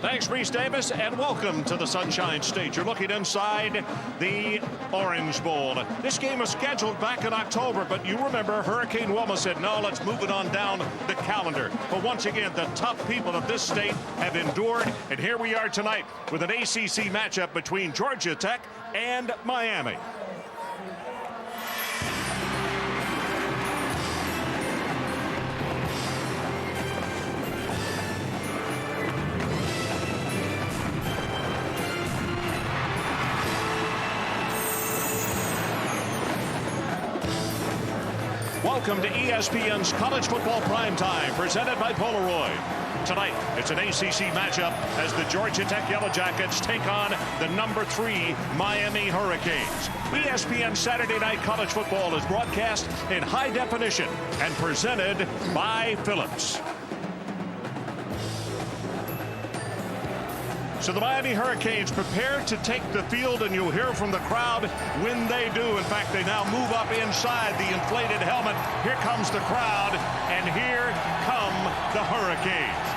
Thanks, Reese Davis, and welcome to the Sunshine State. You're looking inside the Orange Bowl. This game was scheduled back in October, but you remember Hurricane Wilma said, no, let's move it on down the calendar. But once again, the tough people of this state have endured, and here we are tonight with an ACC matchup between Georgia Tech and Miami. Welcome to ESPN's College Football Primetime, presented by Polaroid. Tonight, it's an ACC matchup as the Georgia Tech Yellow Jackets take on the number 3 Miami Hurricanes. ESPN Saturday Night College Football is broadcast in high definition and presented by Phillips. So the Miami Hurricanes prepare to take the field, and you'll hear from the crowd when they do. In fact, they now move up inside the inflated helmet. Here comes the crowd, and here come the Hurricanes.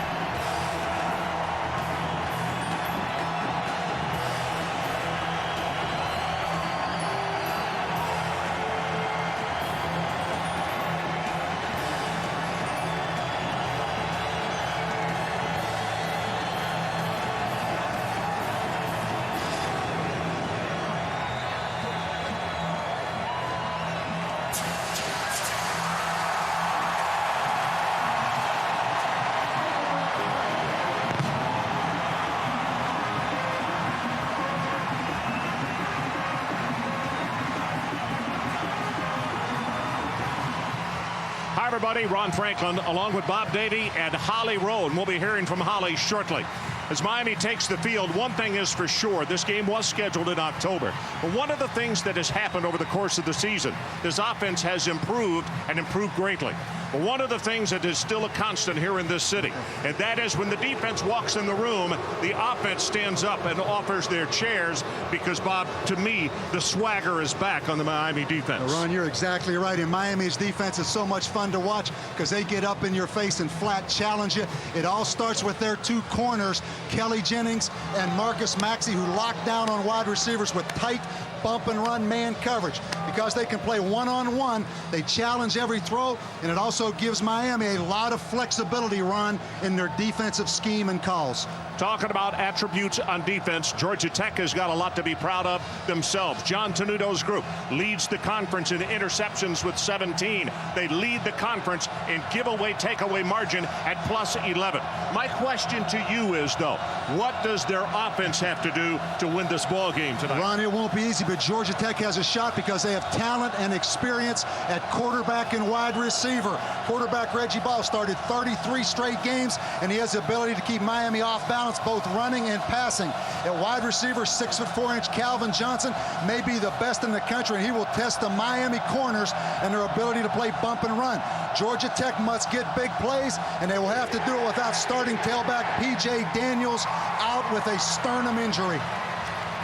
Hi, everybody. Ron Franklin, along with Bob Davie and Holly Rowe. And we'll be hearing from Holly shortly. As Miami takes the field, one thing is for sure, this game was scheduled in October. But one of the things that has happened over the course of the season, this offense has improved and improved greatly. But one of the things that is still a constant here in this city, and that is when the defense walks in the room, the offense stands up and offers their chairs because, Bob, to me, the swagger is back on the Miami defense. Ron, you're exactly right. And Miami's defense is so much fun to watch because they get up in your face and flat challenge you. It all starts with their 2 corners, Kelly Jennings and Marcus Maxey, who lock down on wide receivers with tight bump and run man coverage. Because they can play one-on-one, they challenge every throw, and it also gives Miami a lot of flexibility, Ron, in their defensive scheme and calls. Talking about attributes on defense, Georgia Tech has got a lot to be proud of themselves. John Tenuto's group leads the conference in interceptions with 17. They lead the conference in giveaway takeaway margin at plus 11. My question to you is, though, what does their offense have to do to win this ball game tonight? Ron, it won't be easy, but Georgia Tech has a shot because they have talent and experience at quarterback and wide receiver. Quarterback Reggie Ball started 33 straight games, and he has the ability to keep Miami off balance, both running and passing. At wide receiver, 6'4" Calvin Johnson may be the best in the country, and he will test the Miami corners and their ability to play bump and run. Georgia Tech must get big plays, and they will have to do it without starting tailback P.J. Daniels out with a sternum injury.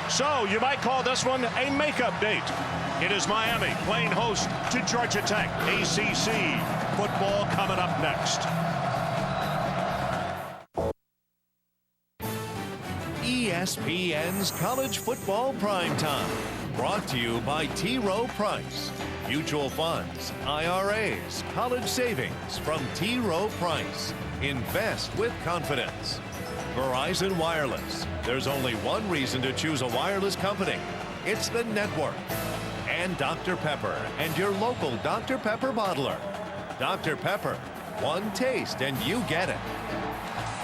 So you might call this one a makeup date. It is Miami playing host to Georgia Tech. ACC football coming up next. ESPN's College Football Primetime. Brought to you by T. Rowe Price. Mutual funds, IRAs, college savings from T. Rowe Price. Invest with confidence. Verizon Wireless. There's only one reason to choose a wireless company. It's the network. And Dr. Pepper and your local Dr. Pepper bottler. Dr. Pepper. One taste and you get it.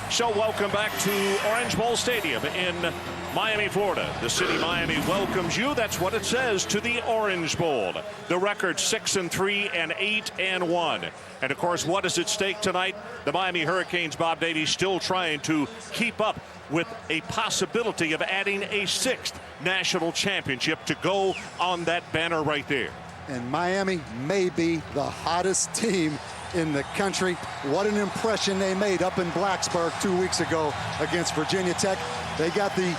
So welcome back to Orange Bowl Stadium in Miami, Florida. The city Miami welcomes you. That's what it says to the Orange Bowl. The record 6-3 and 8-1. And of course, what is at stake tonight? The Miami Hurricanes, Bob Davie, still trying to keep up with a possibility of adding a 6th national championship to go on that banner right there. And Miami may be the hottest team in the country. What an impression they made up in Blacksburg 2 weeks ago against Virginia Tech. They got the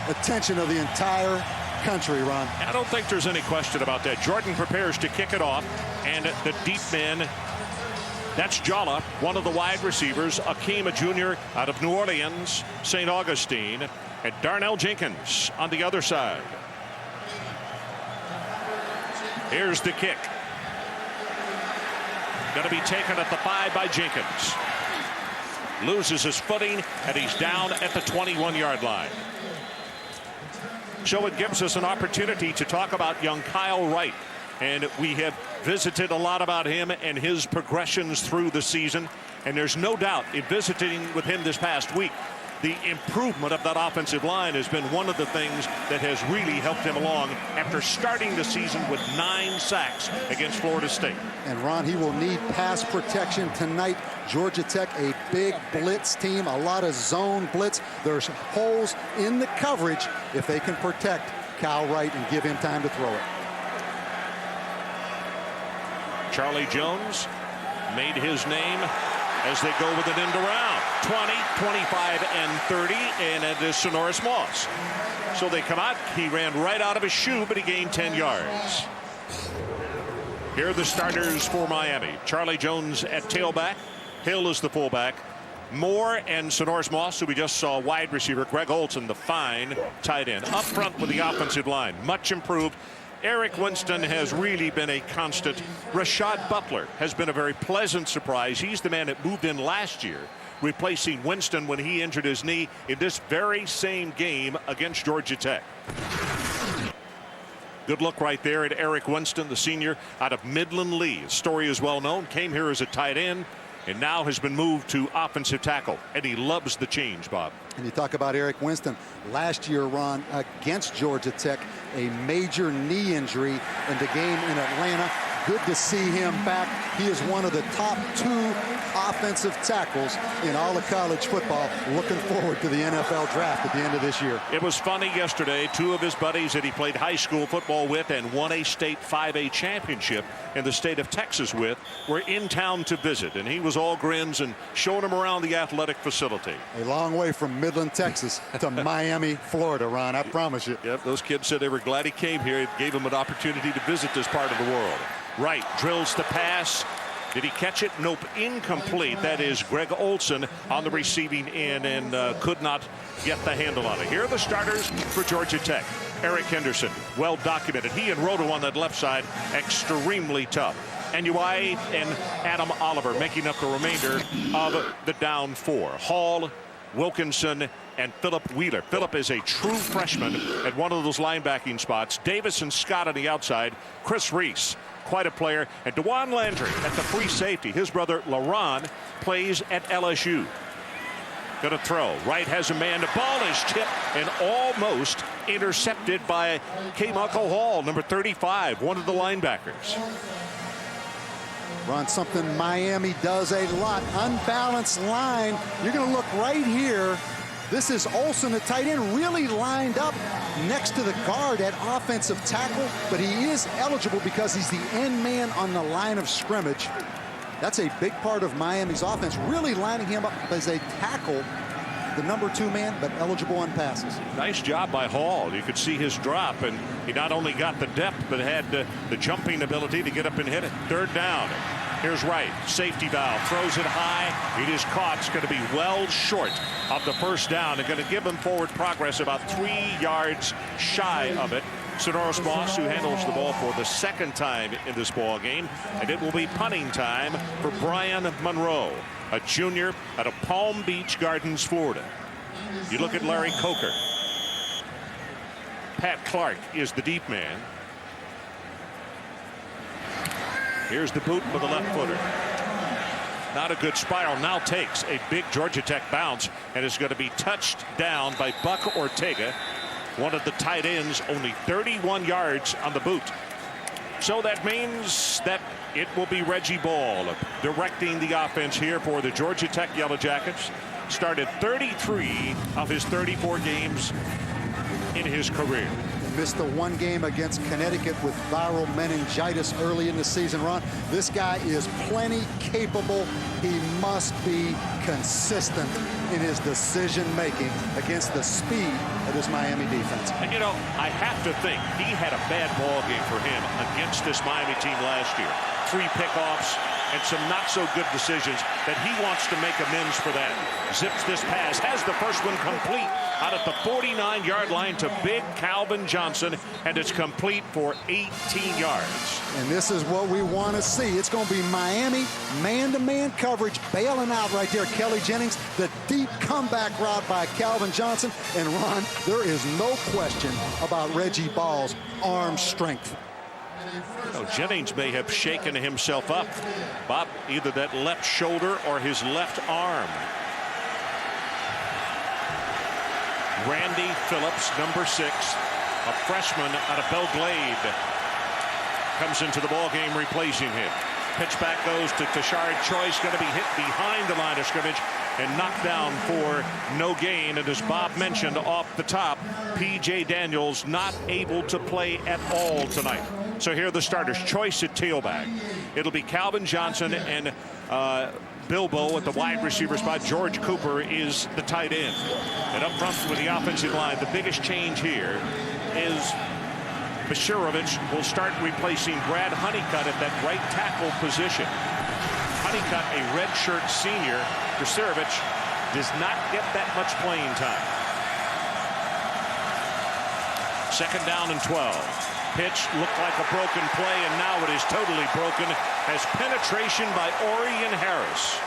attention of the entire country, Ron. I don't think there's any question about that. Jordan prepares to kick it off, and the deep man That's Jala, one of the wide receivers, Akeem, a junior out of New Orleans, St. Augustine, and Darnell Jenkins on the other side. Here's the kick. Going to be taken at the 5 by Jenkins. Loses his footing, and he's down at the 21-yard line. So it gives us an opportunity to talk about young Kyle Wright. And we have visited a lot about him and his progressions through the season. And there's no doubt in visiting with him this past week, the improvement of that offensive line has been one of the things that has really helped him along after starting the season with 9 sacks against Florida State. And Ron, he will need pass protection tonight. Georgia Tech, a big blitz team, a lot of zone blitz. There's holes in the coverage if they can protect Kyle Wright and give him time to throw it. Charlie Jones made his name as they go with an end around. 20, 25, and 30, and it is Sonoris Moss. So they come out. He ran right out of his shoe, but he gained 10 yards. Here are the starters for Miami. Charlie Jones at tailback. Hill is the fullback. Moore and Sonoris Moss, who we just saw, wide receiver. Greg Olson, the fine tight end. Up front with the offensive line, much improved. Eric Winston has really been a constant. Rashad Butler has been a very pleasant surprise. He's the man that moved in last year, replacing Winston when he injured his knee in this very same game against Georgia Tech. Good look right there at Eric Winston, the senior out of Midland Lee. His story is well known. Came here as a tight end and now has been moved to offensive tackle. And he loves the change, Bob. And you talk about Eric Winston. Last year, Ron, against Georgia Tech, a major knee injury in the game in Atlanta. Good to see him back. He is one of the top 2 offensive tackles in all of college football. Looking forward to the NFL draft at the end of this year. It was funny yesterday. 2 of his buddies that he played high school football with and won a state 5A championship in the state of Texas with were in town to visit. And he was all grins and showing him around the athletic facility. A long way from Midland, Texas to Miami, Florida, Ron. I promise you. Yep, those kids said they were glad he came here. It gave him an opportunity to visit this part of the world. Wright drills the pass. Did he catch it? Nope, incomplete. That is Greg Olson on the receiving end and could not get the handle on it. Here are the starters for Georgia Tech. Eric Henderson, well documented. He and Roto on that left side, extremely tough. NUI and Adam Oliver making up the remainder of the down 4. Hall, Wilkinson, and Philip Wheeler. Philip is a true freshman at one of those linebacking spots. Davis and Scott on the outside. Chris Reese, quite a player. And DeJuan Landry at the free safety. His brother LaRon plays at LSU. Gonna throw. Wright has a man. The ball is tipped and almost intercepted by KaMichael Hall, number 35, one of the linebackers. Ron, something Miami does a lot. Unbalanced line. You're going to look right here. This is Olson, the tight end, really lined up next to the guard at offensive tackle, but he is eligible because he's the end man on the line of scrimmage. That's a big part of Miami's offense, really lining him up as a tackle, the number 2 man, but eligible on passes. Nice job by Hall. You could see his drop, and he not only got the depth, but had the jumping ability to get up and hit it. 3rd down. Here's Wright, safety valve, throws it high. It is caught. It's going to be well short of the 1st down. They're going to give him forward progress about 3 yards shy of it. Sonoris Moss, who handles the ball for the 2nd time in this ball game, and it will be punting time for Brian Monroe, a junior out of Palm Beach Gardens, Florida. You look at Larry Coker. Pat Clark is the deep man. Here's the boot for the left footer. Not a good spiral. Now takes a big Georgia Tech bounce and is going to be touched down by Buck Ortega, one of the tight ends, only 31 yards on the boot. So that means that it will be Reggie Ball directing the offense here for the Georgia Tech Yellow Jackets. Started 33 of his 34 games in his career. Missed the 1 game against Connecticut with viral meningitis early in the season. Ron, this guy is plenty capable. He must be consistent in his decision making against the speed of this Miami defense. And you know, I have to think he had a bad ball game for him against this Miami team last year. 3 pickoffs, and some not so good decisions that he wants to make amends for that. Zips this pass, has the first one complete out at the 49-yard line to big Calvin Johnson, and it's complete for 18 yards. And this is what we want to see. It's going to be Miami man-to-man coverage, bailing out right there. Kelly Jennings, the deep comeback route by Calvin Johnson. And Ron, there is no question about Reggie Ball's arm strength. Oh, Jennings may have shaken himself up, Bob, either that left shoulder or his left arm. Randy Phillips, number 6, a freshman out of Belglade, comes into the ball game replacing him. Pitch back goes to Tashard Choice, going to be hit behind the line of scrimmage and knocked down for no gain. And as Bob mentioned off the top, P.J. Daniels not able to play at all tonight. So here are the starters. Choice at tailback. It'll be Calvin Johnson and Bilbo at the wide receiver spot. George Cooper is the tight end. And up front with the offensive line, the biggest change here is Basirovich will start replacing Brad Honeycutt at that right tackle position. Honeycutt, a redshirt senior. Basirovich does not get that much playing time. 2nd down and 12. Pitch looked like a broken play, and now it is totally broken as penetration by Orion Harris.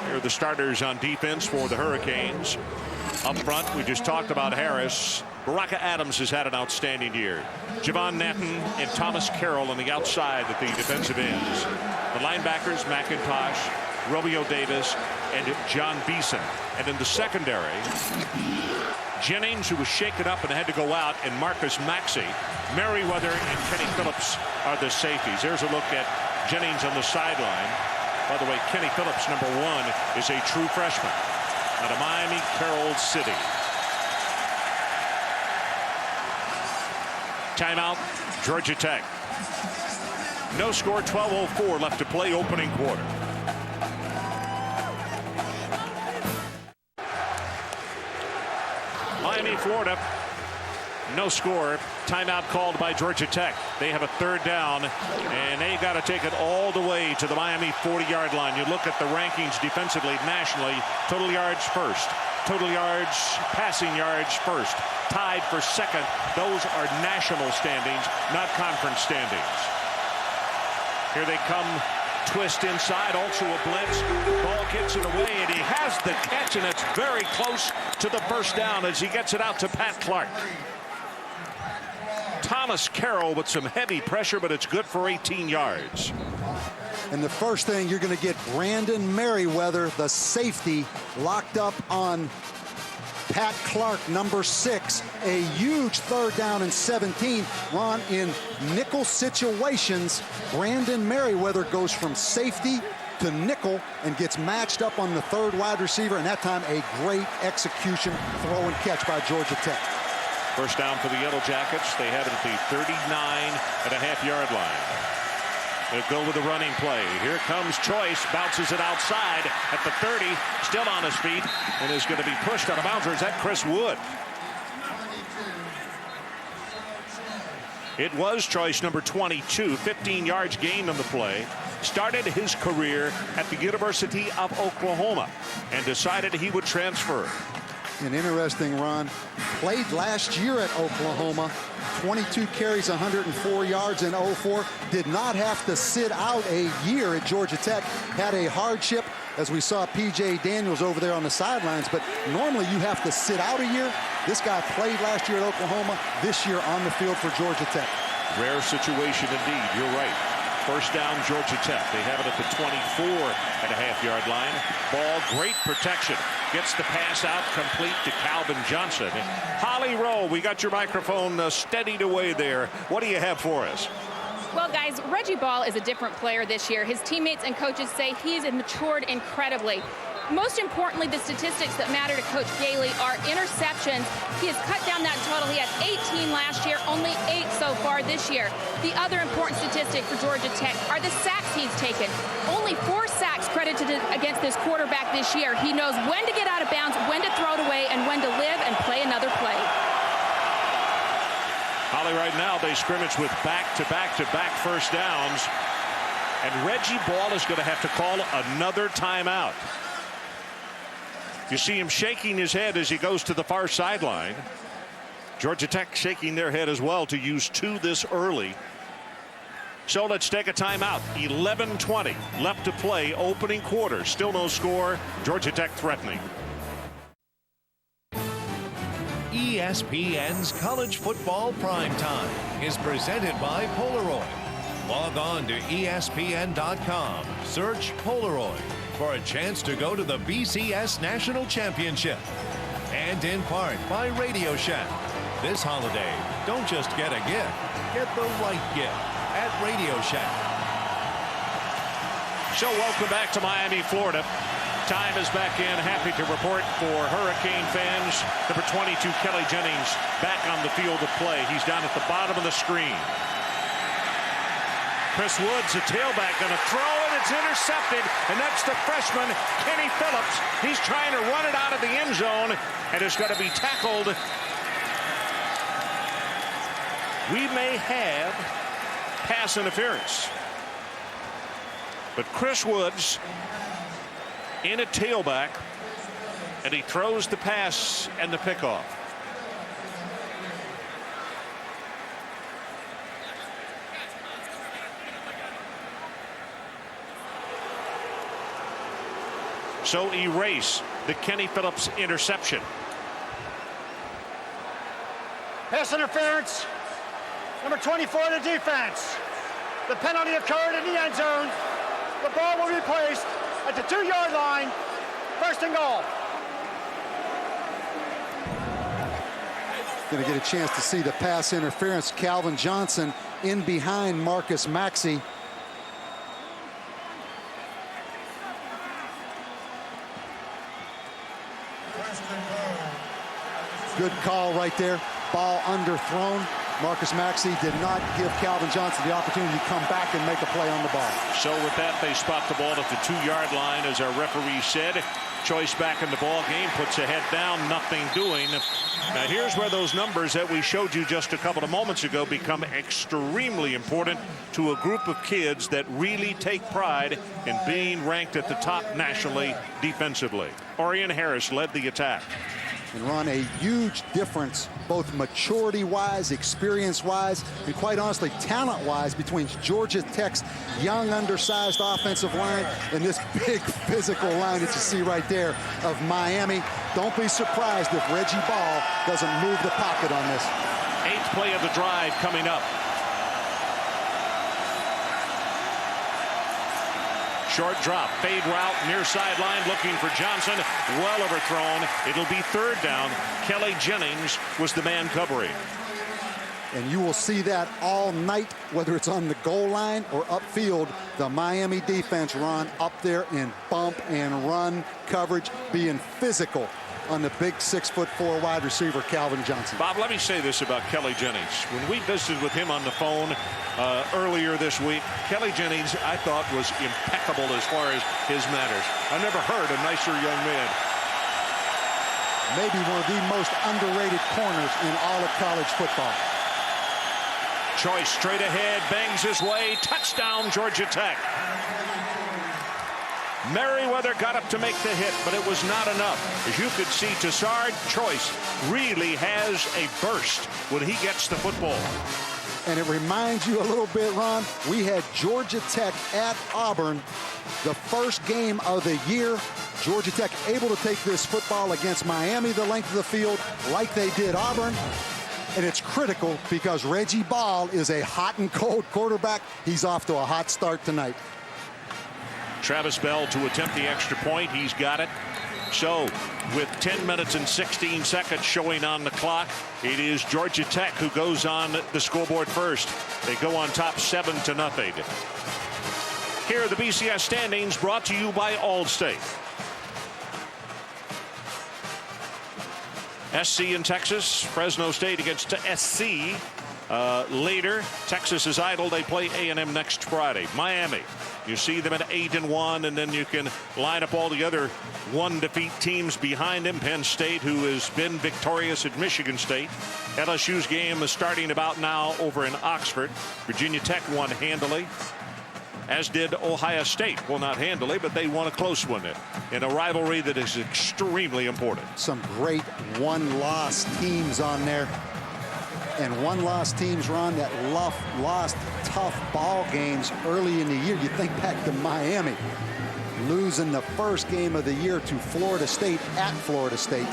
Here are the starters on defense for the Hurricanes. Up front, we just talked about Harris. Baraka Adams has had an outstanding year. Javon Nathan and Thomas Carroll on the outside at the defensive ends. The linebackers, McIntosh, Romeo Davis, and John Beeson. And in the secondary, Jennings, who was shaken up and had to go out, and Marcus Maxey. Merriweather and Kenny Phillips are the safeties. There's a look at Jennings on the sideline. By the way, Kenny Phillips, number 1, is a true freshman out of Miami, Carroll City. Timeout, Georgia Tech. No score, 12:04 left to play, opening quarter. Miami, Florida. No score. Timeout called by Georgia Tech. They have a 3rd down, and they got to take it all the way to the Miami 40-yard line. You look at the rankings defensively nationally. Total yards first. Total yards, passing yards first. Tied for 2nd. Those are national standings, not conference standings. Here they come. Twist inside, also a blitz. Ball gets it away, and he has the catch, and it's very close to the 1st down as he gets it out to Pat Clark. Thomas Carroll with some heavy pressure, but it's good for 18 yards. And the first thing, you're going to get Brandon Merriweather, the safety, locked up on Pat Clark, number 6. A huge 3rd down and 17. Ron, in nickel situations, Brandon Merriweather goes from safety to nickel and gets matched up on the 3rd wide receiver, and that time a great execution, throw and catch by Georgia Tech. 1st down for the Yellow Jackets. They have it at the 39.5-yard line. They'll go with the running play. Here comes Choice, bounces it outside at the 30, still on his feet, and is going to be pushed out of bounds. Or is that Chris Wood? It was Choice, number 22, 15 yards gained on the play. Started his career at the University of Oklahoma and decided he would transfer. And interesting, Ron, played last year at Oklahoma, 22 carries, 104 yards in 04. Did not have to sit out a year at Georgia Tech. Had a hardship, as we saw P.J. Daniels over there on the sidelines. But normally you have to sit out a year. This guy played last year at Oklahoma, this year on the field for Georgia Tech. Rare situation indeed. You're right. 1st down, Georgia Tech. They have it at the 24.5-yard line. Ball, great protection. Gets the pass out, complete to Calvin Johnson. Holly Rowe, we got your microphone steadied away there. What do you have for us? Well, guys, Reggie Ball is a different player this year. His teammates and coaches say he's matured incredibly. Most importantly, the statistics that matter to Coach Gailey are interceptions. He has cut down that total. He had 18 last year, only 8 so far this year. The other important statistic for Georgia Tech are the sacks he's taken. Only 4 sacks credited against this quarterback this year. He knows when to get out of bounds, when to throw it away, and when to live and play another play. Holly, right now they scrimmage with back-to-back first downs. And Reggie Ball is going to have to call another timeout. You see him shaking his head as he goes to the far sideline. Georgia Tech shaking their head as well to use 2 this early. So let's take a timeout. 11:20 left to play, opening quarter. Still no score. Georgia Tech threatening. ESPN's College Football Primetime is presented by Polaroid. Log on to ESPN.com, search Polaroid for a chance to go to the BCS National Championship. And in part by Radio Shack. This holiday, don't just get a gift, get the right gift at Radio Shack. So welcome back to Miami, Florida. Time is back in. Happy to report for Hurricane fans. Number 22, Kelly Jennings, back on the field of play. He's down at the bottom of the screen. Chris Woods, a tailback, going to throw it. It's intercepted, and that's the freshman, Kenny Phillips. He's trying to run it out of the end zone, and it's going to be tackled. We may have pass interference. But Chris Woods in a tailback, and he throws the pass and the pickoff. So erase the Kenny Phillips interception. Pass interference. Number 24 in the defense. The penalty occurred in the end zone. The ball will be placed at the 2-yard line. First and goal. Going to get a chance to see the pass interference. Calvin Johnson in behind Marcus Maxey. Good call right there. Ball underthrown. Marcus Maxey did not give Calvin Johnson the opportunity to come back and make a play on the ball. So with that, they spot the ball at the 2-yard line, as our referee said. Choice back in the ball game, puts a head down, nothing doing. Now here's where those numbers that we showed you just a couple of moments ago become extremely important to a group of kids that really take pride in being ranked at the top nationally defensively. Orion Harris led the attack. And Ron, a huge difference, both maturity-wise, experience-wise, and quite honestly, talent-wise, between Georgia Tech's young, undersized offensive line and this big physical line that you see right there of Miami. Don't be surprised if Reggie Ball doesn't move the pocket on this. 8th play of the drive coming up. Short drop, fade route, near sideline, looking for Johnson. Well overthrown. It'll be 3rd down. Kelly Jennings was the man covering. And you will see that all night, whether it's on the goal line or upfield. The Miami defense, Ron, up there in bump and run coverage, being physical on the big 6'4" wide receiver, Calvin Johnson. Bob, let me say this about Kelly Jennings. When we visited with him on the phone earlier this week, Kelly Jennings, I thought, was impeccable as far as his manners. I've never heard a nicer young man. Maybe one of the most underrated corners in all of college football. Choice straight ahead, bangs his way, touchdown Georgia Tech. Merriweather got up to make the hit, but it was not enough. As you could see, Tassard Choice really has a burst when he gets the football. And it reminds you a little bit, Ron, we had Georgia Tech at Auburn, the first game of the year. Georgia Tech able to take this football against Miami the length of the field like they did Auburn. And it's critical because Reggie Ball is a hot and cold quarterback. He's off to a hot start tonight. Travis Bell to attempt the extra point. He's got it. So with 10 minutes and 16 seconds showing on the clock, it is Georgia Tech who goes on the scoreboard first. They go on top 7-0. Here are the BCS standings brought to you by Allstate. SC in Texas, Fresno State against SC. Later, Texas is idle. They play A&M next Friday. Miami You see them at 8-1, and then you can line up all the other one-defeat teams behind him. Penn State, who has been victorious at Michigan State. LSU's game is starting about now over in Oxford. Virginia Tech won handily, as did Ohio State. Well, not handily, but they won a close one in a rivalry that is extremely important. Some great one-loss teams on there. And one-loss teams, Ron, that lost tough ball games early in the year. You think back to Miami losing the first game of the year to Florida State at Florida State.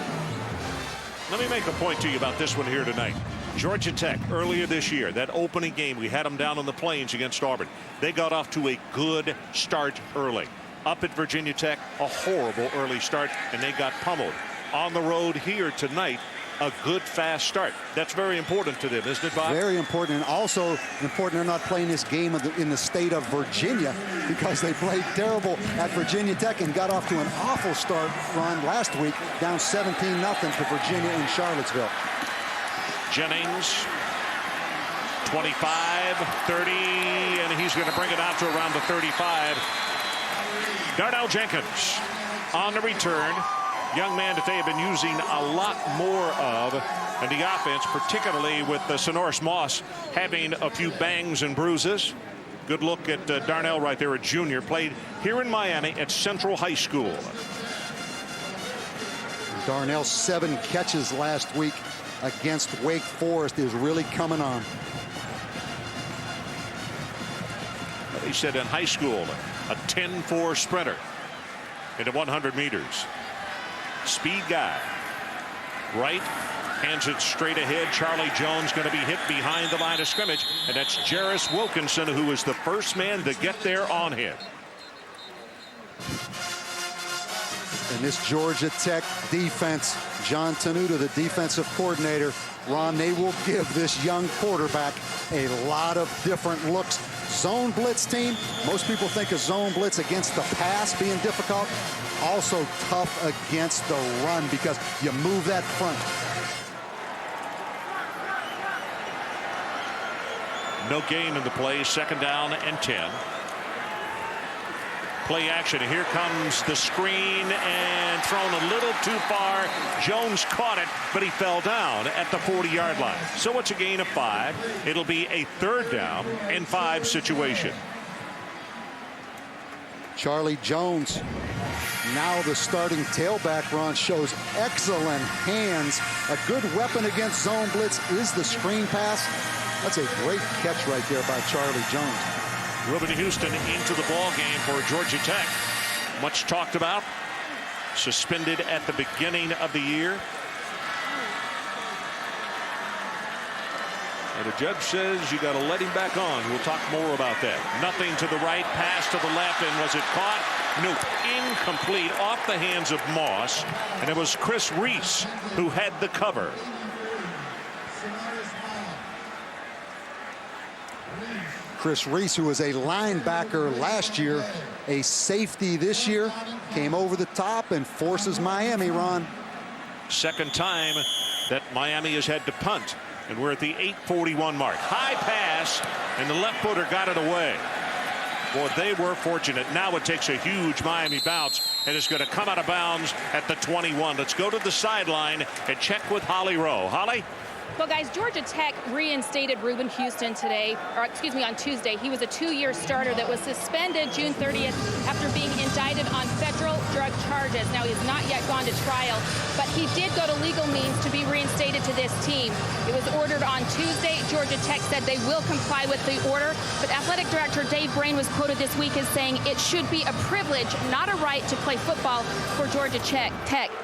Let me make a point to you about this one here tonight. Georgia Tech, earlier this year, that opening game, we had them down on the plains against Auburn. They got off to a good start early. Up at Virginia Tech, a horrible early start, and they got pummeled. On the road here tonight, a good fast start. That's very important to them, isn't it, Bob? Very important, and also important they're not playing this game in the state of Virginia, because they played terrible at Virginia Tech and got off to an awful start, Ron, last week, down 17-0 to Virginia in Charlottesville. Jennings, 25, 30, and he's going to bring it out to around the 35. Darnell Jenkins on the return. Young man that they have been using a lot more of in the offense, particularly with Sonoris Moss having a few bangs and bruises. Good look at Darnell right there, a junior. Played here in Miami at Central High School. Darnell's 7 catches last week against Wake Forest is really coming on. He said in high school, a 10-4 sprinter into 100 meters. Speed guy. Wright hands it straight ahead. Charlie Jones going to be hit behind the line of scrimmage, and that's Jarris Wilkinson, who is the first man to get there on him. And this Georgia Tech defense, John Tenuta, the defensive coordinator, Ron, they will give this young quarterback a lot of different looks. Zone blitz team, most people think of zone blitz against the pass being difficult. Also tough against the run because you move that front. No gain in the play, 2nd down and 10. Play action. Here comes the screen and thrown a little too far. Jones caught it, but he fell down at the 40-yard line. So it's a gain of 5. It'll be a 3rd down and 5 situation. Charlie Jones, now the starting tailback, Ron, shows excellent hands. A good weapon against zone blitz is the screen pass. That's a great catch right there by Charlie Jones. Reuben Houston into the ball game for Georgia Tech. Much talked about. Suspended at the beginning of the year. And the judge says you got to let him back on. We'll talk more about that. Nothing to the right, pass to the left, and was it caught? Nope, incomplete, off the hands of Moss, and it was Chris Reese who had the cover. Chris Reese, who was a linebacker last year, a safety this year, came over the top and forces Miami, Ron. 2nd time that Miami has had to punt. And we're at the 8:41 mark. High pass, and the left footer got it away. Boy, they were fortunate. Now it takes a huge Miami bounce, and it's going to come out of bounds at the 21. Let's go to the sideline and check with Holly Rowe. Holly? Well, guys, Georgia Tech reinstated Reuben Houston today, or excuse me, on Tuesday. He was a 2-year starter that was suspended June 30th after being indicted on federal drug charges. Now, he's not yet gone to trial, but he did go to legal means to be reinstated to this team. It was ordered on Tuesday. Georgia Tech said they will comply with the order, but athletic director Dave Brain was quoted this week as saying it should be a privilege, not a right, to play football for Georgia Tech.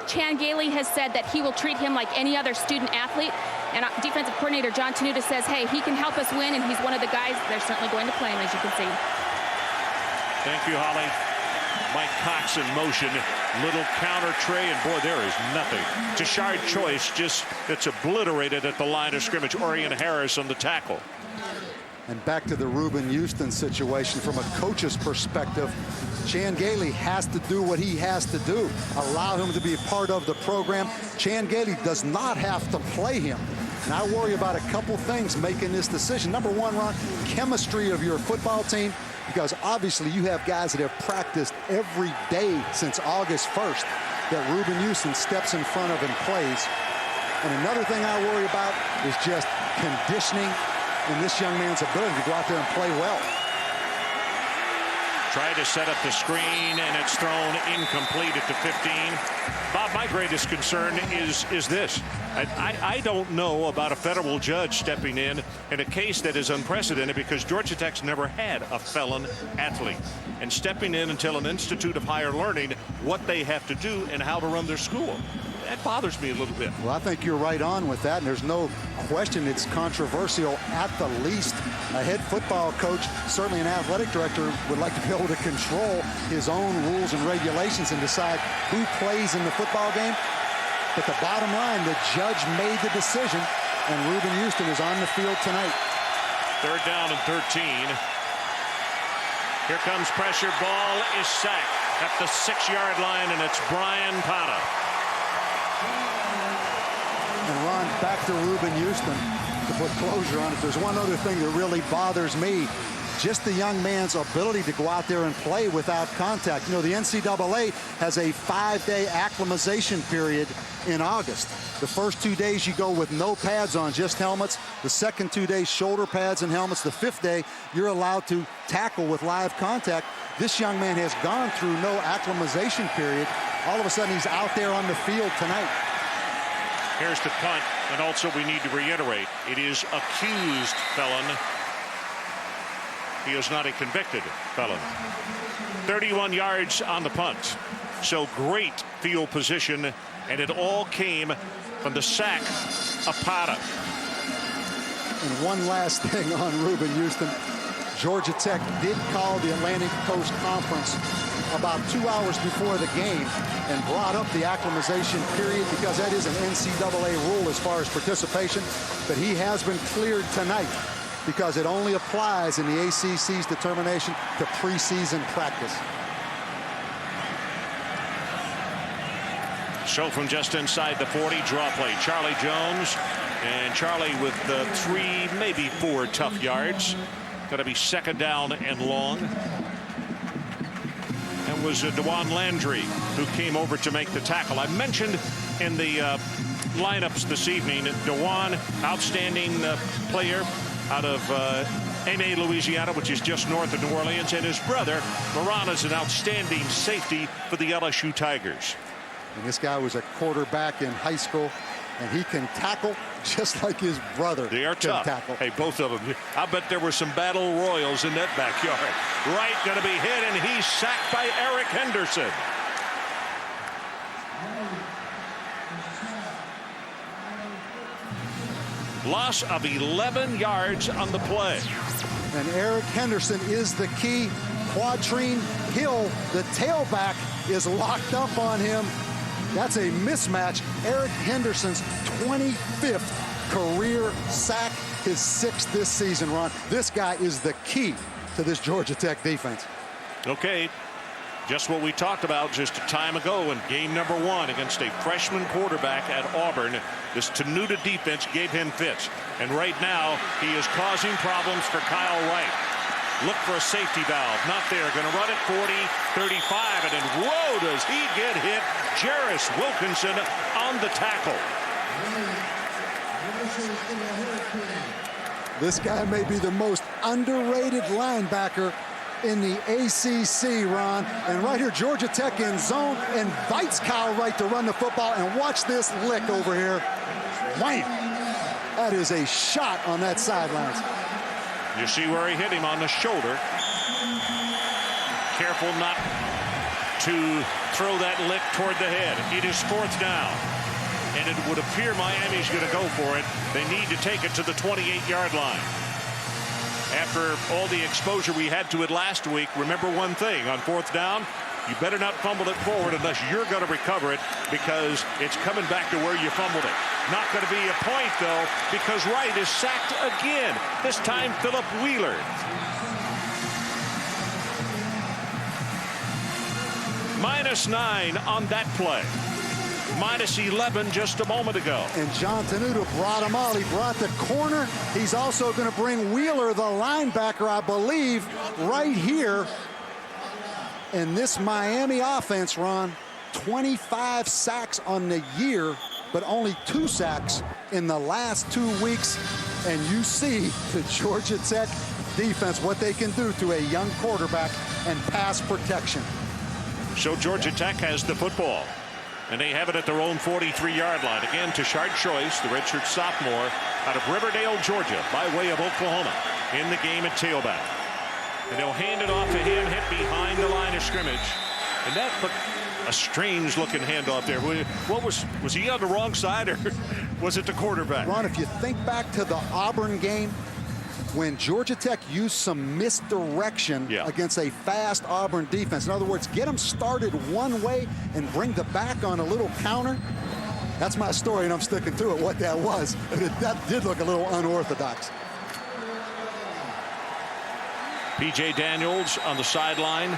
Chan Gailey has said that he will treat him like any other student athlete. And defensive coordinator John Tenuta says, hey, he can help us win, and he's one of the guys they're certainly going to play him, as you can see. Thank you, Holly. Mike Cox in motion. Little counter tray, and boy, there is nothing. Tashard Choice just gets obliterated at the line of scrimmage. Orion Harris on the tackle. And back to the Reuben Houston situation from a coach's perspective. Chan Gailey has to do what he has to do. Allow him to be a part of the program. Chan Gailey does not have to play him. And I worry about a couple things making this decision. Number one, Ron, chemistry of your football team. because obviously you have guys that have practiced every day since August 1st that Reuben Houston steps in front of and plays. And another thing I worry about is just conditioning and this young man's ability to go out there and play well. Tried to set up the screen, and it's thrown incomplete at the 15. Bob, my greatest concern is this. I don't know about a federal judge stepping in a case that is unprecedented, because Georgia Tech's never had a felon athlete. And stepping in and telling an Institute of Higher Learning what they have to do and how to run their school. That bothers me a little bit. Well, I think you're right on with that, and there's no question it's controversial at the least. A head football coach, certainly an athletic director, would like to be able to control his own rules and regulations and decide who plays in the football game. But the bottom line, the judge made the decision, and Reuben Houston is on the field tonight. 3rd down and 13. Here comes pressure. Ball is sacked at the 6-yard line, and it's Brian Pata. And Ron, back to Reuben Houston to put closure on it. There's one other thing that really bothers me. Just the young man's ability to go out there and play without contact. You know, the NCAA has a 5-day acclimatization period in August. The first 2 days you go with no pads on, just helmets. The second 2 days, shoulder pads and helmets. The 5th day, you're allowed to tackle with live contact. This young man has gone through no acclimatization period. All of a sudden, he's out there on the field tonight. Here's the punt, and also we need to reiterate, it is accused felon. He is not a convicted felon. 31 yards on the punt. So great field position, and it all came from the sack of Pata. And one last thing on Reuben Houston. Georgia Tech did call the Atlantic Coast Conference about 2 hours before the game and brought up the acclimatization period, because that is an NCAA rule as far as participation. But he has been cleared tonight because it only applies in the ACC's determination to preseason practice. So from just inside the 40, draw play. Charlie Jones, and Charlie with 3, maybe 4 tough yards. Going to be 2nd down and long. And was DeJuan Landry who came over to make the tackle. I mentioned in the lineups this evening, DeJuan, outstanding player out of Aimee, Louisiana, which is just north of New Orleans, and his brother, Moran, is an outstanding safety for the LSU Tigers. And this guy was a quarterback in high school, and he can tackle just like his brother. They are tough. Tackle. Hey, both of them. I bet there were some battle royals in that backyard. Wright going to be hit, and he's sacked by Eric Henderson. Loss of 11 yards on the play. And Eric Henderson is the key. Quadrine Hill, the tailback, is locked up on him. That's a mismatch. Eric Henderson's 25th career sack, his 6th this season, Ron. This guy is the key to this Georgia Tech defense. Okay, just what we talked about just a time ago in game number 1 against a freshman quarterback at Auburn. This Tenuta defense gave him fits. And right now, he is causing problems for Kyle Wright. Look for a safety valve. Not there. Going to run it 40, 35, and then whoa, does he get hit. Jarris Wilkinson on the tackle. This guy may be the most underrated linebacker in the ACC, Ron. And right here, Georgia Tech in zone, invites Kyle Wright to run the football, and watch this lick over here. Wham! That is a shot on that sidelines. You see where he hit him on the shoulder. Careful not to throw that lick toward the head. It is 4th down. And it would appear Miami's going to go for it. They need to take it to the 28-yard line. After all the exposure we had to it last week, remember one thing. On 4th down, you better not fumble it forward unless you're going to recover it, because it's coming back to where you fumbled it. Not going to be a point, though, because Wright is sacked again. This time, Philip Wheeler. -9 on that play. minus 11 just a moment ago. And John Tenuta brought him all. He brought the corner. He's also going to bring Wheeler, the linebacker, I believe, right here. And this Miami offense, Ron, 25 sacks on the year, but only 2 sacks in the last 2 weeks. And you see the Georgia Tech defense, what they can do to a young quarterback and pass protection. So Georgia Tech has the football, and they have it at their own 43-yard line. Again, Tashard Choice, the redshirt sophomore out of Riverdale, Georgia, by way of Oklahoma, in the game at tailback. And they'll hand it off to him, hit behind the line of scrimmage. And that looked a strange-looking handoff there. What was he on the wrong side, or was it the quarterback? Ron, if you think back to the Auburn game, when Georgia Tech used some misdirection against a fast Auburn defense. In other words, get them started one way and bring the back on a little counter. That's my story, and I'm sticking to it, what that was. But that did look a little unorthodox. P.J. Daniels on the sideline,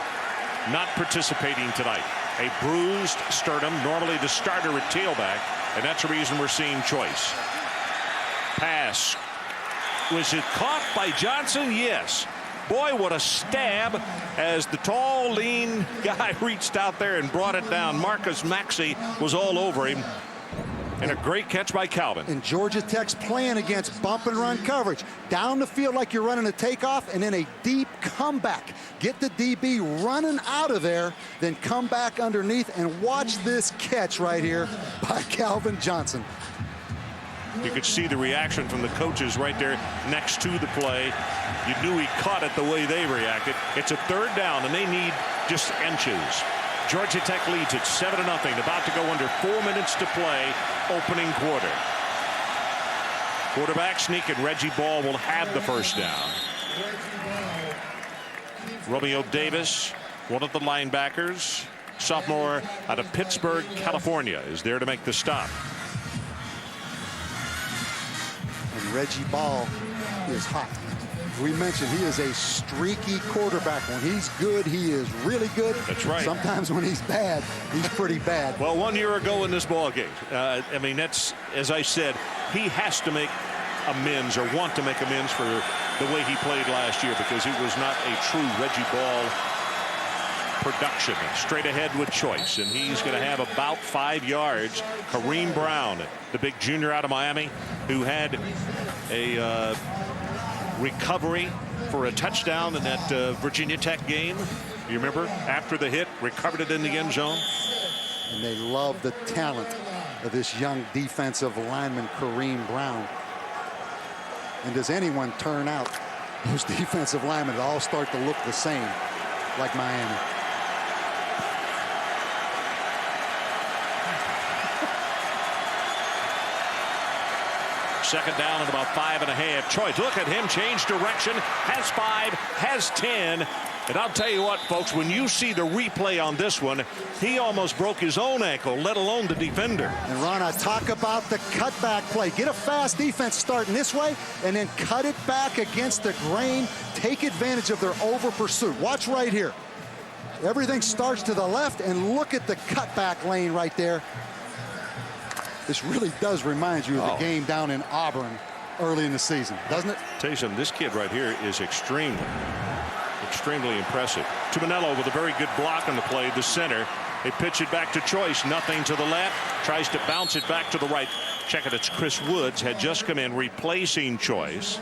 not participating tonight. A bruised sternum, normally the starter at tailback, and that's the reason we're seeing Choice. Pass. Was it caught by Johnson? Yes. Boy, what a stab as the tall, lean guy reached out there and brought it down. Marcus Maxey was all over him. And a great catch by Calvin. And Georgia Tech's playing against bump and run coverage. Down the field like you're running a takeoff, and then a deep comeback. Get the DB running out of there, then come back underneath, and watch this catch right here by Calvin Johnson. You could see the reaction from the coaches right there next to the play. You knew he caught it the way they reacted. It's a 3rd down, and they need just inches. Georgia Tech leads it 7-0. About to go under 4 minutes to play, opening quarter. Quarterback sneak, and Reggie Ball will have the first down. Romeo Davis, one of the linebackers, sophomore out of Pittsburgh, California, is there to make the stop. And Reggie Ball is hot. We mentioned he is a streaky quarterback. When he's good, he is really good. That's right. Sometimes when he's bad, he's pretty bad. Well, 1 year ago in this ball game, I mean, that's, as I said, he has to make amends, or want to make amends, for the way he played last year, because it was not a true Reggie Ball production. Straight ahead with Choice, and he's going to have about 5 yards. Kareem Brown, the big junior out of Miami, who had a recovery for a touchdown in that Virginia Tech game. You remember, after the hit, recovered it in the end zone. And they love the talent of this young defensive lineman, Kareem Brown. And does anyone turn out those defensive linemen that all start to look the same, like Miami? Second down and about 5.5. Choice, look at him, change direction, has 5, has 10. And I'll tell you what, folks, when you see the replay on this one, he almost broke his own ankle, let alone the defender. And Ron, I talk about the cutback play. Get a fast defense starting this way, and then cut it back against the grain. Take advantage of their over pursuit. Watch right here. Everything starts to the left, and look at the cutback lane right there. This really does remind you of the game down in Auburn early in the season, doesn't it? Tell you something, this kid right here is extremely impressive. Tuminello with a very good block on the play, the center. They pitch it back to Choice, nothing to the left, tries to bounce it back to the right. Check it, it's Chris Woods, had just come in replacing Choice.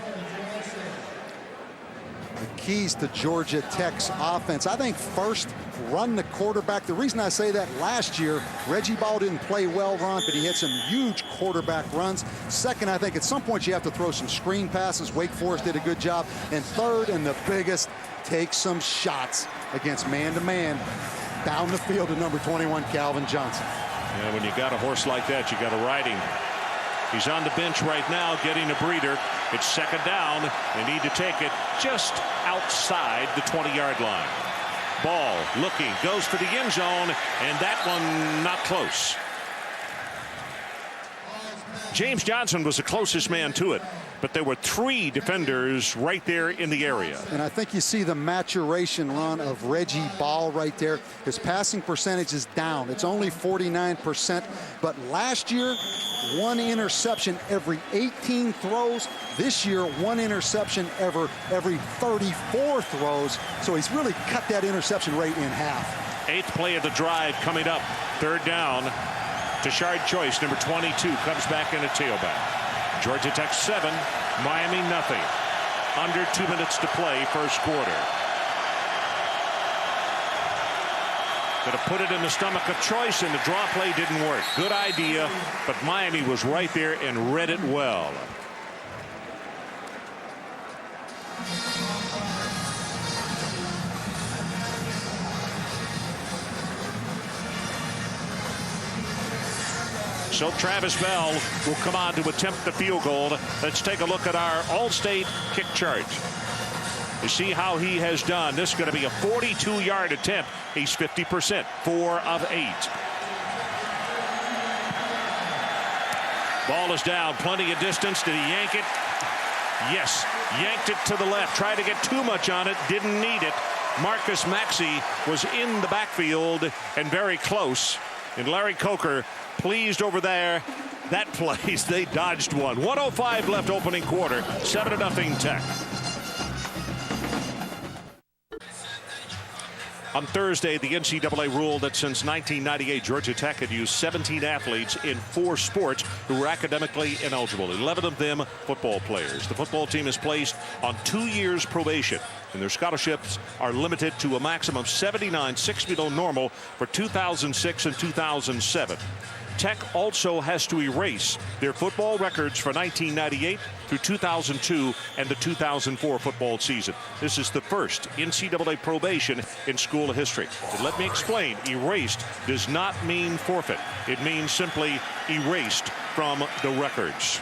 The keys to Georgia Tech's offense, I think, first, run the quarterback. The reason I say that, last year, Reggie Ball didn't play well, Ron, but he had some huge quarterback runs. Second, I think at some point you have to throw some screen passes. Wake Forest did a good job. And third, and the biggest, take some shots against man-to-man down the field to number 21, Calvin Johnson. Yeah, when you got a horse like that, you got to ride him. He's on the bench right now getting a breather. It's second down. They need to take it just outside the 20-yard line. Ball looking, goes for the end zone, and that one not close. James Johnson was the closest man to it, but there were 3 defenders right there in the area. And I think you see the maturation run of Reggie Ball right there. His passing percentage is down. It's only 49%, but last year, 1 interception every 18 throws. This year, 1 interception every 34 throws. So he's really cut that interception rate in half. 8th play of the drive coming up. 3rd down. Tashard Choice, number 22, comes back in a tailback. Georgia Tech 7, Miami nothing. Under 2 minutes to play, first quarter. Going to put it in the stomach of Choice, and the draw play didn't work. Good idea, but Miami was right there and read it well. So Travis Bell will come on to attempt the field goal. Let's take a look at our All-State kick chart. You see how he has done. This is going to be a 42-yard attempt. He's 50%, 4 of 8. Ball is down, plenty of distance. Did he yank it? Yes, yanked it to the left. Tried to get too much on it, didn't need it. Marcus Maxey was in the backfield and very close. And Larry Coker pleased over there. That place, they dodged one. 1:05 left opening quarter. 7-0 Tech. On Thursday, the NCAA ruled that since 1998, Georgia Tech had used 17 athletes in 4 sports who were academically ineligible, 11 of them football players. The football team is placed on 2 years probation, and their scholarships are limited to a maximum of 79, 6 below normal for 2006 and 2007. Tech also has to erase their football records for 1998 through 2002 and the 2004 football season. This is the first NCAA probation in school history. And let me explain, erased does not mean forfeit. It means simply erased from the records.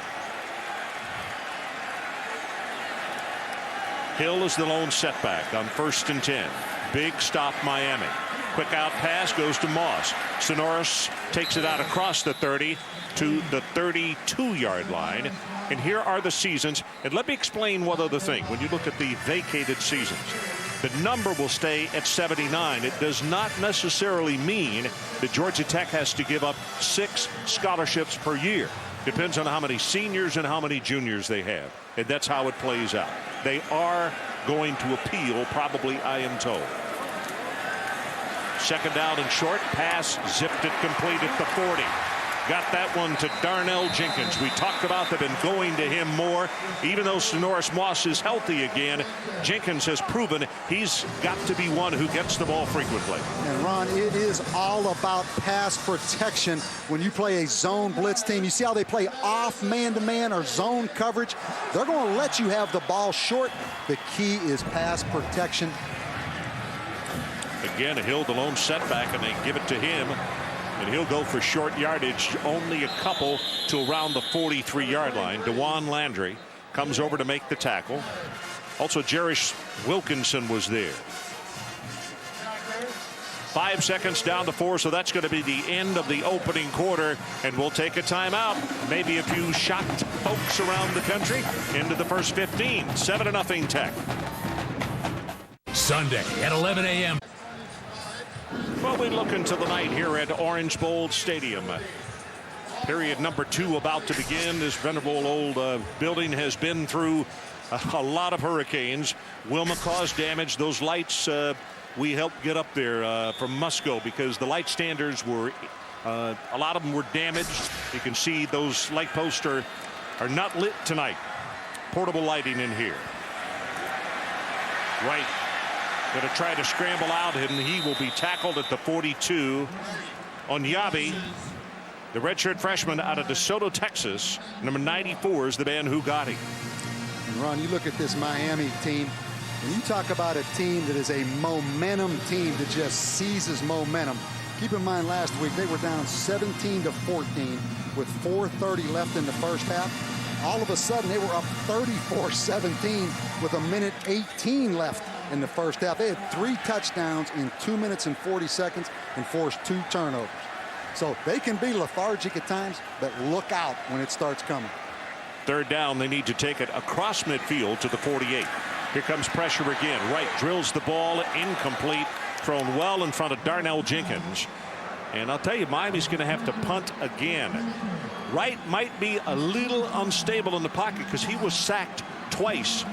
Hill is the lone setback on 1st and 10. Big stop Miami. Quick out pass goes to Moss. Sonoris takes it out across the 30 to the 32-yard line. And here are the seasons. And let me explain one other thing. When you look at the vacated seasons, the number will stay at 79. It does not necessarily mean that Georgia Tech has to give up 6 scholarships per year. Depends on how many seniors and how many juniors they have. And that's how it plays out. They are going to appeal, probably, I am told. 2nd down and short. Pass zipped it complete at the 40. Got that one to Darnell Jenkins. We talked about they've been going to him more. Even though Sonoris Moss is healthy again, Jenkins has proven he's got to be one who gets the ball frequently. And Ron, it is all about pass protection when you play a zone blitz team. You see how they play off man-to-man or zone coverage? They're going to let you have the ball short. The key is pass protection. Again, Hill the lone setback, and they give it to him. And he'll go for short yardage, only a couple to around the 43-yard line. DeJuan Landry comes over to make the tackle. Also, Jerish Wilkinson was there. 5 seconds down to 4, so that's going to be the end of the opening quarter. And we'll take a timeout. Maybe a few shocked folks around the country into the first 15. 7-0 Tech. Sunday at 11 a.m. Well, we look into the night here at Orange Bowl Stadium. Period number 2 about to begin. This venerable old building has been through a lot of hurricanes. Wilma caused damage. Those lights we helped get up there from Musco because the light standards were, a lot of them were damaged. You can see those light posts are not lit tonight. Portable lighting in here. Right. Going to try to scramble out, and he will be tackled at the 42. Onyabi, the redshirt freshman out of DeSoto, Texas. Number 94 is the man who got him. And Ron, you look at this Miami team, and you talk about a team that is a momentum team that just seizes momentum. Keep in mind, last week they were down 17-14 with 4:30 left in the first half. All of a sudden, they were up 34-17 with 1:18 left in the first half. They had 3 touchdowns in 2 minutes and 40 seconds and forced 2 turnovers. So they can be lethargic at times, but look out when it starts coming. Third down, they need to take it across midfield to the 48. Here comes pressure again. Wright drills the ball incomplete, thrown well in front of Darnell Jenkins. And I'll tell you, Miami's going to have to punt again. Wright might be a little unstable in the pocket because he was sacked twice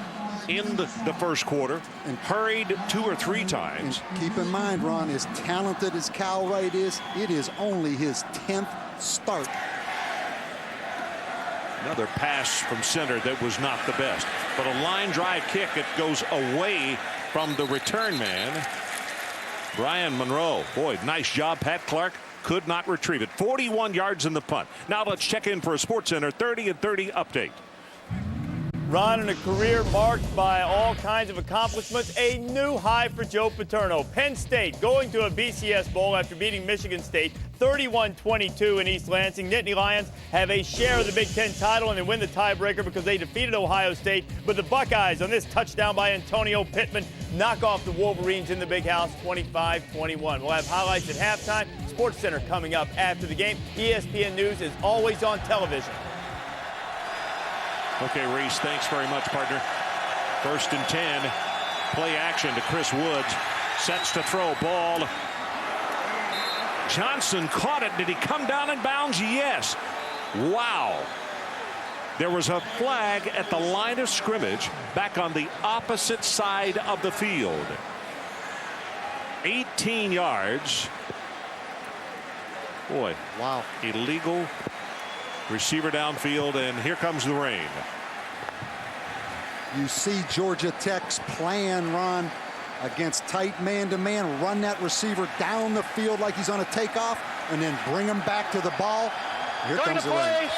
in the first quarter and hurried 2 or 3 times. And keep in mind, Ron, as talented as Kyle Wright is, it is only his 10th start. Another pass from center that was not the best, but a line drive kick. It goes away from the return man, Brian Monroe. Boy, nice job. Pat Clark could not retrieve it. 41 yards in the punt. Now let's check in for a SportsCenter 30 and 30 update. Ron, in a career marked by all kinds of accomplishments, a new high for Joe Paterno. Penn State going to a BCS Bowl after beating Michigan State 31-22 in East Lansing. Nittany Lions have a share of the Big Ten title and they win the tiebreaker because they defeated Ohio State. But the Buckeyes, on this touchdown by Antonio Pittman, knock off the Wolverines in the Big House 25-21. We'll have highlights at halftime. SportsCenter coming up after the game. ESPN News is always on television. Okay, Reese, thanks very much, partner. 1st and 10. Play action to Chris Woods. Sets to throw. Ball. Johnson caught it. Did he come down in bounds? Yes. Wow. There was a flag at the line of scrimmage back on the opposite side of the field. 18 yards. Boy. Wow. Illegal. Receiver downfield, and here comes the rain. You see Georgia Tech's plan, Ron, against tight man-to-man. Run that receiver down the field like he's on a takeoff, and then bring him back to the ball. Here comes the rain.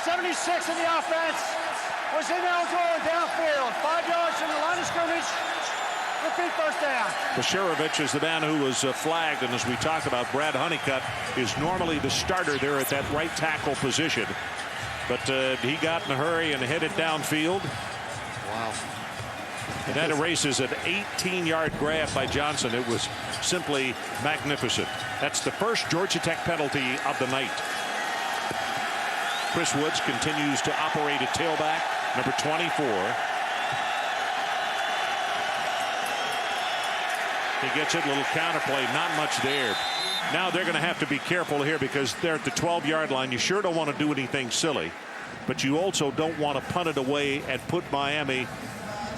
76 in the offense. Was ineligible and downfield. 5 yards from the line of scrimmage. Repeat first down. Basharovich is the man who was flagged, and as we talk about, Brad Honeycutt is normally the starter there at that right tackle position. But he got in a hurry and headed downfield. Wow. And that erases an 18-yard grab by Johnson. It was simply magnificent. That's the first Georgia Tech penalty of the night. Chris Woods continues to operate at tailback, number 24. He gets it, little counterplay, not much there. Now they're going to have to be careful here because they're at the 12-yard line. You sure don't want to do anything silly, but you also don't want to punt it away and put Miami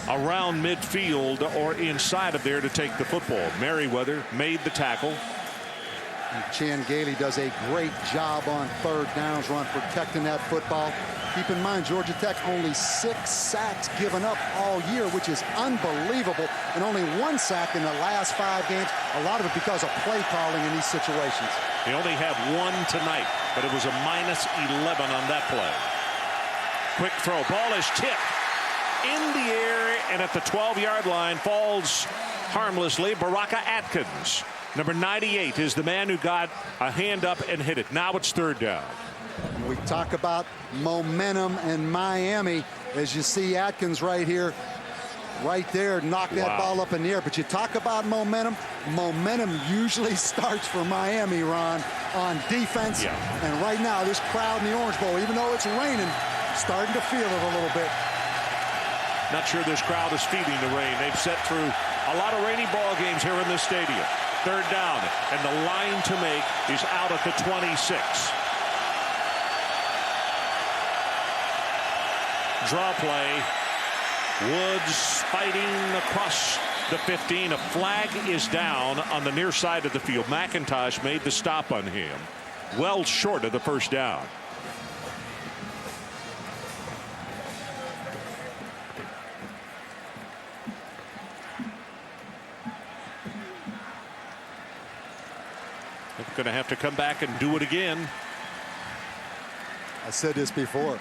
around midfield or inside of there to take the football. Merriweather made the tackle. And Chan Gailey does a great job on 3rd downs, Ron, protecting that football. Keep in mind, Georgia Tech only 6 sacks given up all year, which is unbelievable, and only 1 sack in the last 5 games. A lot of it because of play calling in these situations. They only have 1 tonight, but it was a -11 on that play. Quick throw. Ball is tipped in the air, and at the 12-yard line falls harmlessly. Baraka Atkins. Number 98 is the man who got a hand up and hit it. Now it's 3rd down. We talk about momentum in Miami as you see Atkins right here, right there, knock that ball up in the air. But you talk about momentum. Momentum usually starts for Miami, Ron, on defense. Yeah. And right now, this crowd in the Orange Bowl, even though it's raining, starting to feel it a little bit. Not sure this crowd is feeling the rain. They've set through a lot of rainy ball games here in this stadium. 3rd down, and the line to make is out at the 26. Draw play. Woods fighting across the 15. A flag is down on the near side of the field. McIntosh made the stop on him. Well short of the 1st down. They're going to have to come back and do it again. I said this before,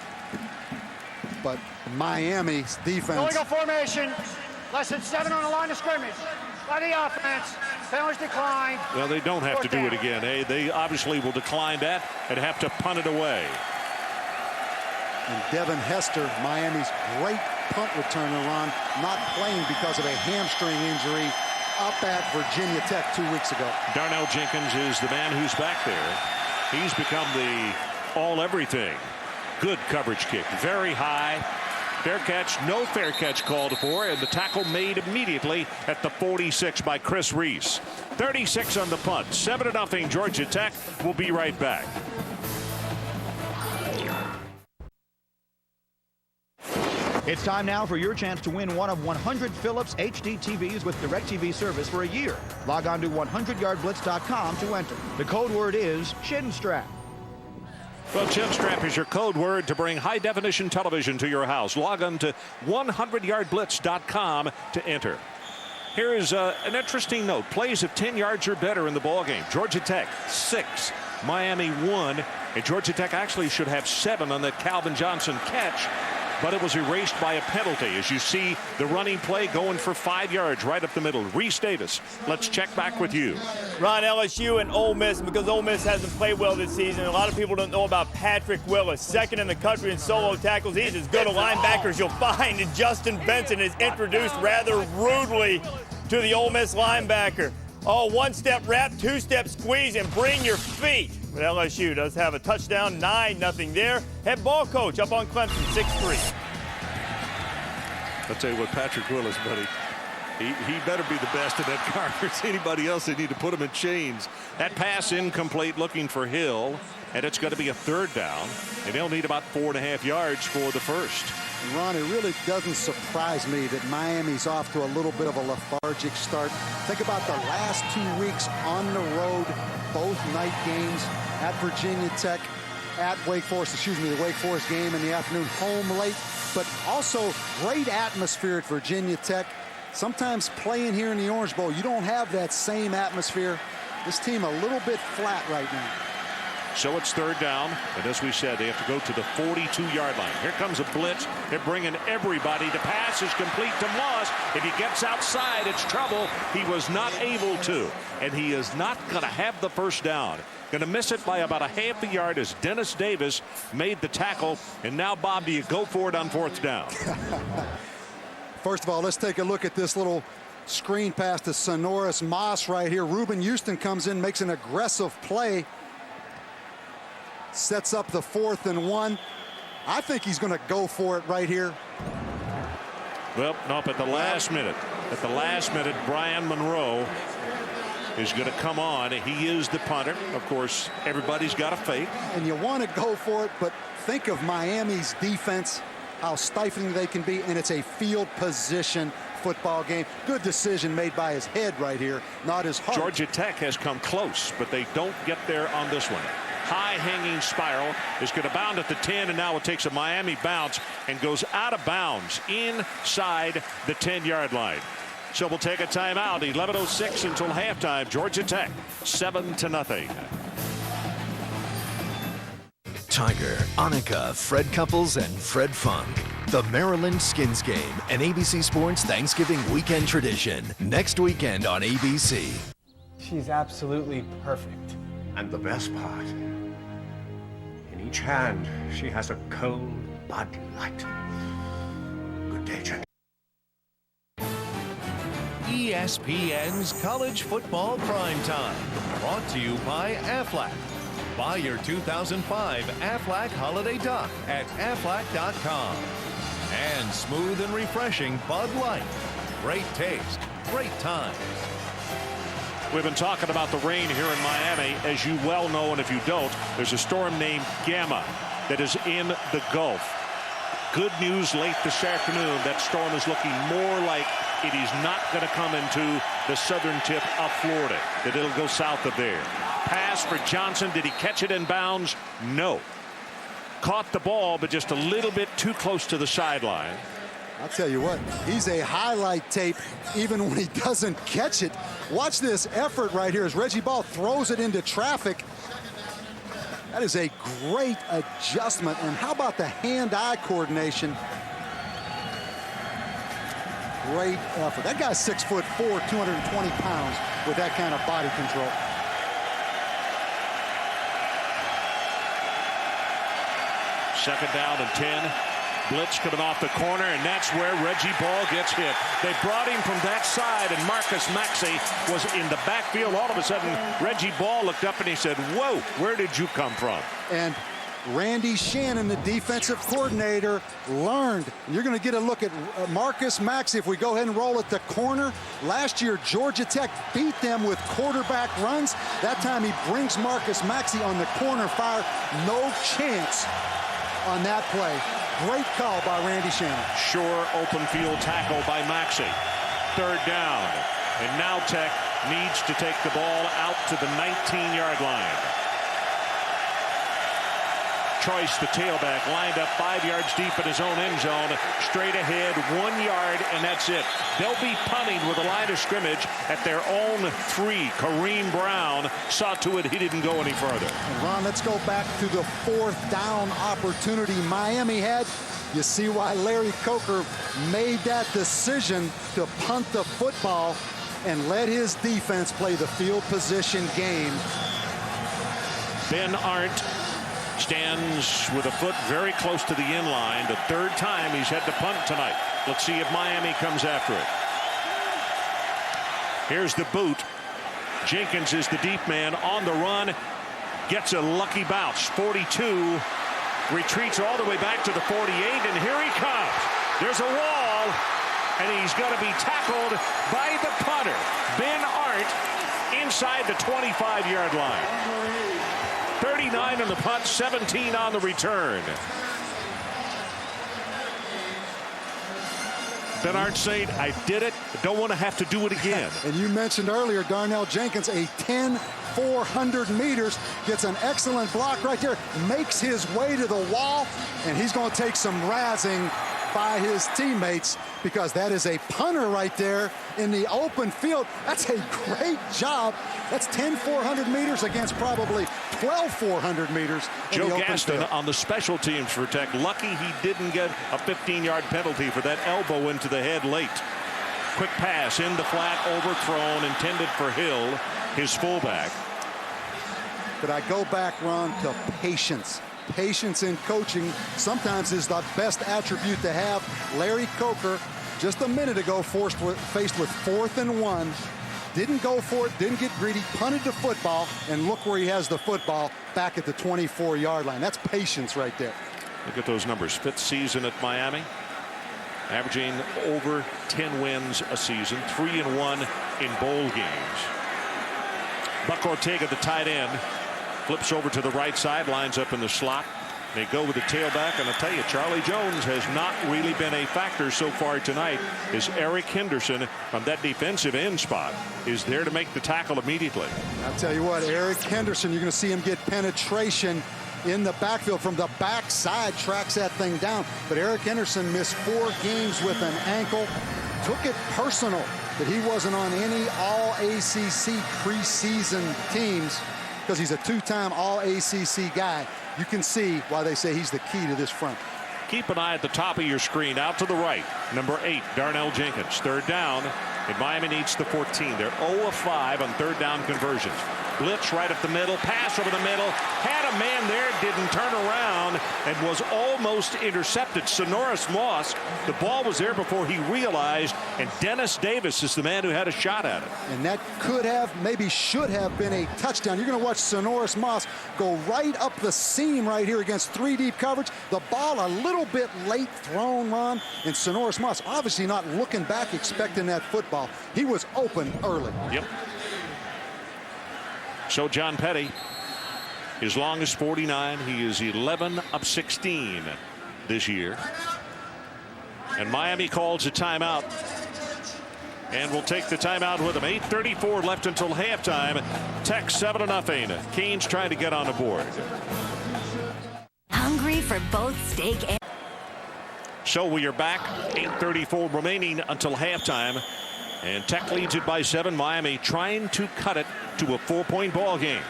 but Miami's defense. Illegal formation. Less than 7 on the line of scrimmage. By the offense. Penalties declined. Well, they don't have to do it again. They obviously will decline that and have to punt it away. And Devin Hester, Miami's great punt returner, Ron, not playing because of a hamstring injury up at Virginia Tech 2 weeks ago. Darnell Jenkins is the man who's back there. He's become the all-everything. Good coverage kick, very high. Fair catch, no fair catch called for, and the tackle made immediately at the 46 by Chris Reese. 36 on the punt, 7-0 Georgia Tech. We'll be right back. It's time now for your chance to win one of 100 Philips HD TVs with DirecTV service for a year. Log on to 100yardblitz.com to enter. The code word is Chinstrap. Well, Chinstrap is your code word to bring high-definition television to your house. Log on to 100yardblitz.com to enter. Here is an interesting note. Plays of 10 yards or better in the ballgame. Georgia Tech, 6. Miami, 1. And Georgia Tech actually should have 7 on the Calvin Johnson catch, but it was erased by a penalty. As you see the running play going for 5 yards right up the middle. Reese Davis, let's check back with you. Ron, LSU and Ole Miss, because Ole Miss hasn't played well this season. A lot of people don't know about Patrick Willis, second in the country in solo tackles. He's as good a linebacker as you'll find. And Justin Benson is introduced rather rudely to the Ole Miss linebacker. Oh, one-step wrap, two-step squeeze, and bring your feet. But LSU does have a touchdown, 9-0 there. Head ball coach up on Clemson, 6-3. I'll tell you what, Patrick Willis, buddy, he better be the best in that conference. Anybody else, they need to put him in chains. That pass incomplete, looking for Hill, and it's going to be a 3rd down, and they'll need about 4.5 yards for the first. Ron, it really doesn't surprise me that Miami's off to a little bit of a lethargic start. Think about the last 2 weeks on the road, both night games at Virginia Tech, at Wake Forest, the Wake Forest game in the afternoon, home late, but also great atmosphere at Virginia Tech. Sometimes playing here in the Orange Bowl, you don't have that same atmosphere. This team a little bit flat right now. So it's 3rd down, and as we said, they have to go to the 42-yard line. Here comes a blitz. They're bringing everybody. The pass is complete to Moss. If he gets outside, it's trouble. He was not able to, and he is not going to have the first down. Going to miss it by about a half a yard as Dennis Davis made the tackle. And now, Bob, do you go for it on 4th down? First of all, let's take a look at this little screen pass to Sonoris Moss right here. Reuben Houston comes in, makes an aggressive play. Sets up the 4th and 1. I think he's going to go for it right here. Well, nope, at the last minute. At the last minute, Brian Monroe is going to come on. He is the punter. Of course, everybody's got a fake. And you want to go for it, but think of Miami's defense, how stifling they can be, and it's a field position football game. Good decision made by his head right here, not his heart. Georgia Tech has come close, but they don't get there on this one. High hanging spiral is going to bound at the 10, and now it takes a Miami bounce and goes out of bounds inside the 10-yard line. So we'll take a timeout. 11:06 until halftime. Georgia Tech 7-0. Tiger, Annika, Fred Couples, and Fred Funk. The Maryland Skins Game, an ABC Sports Thanksgiving weekend tradition. Next weekend on ABC. She's absolutely perfect. And the best part, in each hand, she has a cold Bud Light. Good day, Jack. ESPN's College Football Primetime, brought to you by Aflac. Buy your 2005 Aflac Holiday Duck at Aflac.com. And smooth and refreshing Bud Light. Great taste, great times. We've been talking about the rain here in Miami. As you well know, and if you don't, there's a storm named Gamma that is in the Gulf. Good news late this afternoon. That storm is looking more like it is not going to come into the southern tip of Florida, that it'll go south of there. Pass for Johnson. Did he catch it in bounds? No. Caught the ball, but just a little bit too close to the sideline. I'll tell you what, he's a highlight tape even when he doesn't catch it. Watch this effort right here as Reggie Ball throws it into traffic. That is a great adjustment. And how about the hand-eye coordination? Great effort. That guy's 6'4", 220 pounds with that kind of body control. Second down and 10. Blitz coming off the corner, and that's where Reggie Ball gets hit. They brought him from that side, and Marcus Maxey was in the backfield. All of a sudden, Reggie Ball looked up and he said, "Whoa, where did you come from?" And Randy Shannon, the defensive coordinator, learned. And you're going to get a look at Marcus Maxey if we go ahead and roll at the corner. Last year, Georgia Tech beat them with quarterback runs. That time he brings Marcus Maxey on the corner fire. No chance on that play. Great call by Randy Shannon. Sure open field tackle by Maxey. Third down. And now Tech needs to take the ball out to the 19-yard line. Choice, the tailback, lined up 5 yards deep in his own end zone. Straight ahead, 1 yard, and that's it. They'll be punting with a line of scrimmage at their own 3. Kareem Brown saw to it he didn't go any further. And Ron, let's go back to the 4th down opportunity Miami had. You see why Larry Coker made that decision to punt the football and let his defense play the field position game. Ben Arndt stands with a foot very close to the end line. The 3rd time he's had to punt tonight. Let's see if Miami comes after it. Here's the boot. Jenkins is the deep man on the run. Gets a lucky bounce. 42. Retreats all the way back to the 48. And here he comes. There's a wall. And he's going to be tackled by the punter. Ben Arndt inside the 25-yard line. 39 on the punt, 17 on the return. Ben Arndt saying, "I did it. I don't want to have to do it again." And you mentioned earlier, Darnell Jenkins, a 10-400 meters, gets an excellent block right there, makes his way to the wall, and he's going to take some razzing by his teammates because that is a punter right there in the open field. That's a great job. That's 10-400 meters against probably 12-400 meters in the open Gaston field. on the special teams for Tech. Lucky he didn't get a 15-yard penalty for that elbow into the head late. Quick pass in the flat, overthrown, intended for Hill, his fullback. But I go back, Ron, to patience. Patience in coaching sometimes is the best attribute to have. Larry Coker, just a minute ago, faced with 4th and 1. Didn't go for it, didn't get greedy, punted the football, and look where he has the football back at the 24-yard line. That's patience right there. Look at those numbers. 5th season at Miami. Averaging over 10 wins a season. 3-1 in bowl games. Buck Ortega, the tight end, flips over to the right side, lines up in the slot. They go with the tailback, and I'll tell you, Charlie Jones has not really been a factor so far tonight, as Eric Henderson from that defensive end spot is there to make the tackle immediately. I'll tell you what, Eric Henderson, you're going to see him get penetration in the backfield from the backside, tracks that thing down. But Eric Henderson missed 4 games with an ankle, took it personal that he wasn't on any All-ACC preseason teams because he's a 2-time All-ACC guy. You can see why they say he's the key to this front. Keep an eye at the top of your screen. Out to the right, number 8, Darnell Jenkins. 3rd down, and Miami needs the 14. They're 0 of 5 on 3rd down conversions. Blitz right up the middle, pass over the middle, had a man there, didn't turn around, and was almost intercepted. Sonoris Moss, the ball was there before he realized, and Dennis Davis is the man who had a shot at it. And that could have, maybe should have been a touchdown. You're going to watch Sonoris Moss go right up the seam right here against 3 deep coverage. The ball a little bit late thrown, Ron, and Sonoris Moss obviously not looking back expecting that football. He was open early. Yep. So John Petty, his longest 49. He is 11 of 16 this year. And Miami calls a timeout. And we'll take the timeout with him. 8:34 left until halftime. Tech 7-0. Canes trying to get on the board. Hungry for both steak and... So we are back. 8:34 remaining until halftime. And Tech leads it by 7. Miami trying to cut it to a 4-point ball game.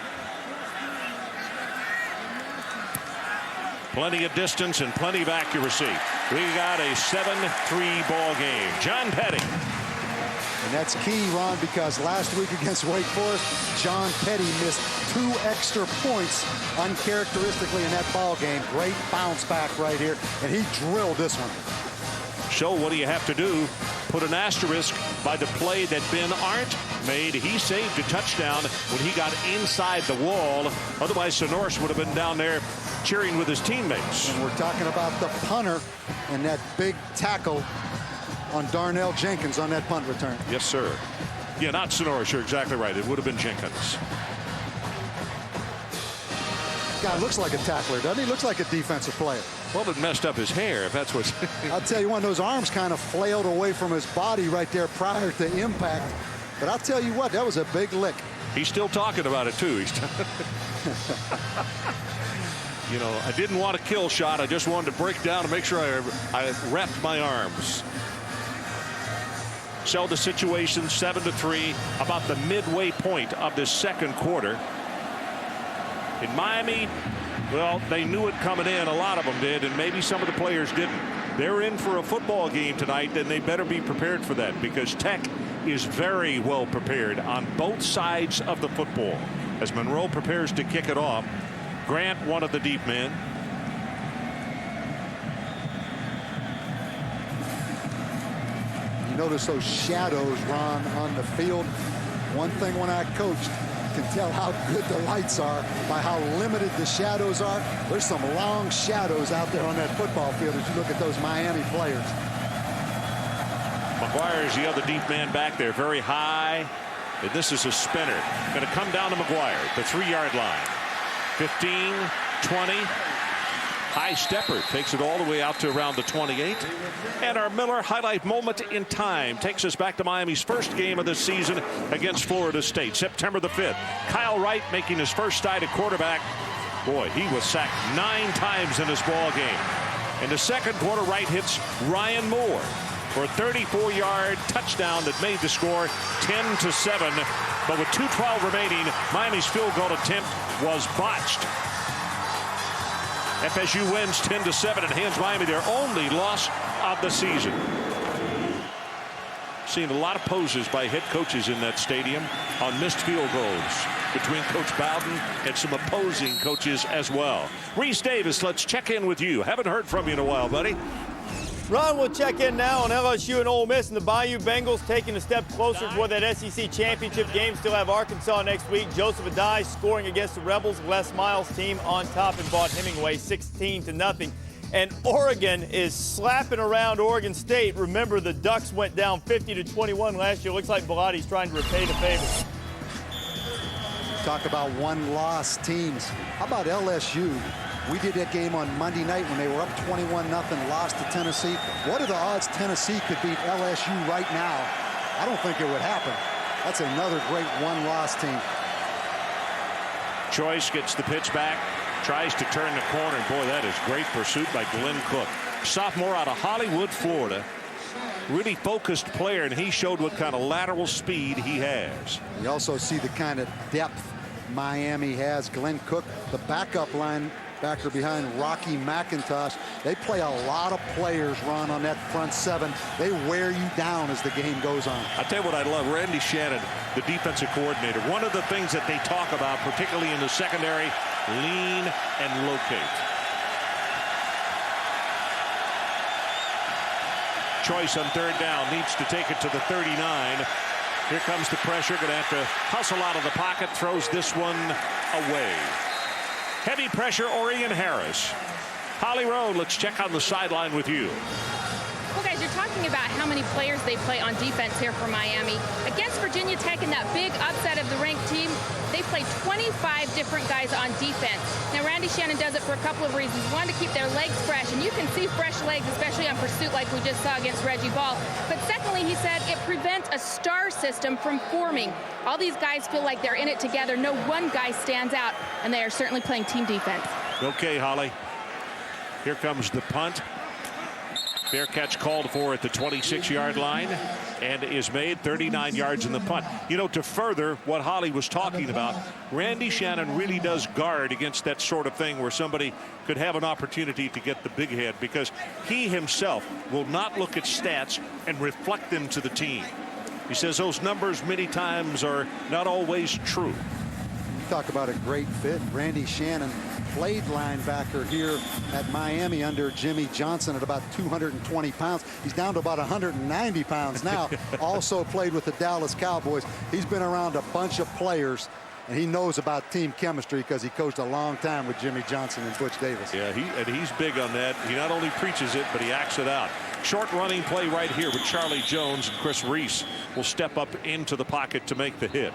Plenty of distance and plenty of accuracy. We got a 7-3 ball game. John Petty. And that's key, Ron, because last week against Wake Forest, John Petty missed 2 extra points uncharacteristically in that ball game. Great bounce back right here, and he drilled this one. So what do you have to do? Put an asterisk by the play that Ben Arndt made. He saved a touchdown when he got inside the wall. Otherwise, Sonoris would have been down there cheering with his teammates. And we're talking about the punter and that big tackle on Darnell Jenkins on that punt return. Yes, sir. Yeah, not Sonoris. You're exactly right. It would have been Jenkins. Guy looks like a tackler, doesn't he? Looks like a defensive player. Well, it messed up his hair, if that's what. I'll tell you one, those arms kind of flailed away from his body right there prior to impact. But I'll tell you what, that was a big lick. He's still talking about it, too. He's you know, I didn't want a kill shot. I just wanted to break down to make sure I wrapped my arms. So the situation 7-3, about the midway point of this second quarter. In Miami, well, they knew it coming in. A lot of them did, and maybe some of the players didn't. They're in for a football game tonight, and they better be prepared for that, because Tech is very well prepared on both sides of the football. As Monroe prepares to kick it off, Grant, one of the deep men. You notice those shadows, Ron, on the field. One thing when I coached, can tell how good the lights are by how limited the shadows are. There's some long shadows out there on that football field as you look at those Miami players. McGuire is the other deep man back there, very high. And this is a spinner. Going to come down to McGuire, the 3-yard line. 15, 20. High stepper takes it all the way out to around the 28. And our Miller highlight moment in time takes us back to Miami's first game of the season against Florida State, September the 5th. Kyle Wright making his first start at quarterback. Boy, he was sacked 9 times in this ball game. In the second quarter, Wright hits Ryan Moore for a 34-yard touchdown that made the score 10-7. But with 2:12 remaining, Miami's field goal attempt was botched. FSU wins 10-7 and hands Miami their only loss of the season. Seen a lot of poses by head coaches in that stadium on missed field goals between Coach Bowden and some opposing coaches as well. Reese Davis, let's check in with you. Haven't heard from you in a while, buddy. Ron, we'll check in now on LSU and Ole Miss, and the Bayou Bengals taking a step closer toward that SEC championship game. Still have Arkansas next week. Joseph Adai scoring against the Rebels. Les Miles' team on top and Vaught Hemingway 16-0. And Oregon is slapping around Oregon State. Remember, the Ducks went down 50-21 last year. Looks like Bilatti's trying to repay the favor. Talk about one-loss teams. How about LSU? We did that game on Monday night when they were up 21-0, lost to Tennessee. What are the odds Tennessee could beat LSU right now? I don't think it would happen. That's another great one-loss team. Choice gets the pitch back, tries to turn the corner. Boy, that is great pursuit by Glenn Cook. Sophomore out of Hollywood, Florida. Really focused player, and he showed what kind of lateral speed he has. You also see the kind of depth Miami has. Glenn Cook, the backup linebacker behind Rocky McIntosh. They play a lot of players, Ron, on that front seven. They wear you down as the game goes on. I tell you what I love, Randy Shannon, the defensive coordinator. One of the things that they talk about, particularly in the secondary, lean and locate. Choice on third down, needs to take it to the 39. Here comes the pressure, going to have to hustle out of the pocket, throws this one away. Heavy pressure, Orion Harris. Holly Rowe, let's check on the sideline with you. Well, guys, you're talking about how many players they play on defense here for Miami. Against Virginia Tech in that big upset of the ranked team, they play 25 different guys on defense. Now, Randy Shannon does it for a couple of reasons. One, to keep their legs fresh, and you can see fresh legs, especially on pursuit like we just saw against Reggie Ball. But secondly, he said it prevents a star system from forming. All these guys feel like they're in it together. No one guy stands out, and they are certainly playing team defense. Okay, Holly. Here comes the punt. Fair catch called for at the 26-yard line and is made. 39 yards in the punt. You know, to further what Holly was talking about, Randy Shannon really does guard against that sort of thing where somebody could have an opportunity to get the big head, because he himself will not look at stats and reflect them to the team. He says those numbers many times are not always true. You talk about a great fit. Randy Shannon played linebacker here at Miami under Jimmy Johnson at about 220 pounds. He's down to about 190 pounds now. Also played with the Dallas Cowboys. He's been around a bunch of players, and he knows about team chemistry because he coached a long time with Jimmy Johnson and Butch Davis. Yeah, he's big on that. He not only preaches it, but he acts it out. Short running play right here with Charlie Jones, and Chris Reese will step up into the pocket to make the hit.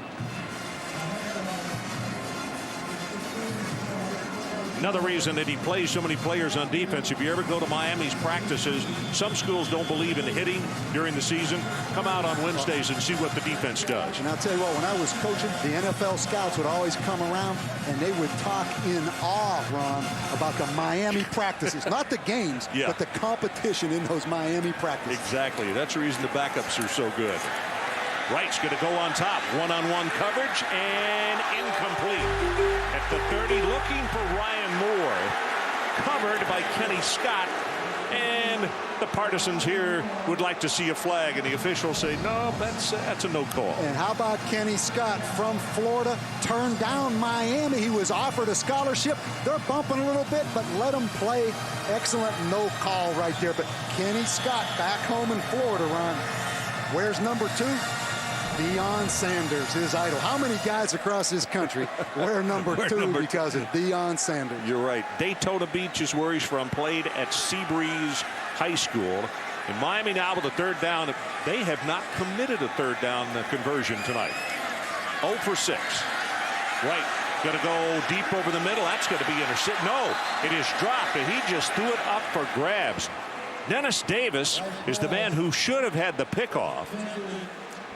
Another reason that he plays so many players on defense, if you ever go to Miami's practices, some schools don't believe in hitting during the season. Come out on Wednesdays and see what the defense does. And I'll tell you what, when I was coaching, the NFL scouts would always come around and they would talk in awe, Ron, about the Miami practices. Not the games, but the competition in those Miami practices. Exactly. That's the reason the backups are so good. Wright's going to go on top. One-on-one coverage and incomplete. At the 30, looking for Ryan Moore. Covered by Kenny Scott. And the partisans here would like to see a flag, and the officials say, no, that's a no call. And how about Kenny Scott from Florida? Turned down Miami. He was offered a scholarship. They're bumping a little bit, but let him play. Excellent no call right there. But Kenny Scott back home in Florida, Ron. Where's number 2? Deion Sanders, his idol. How many guys across this country wear number 2 because of Deion Sanders? You're right. Daytona Beach is where he's from. Played at Seabreeze High School. In Miami now with a third down. They have not committed a third down conversion tonight. 0 for 6. Wright going to go deep over the middle. That's going to be intercepted. No, it is dropped, and he just threw it up for grabs. Dennis Davis is the man who should have had the pickoff.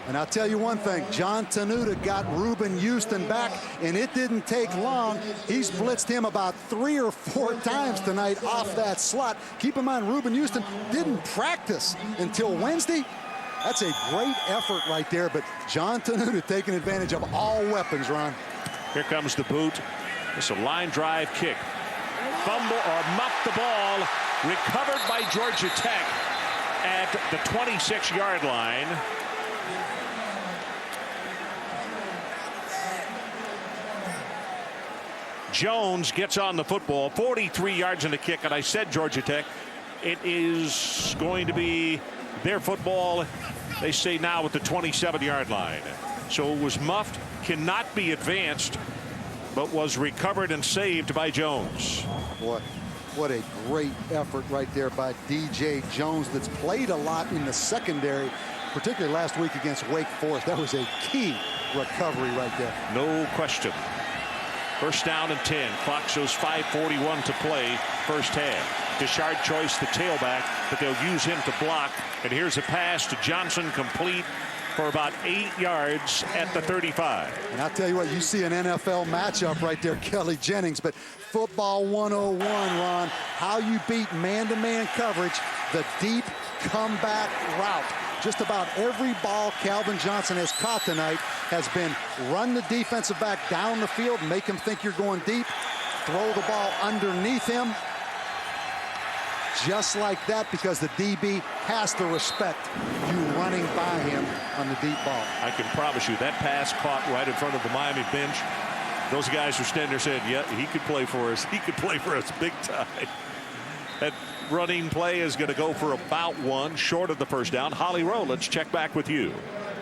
And I'll tell you one thing, John Tenuta got Reuben Houston back, and it didn't take long. He's blitzed him about 3 or 4 times tonight off that slot. Keep in mind, Reuben Houston didn't practice until Wednesday. That's a great effort right there, but John Tenuta taking advantage of all weapons, Ron. Here comes the boot. It's a line drive kick. Fumble or muff the ball. Recovered by Georgia Tech at the 26-yard line. Jones gets on the football, 43 yards in the kick, and I said Georgia Tech. It is going to be their football, they say now, at the 27-yard line. So it was muffed, cannot be advanced, but was recovered and saved by Jones. What a great effort right there by DJ Jones, that's played a lot in the secondary, particularly last week against Wake Forest. That was a key recovery right there. No question. First down and 10. Clock shows 5:41 to play first half. Deshard Choice, the tailback, but they'll use him to block. And here's a pass to Johnson, complete for about 8 yards at the 35. And I'll tell you what, you see an NFL matchup right there, Kelly Jennings, but football 101, Ron, how you beat man-to-man coverage, the deep comeback route. Just about every ball Calvin Johnson has caught tonight has been run the defensive back down the field, make him think you're going deep, throw the ball underneath him. Just like that, because the DB has to respect you running by him on the deep ball. I can promise you that pass caught right in front of the Miami bench. Those guys were standing there saying, yeah, he could play for us. He could play for us big time. That running play is going to go for about 1 short of the first down. Holly Rowe, let's check back with you.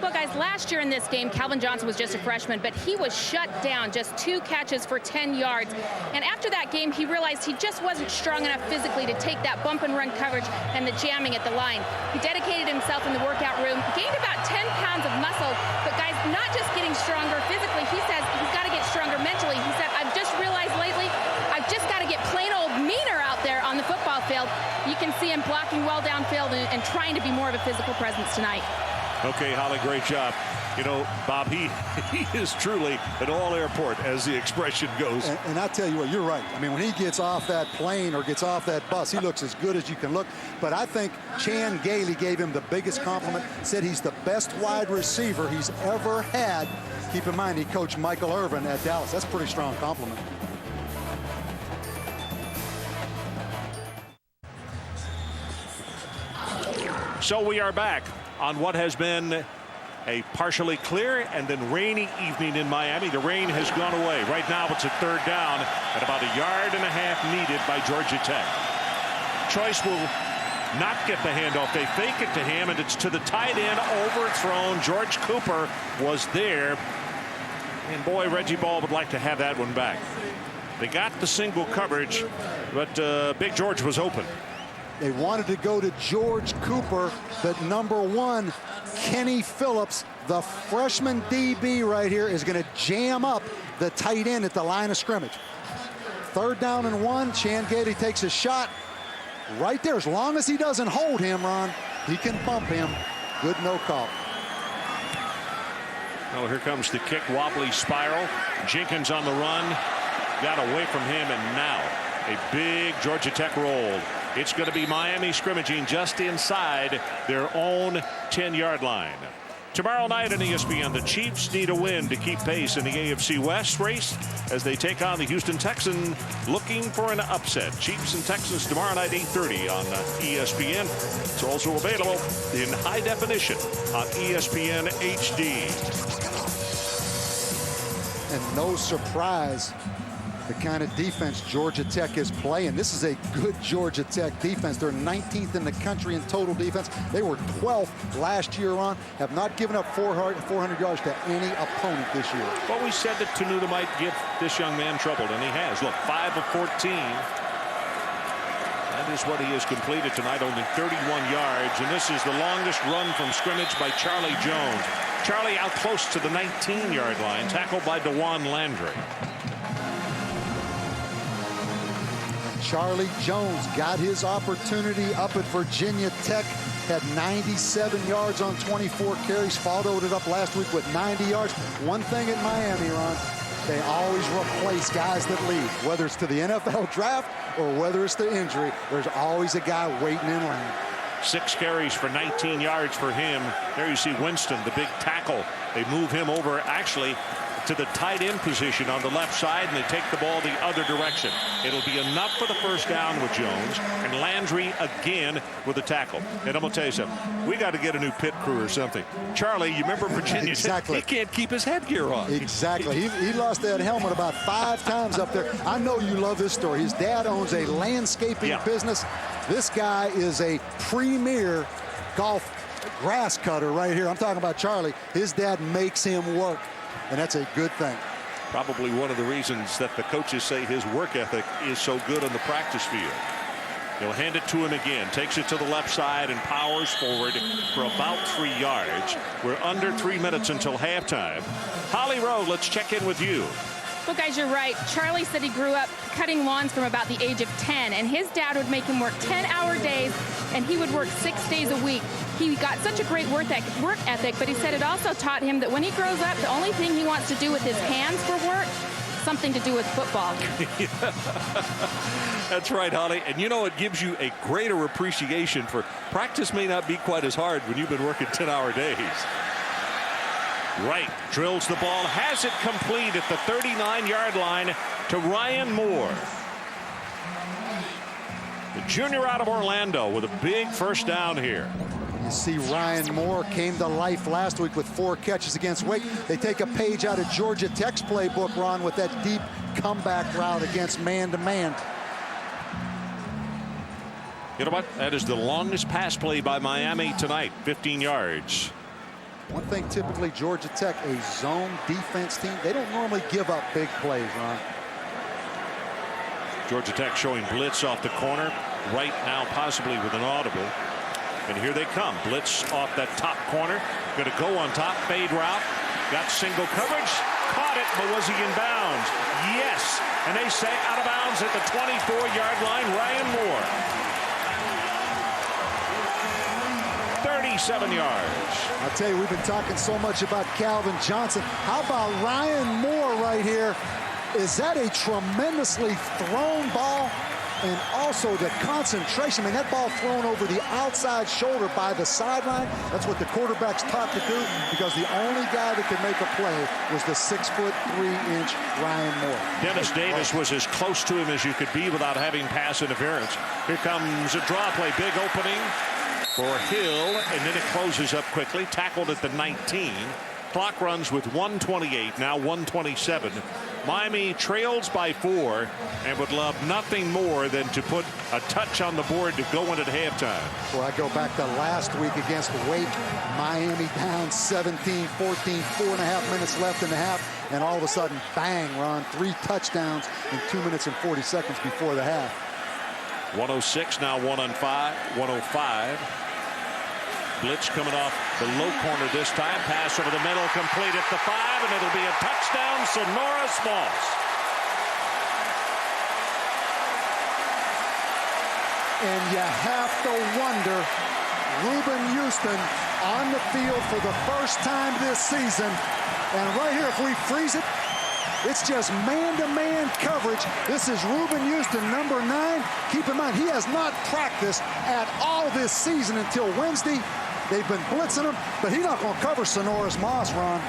Well, guys, last year in this game, Calvin Johnson was just a freshman, but he was shut down, just 2 catches for 10 yards. And after that game, he realized he just wasn't strong enough physically to take that bump and run coverage and the jamming at the line. He dedicated himself in the workout room, gained about 10 pounds of muscle, but guys, not just getting stronger physically, he says he's got to get stronger mentally. He said, I've just realized lately, I've just got to get plain old meaner out there on the football field. You can see him blocking well downfield and trying to be more of a physical presence tonight. Okay, Holly, great job. You know, Bob, he is truly an all-airport, as the expression goes. And I tell you what, you're right. I mean, when he gets off that plane or gets off that bus, he looks as good as you can look. But I think Chan Gailey gave him the biggest compliment, said he's the best wide receiver he's ever had. Keep in mind, he coached Michael Irvin at Dallas. That's a pretty strong compliment. So we are back on what has been A partially clear and then rainy evening in Miami. The rain has gone away. Right now it's a third down at about 1.5 yards needed by Georgia Tech. Choice will not get the handoff. They fake it to him, and it's to the tight end, overthrown. George Cooper was there. And boy, Reggie Ball would like to have that one back. They got the single coverage, but Big George was open. They wanted to go to George Cooper, but number 1, Kenny Phillips, the freshman DB right here, is going to jam up the tight end at the line of scrimmage. 3rd down and 1. Chan Gailey takes a shot right there. As long as he doesn't hold him, Ron, he can bump him. Good no call. Oh, here comes the kick, wobbly spiral. Jenkins on the run. Got away from him, and now a big Georgia Tech roll. It's going to be Miami scrimmaging just inside their own 10-yard line. Tomorrow night on ESPN, the Chiefs need a win to keep pace in the AFC West race as they take on the Houston Texans, looking for an upset. Chiefs and Texans tomorrow night, 8:30 on ESPN. It's also available in high definition on ESPN HD. And no surprise, the kind of defense Georgia Tech is playing. This is a good Georgia Tech defense. They're 19th in the country in total defense. They were 12th last year on. Have not given up 400 yards to any opponent this year. Well, we said that Tenuta might give this young man trouble, and he has. Look, 5 of 14. That is what he has completed tonight, only 31 yards. And this is the longest run from scrimmage by Charlie Jones. Charlie out close to the 19-yard line, tackled by DeJuan Landry. Charlie Jones got his opportunity up at Virginia Tech, had 97 yards on 24 carries, followed it up last week with 90 yards. One thing at Miami, Ron, they always replace guys that leave, whether it's to the NFL draft or whether it's the injury. There's always a guy waiting in line. 6 carries for 19 yards for him. There you see Winston, the big tackle. They move him over actually to the tight end position on the left side, and they take the ball the other direction. It'll be enough for the first down with Jones, and Landry again with a tackle. And I'm going to tell you something. We got to get a new pit crew or something. Charlie, you remember Virginia? Exactly. He can't keep his headgear on. Exactly. He lost that helmet about 5 times up there. I know you love this story. His dad owns a landscaping business. This guy is a premier golf grass cutter right here. I'm talking about Charlie. His dad makes him work, and that's a good thing. Probably one of the reasons that the coaches say his work ethic is so good on the practice field. He'll hand it to him again, takes it to the left side and powers forward for about 3 yards. We're under 3 minutes until halftime. Holly Rowe, let's check in with you. Well, guys, you're right. Charlie said he grew up cutting lawns from about the age of 10, and his dad would make him work 10-hour days, and he would work 6 days a week. He got such a great work ethic, but he said it also taught him that when he grows up, the only thing he wants to do with his hands for work, something to do with football. That's right, Holly. And you know, it gives you a greater appreciation for practice may not be quite as hard when you've been working 10-hour days. Wright drills the ball, has it complete at the 39-yard line to Ryan Moore. The junior out of Orlando with a big first down here. You see Ryan Moore came to life last week with 4 catches against Wake. They take a page out of Georgia Tech's playbook, Ron, with that deep comeback route against man-to-man. You know what? That is the longest pass play by Miami tonight, 15 yards. One thing typically Georgia Tech, a zone defense team, they don't normally give up big plays, Ron. Georgia Tech showing blitz off the corner. Right now possibly with an audible. And here they come. Blitz off that top corner. Going to go on top. Fade route. Got single coverage. Caught it, but was he in bounds? Yes. And they say out of bounds at the 24-yard line. Ryan Moore. 37 yards. I'll tell you, we've been talking so much about Calvin Johnson. How about Ryan Moore right here? Is that a tremendously thrown ball? And also the concentration. I mean, that ball thrown over the outside shoulder by the sideline. That's what the quarterback's taught to do, because the only guy that could make a play was the 6'3" Ryan Moore. Dennis Davis was as close to him as you could be without having pass interference. Here comes a draw play. Big opening. for Hill, and then it closes up quickly. Tackled at the 19. Clock runs with 1:28, now 1:27. Miami trails by 4 and would love nothing more than to put a touch on the board to go in at halftime. Well, I go back to last week against Wake. Miami down 17-14, 4.5 minutes left in the half, and all of a sudden, bang, Ron, 3 touchdowns in 2 minutes and 40 seconds before the half. 106, now 1-on-5, 105. Blitz coming off the low corner this time. Pass over the middle, complete at the 5, and it'll be a touchdown, Sonora Smalls. And you have to wonder, Reuben Houston on the field for the first time this season. And right here, if we freeze it, it's just man-to-man coverage. This is Reuben Houston, number 9. Keep in mind, he has not practiced at all this season until Wednesday. They've been blitzing him, but he's not going to cover Sonoras Moss, Ron,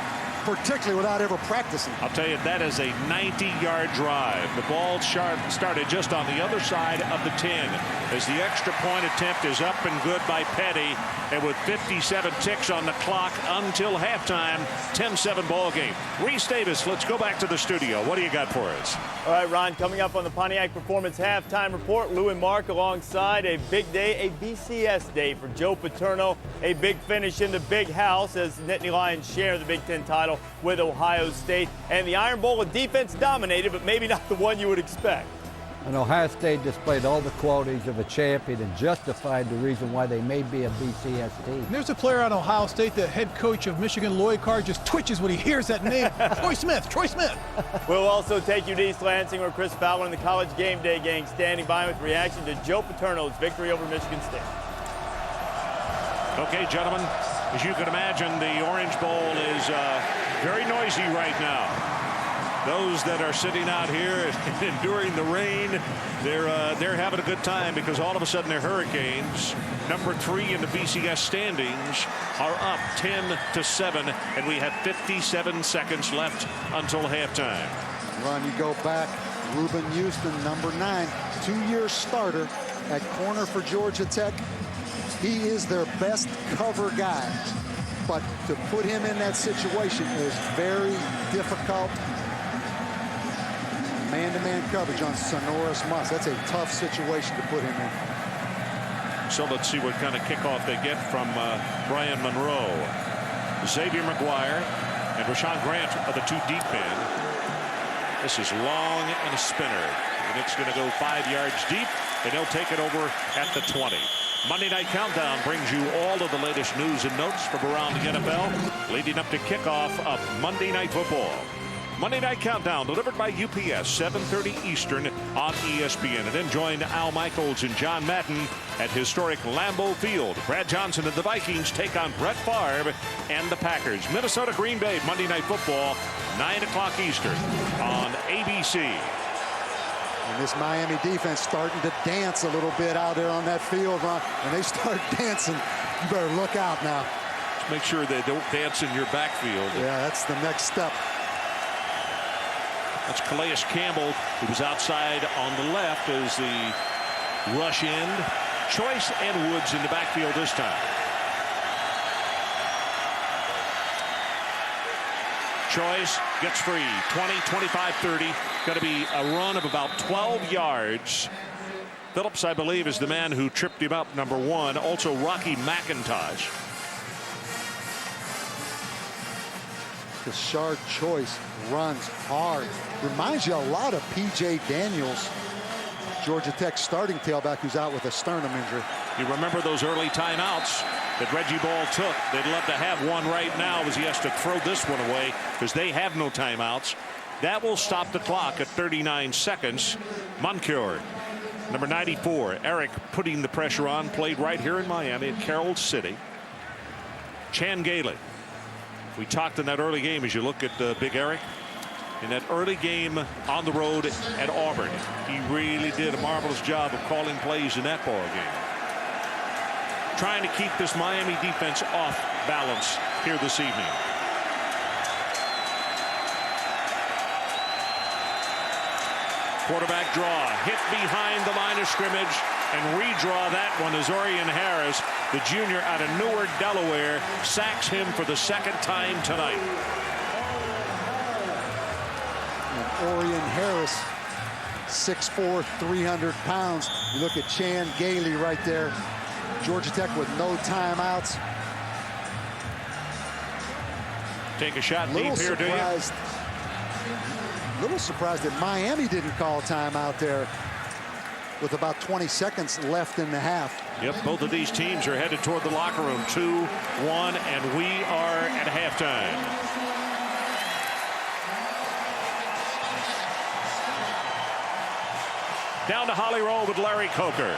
particularly without ever practicing. I'll tell you, that is a 90-yard drive. The ball started just on the other side of the 10 as the extra point attempt is up and good by Petty. And with 57 ticks on the clock until halftime, 10-7 ball game. Reese Davis, let's go back to the studio. What do you got for us? All right, Ron, coming up on the Pontiac Performance halftime report, Lou and Mark alongside a big day, a BCS day for Joe Paterno. A big finish in the big house as Nittany Lions share the Big Ten title with Ohio State. And the Iron Bowl of defense dominated, but maybe not the one you would expect. And Ohio State displayed all the qualities of a champion and justified the reason why they may be a BCS team. And there's a player on Ohio State, the head coach of Michigan, Lloyd Carr, just twitches when he hears that name. Troy Smith, Troy Smith. We'll also take you to East Lansing, where Chris Fowler and the College Game Day gang standing by with reaction to Joe Paterno's victory over Michigan State. Okay, gentlemen, as you can imagine, the Orange Bowl is very noisy right now. Those that are sitting out here enduring the rain, they're having a good time because all of a sudden their Hurricanes, number 3 in the BCS standings, are up 10-7, and we have 57 seconds left until halftime. Ron, you go back, Reuben Houston, number 9, 2-year starter at corner for Georgia Tech. He is their best cover guy, but to put him in that situation is very difficult. Man-to-man coverage on Sonoras Moss. That's a tough situation to put him in. So let's see what kind of kickoff they get from Brian Monroe. Xavier McGuire and Rashawn Grant are the 2 deep men. This is long and a spinner. And it's going to go 5 yards deep, and they'll take it over at the 20. Monday Night Countdown brings you all of the latest news and notes from around the NFL leading up to kickoff of Monday Night Football. Monday Night Countdown delivered by UPS, 7:30 Eastern on ESPN. And then join Al Michaels and John Madden at historic Lambeau Field. Brad Johnson and the Vikings take on Brett Favre and the Packers. Minnesota Green Bay, Monday Night Football, 9 o'clock Eastern on ABC. And this Miami defense starting to dance a little bit out there on that field, Ron. When they start dancing, you better look out now. Just make sure they don't dance in your backfield. Yeah, that's the next step. That's Calais Campbell, who was outside on the left as the rush end. Choice and Woods in the backfield this time. Choice gets free. 20, 25, 30. Going to be a run of about 12 yards. Phillips, I believe, is the man who tripped him up, number 1. Also, Rocky McIntosh. Rashard Choice runs hard. Reminds you a lot of P.J. Daniels, Georgia Tech starting tailback, who's out with a sternum injury. You remember those early timeouts that Reggie Ball took? They'd love to have one right now as he has to throw this one away because they have no timeouts. That will stop the clock at 39 seconds. Moncure, number 94, Eric putting the pressure on, played right here in Miami at Carroll City. Chan Gailey. We talked in that early game as you look at Big Eric. In that early game on the road at Auburn, he really did a marvelous job of calling plays in that ball game. Trying to keep this Miami defense off balance here this evening. Quarterback draw, hit behind the line of scrimmage, and redraw that one as Orion Harris, the junior out of Newark, Delaware, sacks him for the second time tonight. And Orion Harris, 6'4", 300 pounds. You look at Chan Gailey right there. Georgia Tech with no timeouts. Take a shot deep here, do you? Little surprised that Miami didn't call timeout there with about 20 seconds left in the half. Yep, both of these teams are headed toward the locker room. 2-1, and we are at halftime. Down to Holly Roll with Larry Coker.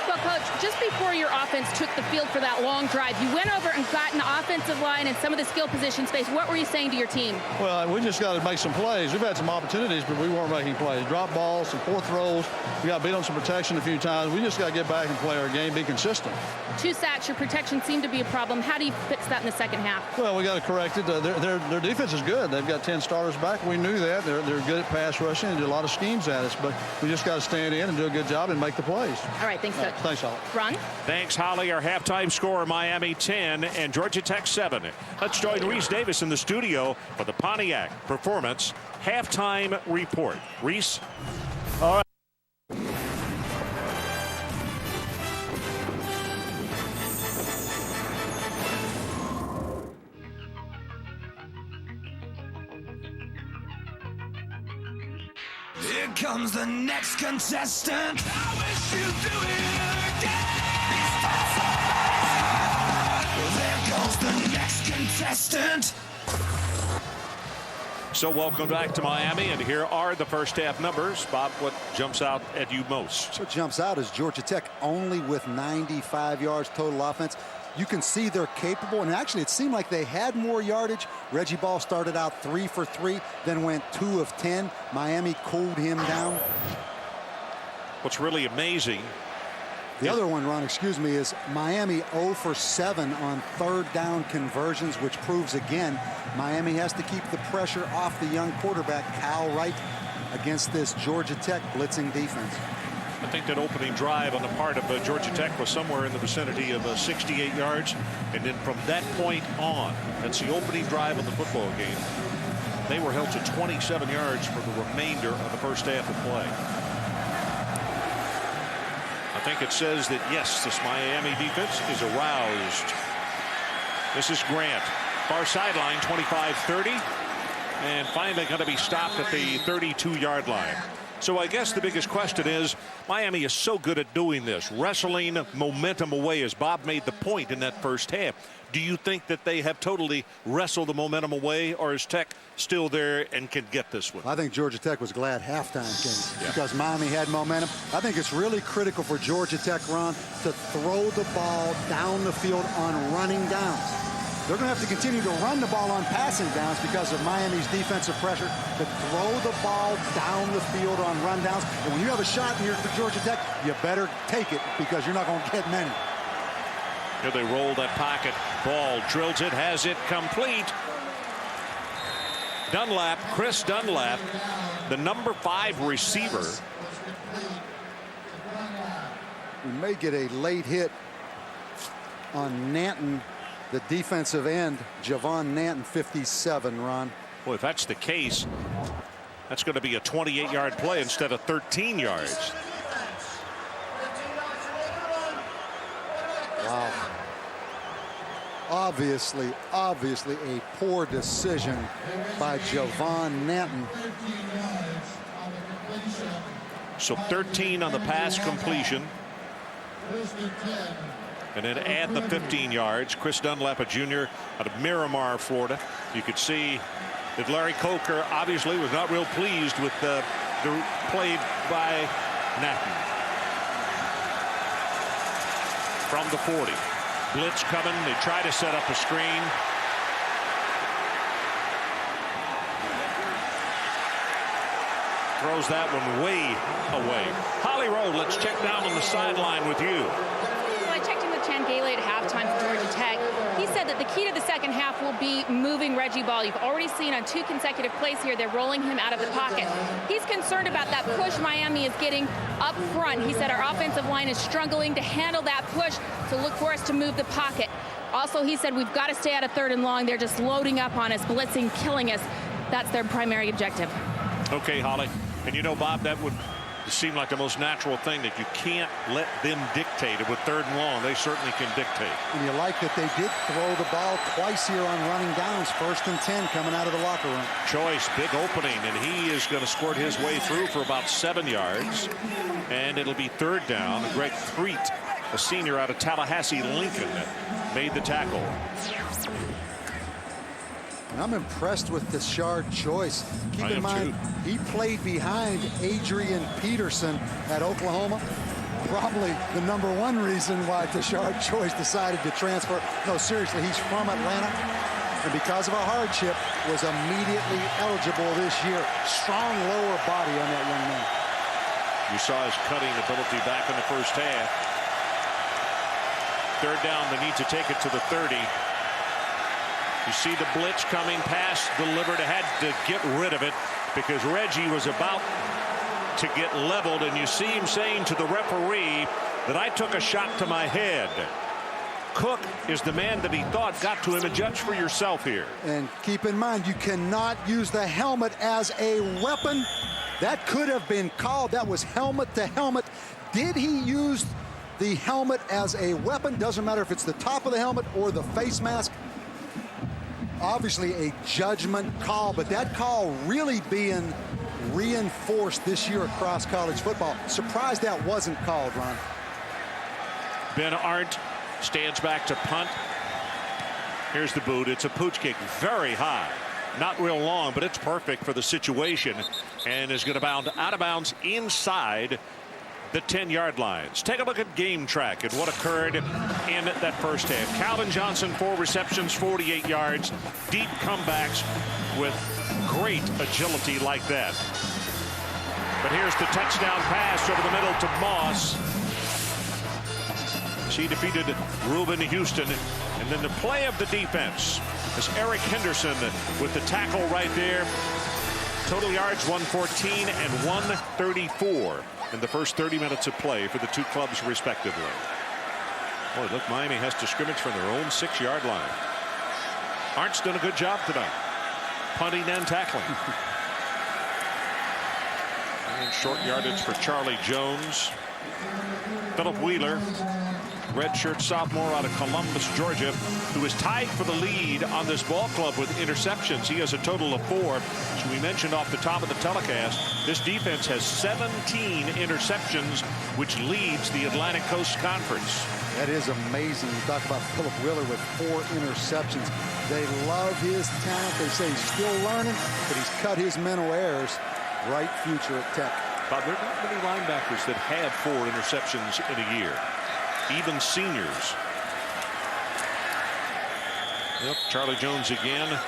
Well, Coach, just before your offense took the field for that long drive, you went over and got in the offensive line and some of the skill position space. What were you saying to your team? Well, we just got to make some plays. We've had some opportunities, but we weren't making plays. Drop balls, some fourth throws. We got beat on some protection a few times. We just got to get back and play our game, be consistent. 2 sacks, your protection seemed to be a problem. How do you fix that in the second half? Well, we got to correct it. Their defense is good. They've got 10 starters back. We knew that. They're good at pass rushing and do a lot of schemes at us, but we just got to stand in and do a good job and make the plays. All right, thanks, Coach. Thanks, Holly. Ron? Thanks, Holly. Our halftime score, Miami 10 and Georgia Tech 7. Let's join Reese Davis in the studio for the Pontiac Performance Halftime Report. Reese? All right. Here comes the next contestant. I wish you'd do it again. There goes the next contestant. So welcome back to Miami, and here are the first half numbers. Bob, what jumps out at you most? What jumps out is Georgia Tech only with 95 yards total offense. You can see they're capable, and actually it seemed like they had more yardage. Reggie Ball started out 3 for 3, then went 2 of 10. Miami cooled him down. What's really amazing, the other one, Ron, excuse me, is Miami 0 for 7 on third down conversions, which proves again Miami has to keep the pressure off the young quarterback Kyle Wright against this Georgia Tech blitzing defense. I think that opening drive on the part of Georgia Tech was somewhere in the vicinity of 68 yards. And then from that point on, that's the opening drive of the football game, they were held to 27 yards for the remainder of the first half of play. I think it says that, yes, this Miami defense is aroused. This is Grant. Far sideline, 25-30. And finally going to be stopped at the 32-yard line. So I guess the biggest question is, Miami is so good at doing this, wrestling momentum away, as Bob made the point in that first half. Do you think that they have totally wrestled the momentum away, or is Tech still there and can get this one? I think Georgia Tech was glad halftime came because Miami had momentum. I think it's really critical for Georgia Tech, Ron, to throw the ball down the field on running downs. They're going to have to continue to run the ball on passing downs because of Miami's defensive pressure, to throw the ball down the field on run downs. And when you have a shot here for Georgia Tech, you better take it because you're not going to get many. Here they roll that pocket. Ball drills it, has it complete. Dunlap, Chris Dunlap, the number 5 receiver. We may get a late hit on Nanton, the defensive end, Javon Nanton, 57, Ron. Boy, if that's the case, that's going to be a 28-yard play instead of 13 yards. Wow. Obviously a poor decision by Javon Nanton. So 13 on the pass completion. And then add the 15 yards. Chris Dunlap, a junior out of Miramar, Florida. You could see that Larry Coker obviously was not real pleased with the play by Nathan. From the 40. Blitz coming. They try to set up a screen. Throws that one way away. Holly Rowe, let's check down on the sideline with you. Chan Gailey at halftime for Georgia Tech. He said that the key to the second half will be moving Reggie Ball. You've already seen on 2 consecutive plays here, they're rolling him out of the pocket. He's concerned about that push Miami is getting up front. He said our offensive line is struggling to handle that push, so look for us to move the pocket. Also, he said we've got to stay out of 3rd and long. They're just loading up on us, blitzing, killing us. That's their primary objective. Okay, Holly. And you know, Bob, that would seem like the most natural thing, that you can't let them dictate it. With 3rd and long, they certainly can dictate. And you like that they did throw the ball twice here on running downs. 1st and 10 coming out of the locker room. Choice, big opening, and he is going to squirt his way through for about 7 yards. And it'll be 3rd down. Greg Threet, a senior out of Tallahassee Lincoln, made the tackle. And I'm impressed with Tashard Choice. Keep in mind, he played behind Adrian Peterson at Oklahoma. Probably the #1 reason why Tashard Choice decided to transfer. No, seriously, he's from Atlanta. And because of a hardship, was immediately eligible this year. Strong lower body on that young man. You saw his cutting ability back in the first half. 3rd down, they need to take it to the 30. You see the blitz coming, pass delivered. Had to get rid of it because Reggie was about to get leveled, and you see him saying to the referee that I took a shot to my head. Cook is the man that he thought got to him, and judge for yourself here. And keep in mind, you cannot use the helmet as a weapon. That could have been called. That was helmet to helmet. Did he use the helmet as a weapon? Doesn't matter if it's the top of the helmet or the face mask. Obviously a judgment call, but that call really being reinforced this year across college football. Surprised that wasn't called, Ron. Ben Arndt stands back to punt. Here's the boot. It's a pooch kick, very high. Not real long, but it's perfect for the situation, and is going to bound out of bounds inside the 10-yard lines. Take a look at Game Track and what occurred in that first half. Calvin Johnson, 4 receptions, 48 yards, deep comebacks with great agility like that. But here's the touchdown pass over the middle to Moss. She defeated Reuben Houston. And then the play of the defense is Eric Henderson with the tackle right there. Total yards 114 and 134 in the first 30 minutes of play for the two clubs respectively. Boy, look, Miami has to scrimmage from their own 6-yard line. Arndt's done a good job tonight, punting and tackling. And short yardage for Charlie Jones. Philip Wheeler, redshirt sophomore out of Columbus, Georgia, who is tied for the lead on this ball club with interceptions. He has a total of 4. As we mentioned off the top of the telecast, this defense has 17 interceptions, which leads the Atlantic Coast Conference. That is amazing. You talk about Philip Wheeler with 4 interceptions. They love his talent. They say he's still learning, but he's cut his mental errors. Bright future at Tech. But there are not many linebackers that have 4 interceptions in a year, even seniors. Yep, Charlie Jones again.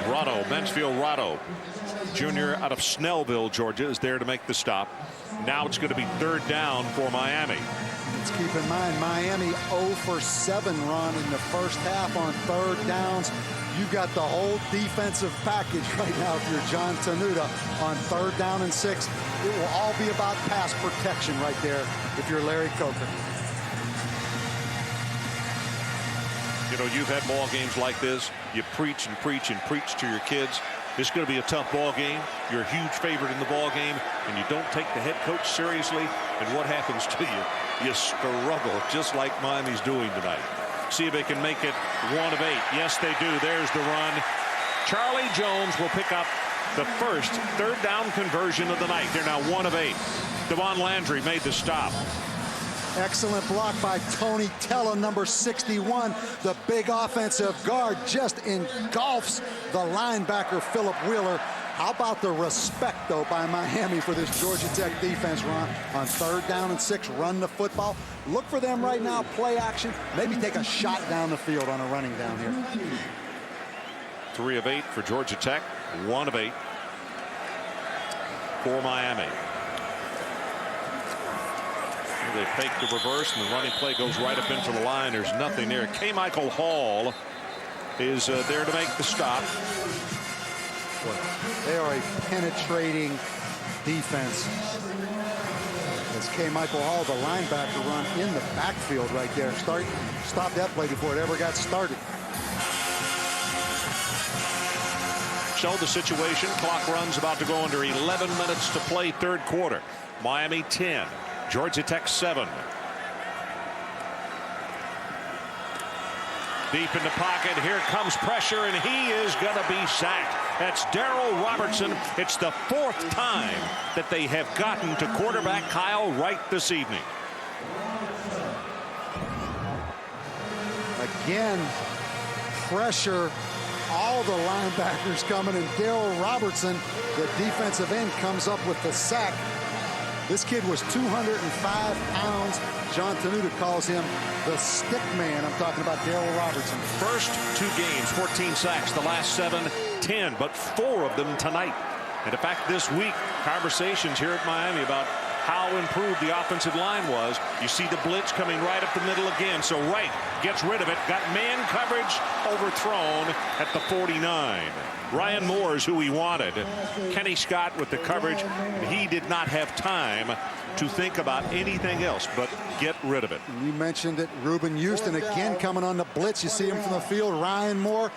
Rotto, Mansfield Rotto, junior out of Snellville, Georgia, is there to make the stop. Now it's going to be 3rd down for Miami. Let's keep in mind, Miami 0 for 7 run in the first half on 3rd downs. You've got the whole defensive package right now if you're John Tenuta on 3rd down and 6. It will all be about pass protection right there if you're Larry Coker. You know, you've had ball games like this. You preach and preach and preach to your kids. This is going to be a tough ball game. You're a huge favorite in the ball game, and you don't take the head coach seriously. And what happens to you? You struggle, just like Miami's doing tonight. See if they can make it 1 of 8. Yes, they do. There's the run. Charlie Jones will pick up the first 3rd down conversion of the night. They're now 1 of 8. Devon Landry made the stop. Excellent block by Tony Tella, number 61. The big offensive guard just engulfs the linebacker, Philip Wheeler. How about the respect, though, by Miami for this Georgia Tech defense, Ron? On 3rd down and 6, run the football. Look for them right now, play action. Maybe take a shot down the field on a running down here. 3 of 8 for Georgia Tech. 1 of 8 for Miami. They fake the reverse, and the running play goes right up into the line. There's nothing there. KaMichael Hall is there to make the stop. They are a penetrating defense. As KaMichael Hall, the linebacker, run in the backfield right there. Stop that play before it ever got started. So the situation, clock runs about to go under 11 minutes to play third quarter. Miami 10, Georgia Tech 7. Deep in the pocket, here comes pressure, and he is going to be sacked. That's Darrell Robertson. It's the 4th time that they have gotten to quarterback Kyle Wright this evening. Again, pressure. All the linebackers coming, and Darrell Robertson, the defensive end, comes up with the sack. This kid was 205 pounds. John Tenuta calls him the stick man. I'm talking about Darrell Robertson. First 2 games, 14 sacks. The last 7, 10, but 4 of them tonight. And in fact, this week, conversations here at Miami about how improved the offensive line was. You see the blitz coming right up the middle again. So Wright gets rid of it. Got man coverage overthrown at the 49. Ryan Moore is who he wanted. Kenny Scott with the coverage. He did not have time to think about anything else but get rid of it. You mentioned it. Reuben Houston again coming on the blitz. You see him from the field. Ryan Moore.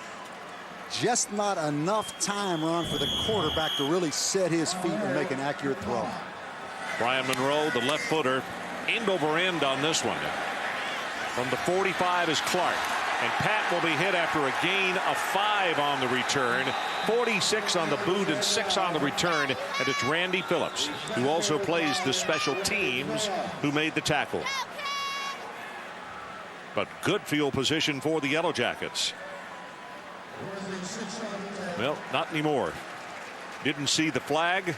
Just not enough time, Ron, for the quarterback to really set his feet and make an accurate throw. Brian Monroe, the left footer, end over end on this one. From the 45 is Clark. And Pat will be hit after a gain of 5 on the return. 46 on the boot and 6 on the return. And it's Randy Phillips, who also plays the special teams, who made the tackle. But good field position for the Yellow Jackets. Well, not anymore. Didn't see the flag.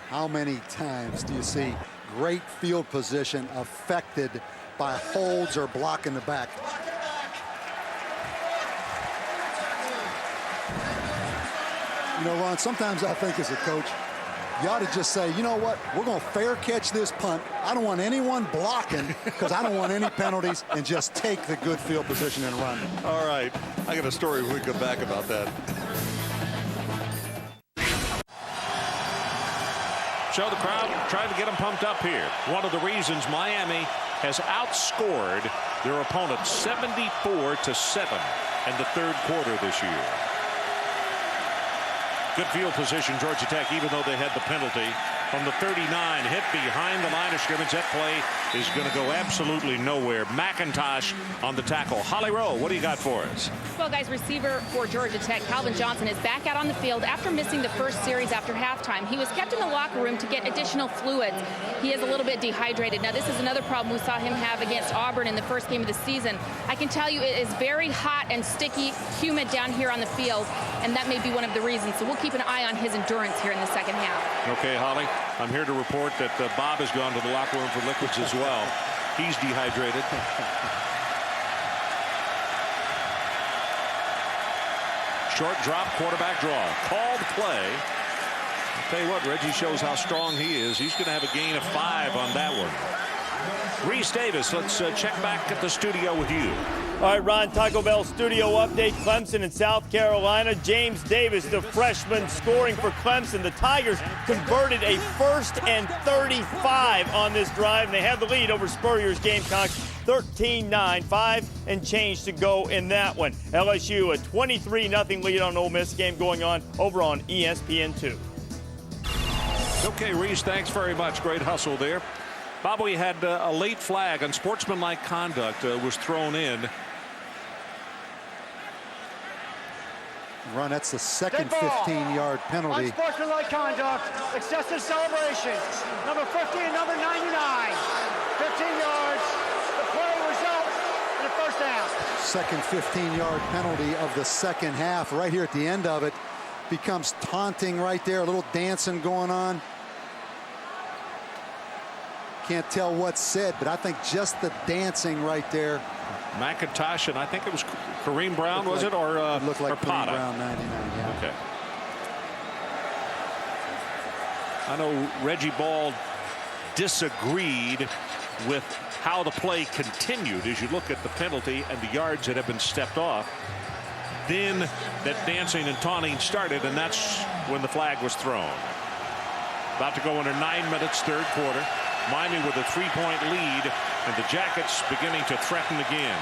How many times do you see great field position affected by holds or blocking the back? You know, Ron, sometimes I think as a coach, you ought to just say, you know what, we're going to fair catch this punt. I don't want anyone blocking because I don't want any penalties, and just take the good field position and run. All right. I got a story when we come back about that. So the crowd trying to get them pumped up here. One of the reasons Miami has outscored their opponent 74-7 in the third quarter this year. Good field position, Georgia Tech, even though they had the penalty. From the 39, hit behind the line of scrimmage. That play is going to go absolutely nowhere. McIntosh on the tackle. Holly Rowe, what do you got for us? Well, guys, receiver for Georgia Tech, Calvin Johnson, is back out on the field after missing the first series after halftime. He was kept in the locker room to get additional fluids. He is a little bit dehydrated. Now, this is another problem we saw him have against Auburn in the first game of the season. I can tell you it is very hot and sticky, humid down here on the field, and that may be one of the reasons. So we'll keep an eye on his endurance here in the second half. Okay, Holly, I'm here to report that Bob has gone to the locker room for liquids as well. He's dehydrated. Short drop, quarterback draw. Called play. I'll tell you what, Reggie shows how strong he is. He's going to have a gain of 5 on that one. Reese Davis, let's check back at the studio with you. All right, Ron, Taco Bell studio update. Clemson and South Carolina. James Davis, the freshman, scoring for Clemson. The Tigers converted a 1st and 35 on this drive, and they have the lead over Spurrier's Gamecocks. 13-9, 5 and change to go in that one. LSU, a 23-0 lead on Ole Miss. Game going on over on ESPN2. Okay, Reese, thanks very much. Great hustle there. Bob, we had a late flag on sportsmanlike conduct was thrown in. Ron, that's the second 15-yard penalty. Unsportsmanlike conduct, excessive celebration. Number 50 and number 99. 15 yards. The play results in a first down. Second 15-yard penalty of the second half. Right here at the end of it, becomes taunting right there. A little dancing going on. Can't tell what's said, but I think just the dancing right there. McIntosh, and I think it was Kareem Brown, was it? Or looked like or Kareem Potta? Brown, 99, yeah. Okay. I know Reggie Ball disagreed with how the play continued as you look at the penalty and the yards that have been stepped off. Then that dancing and taunting started, and that's when the flag was thrown. About to go under 9 minutes, third quarter. Miami with a 3-point lead, and the Jackets beginning to threaten again.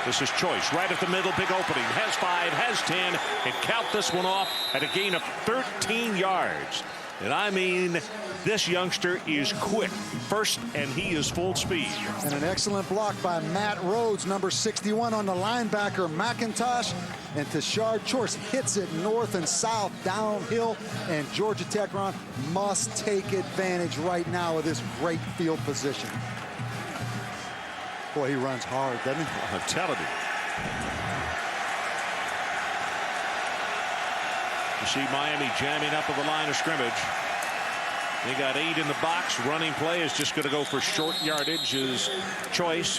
This is Choice right at the middle, big opening. Has 5, has 10, and count this one off at a gain of 13 yards. And I mean, this youngster is quick. First, and he is full speed. And an excellent block by Matt Rhodes, number 61 on the linebacker, McIntosh. And Tashard Choice hits it north and south downhill. And Georgia Tech, Ron, must take advantage right now of this great field position. Boy, he runs hard, doesn't he? I'm telling you. You see Miami jamming up at the line of scrimmage. They got 8 in the box. Running play is just going to go for short yardage. His Choice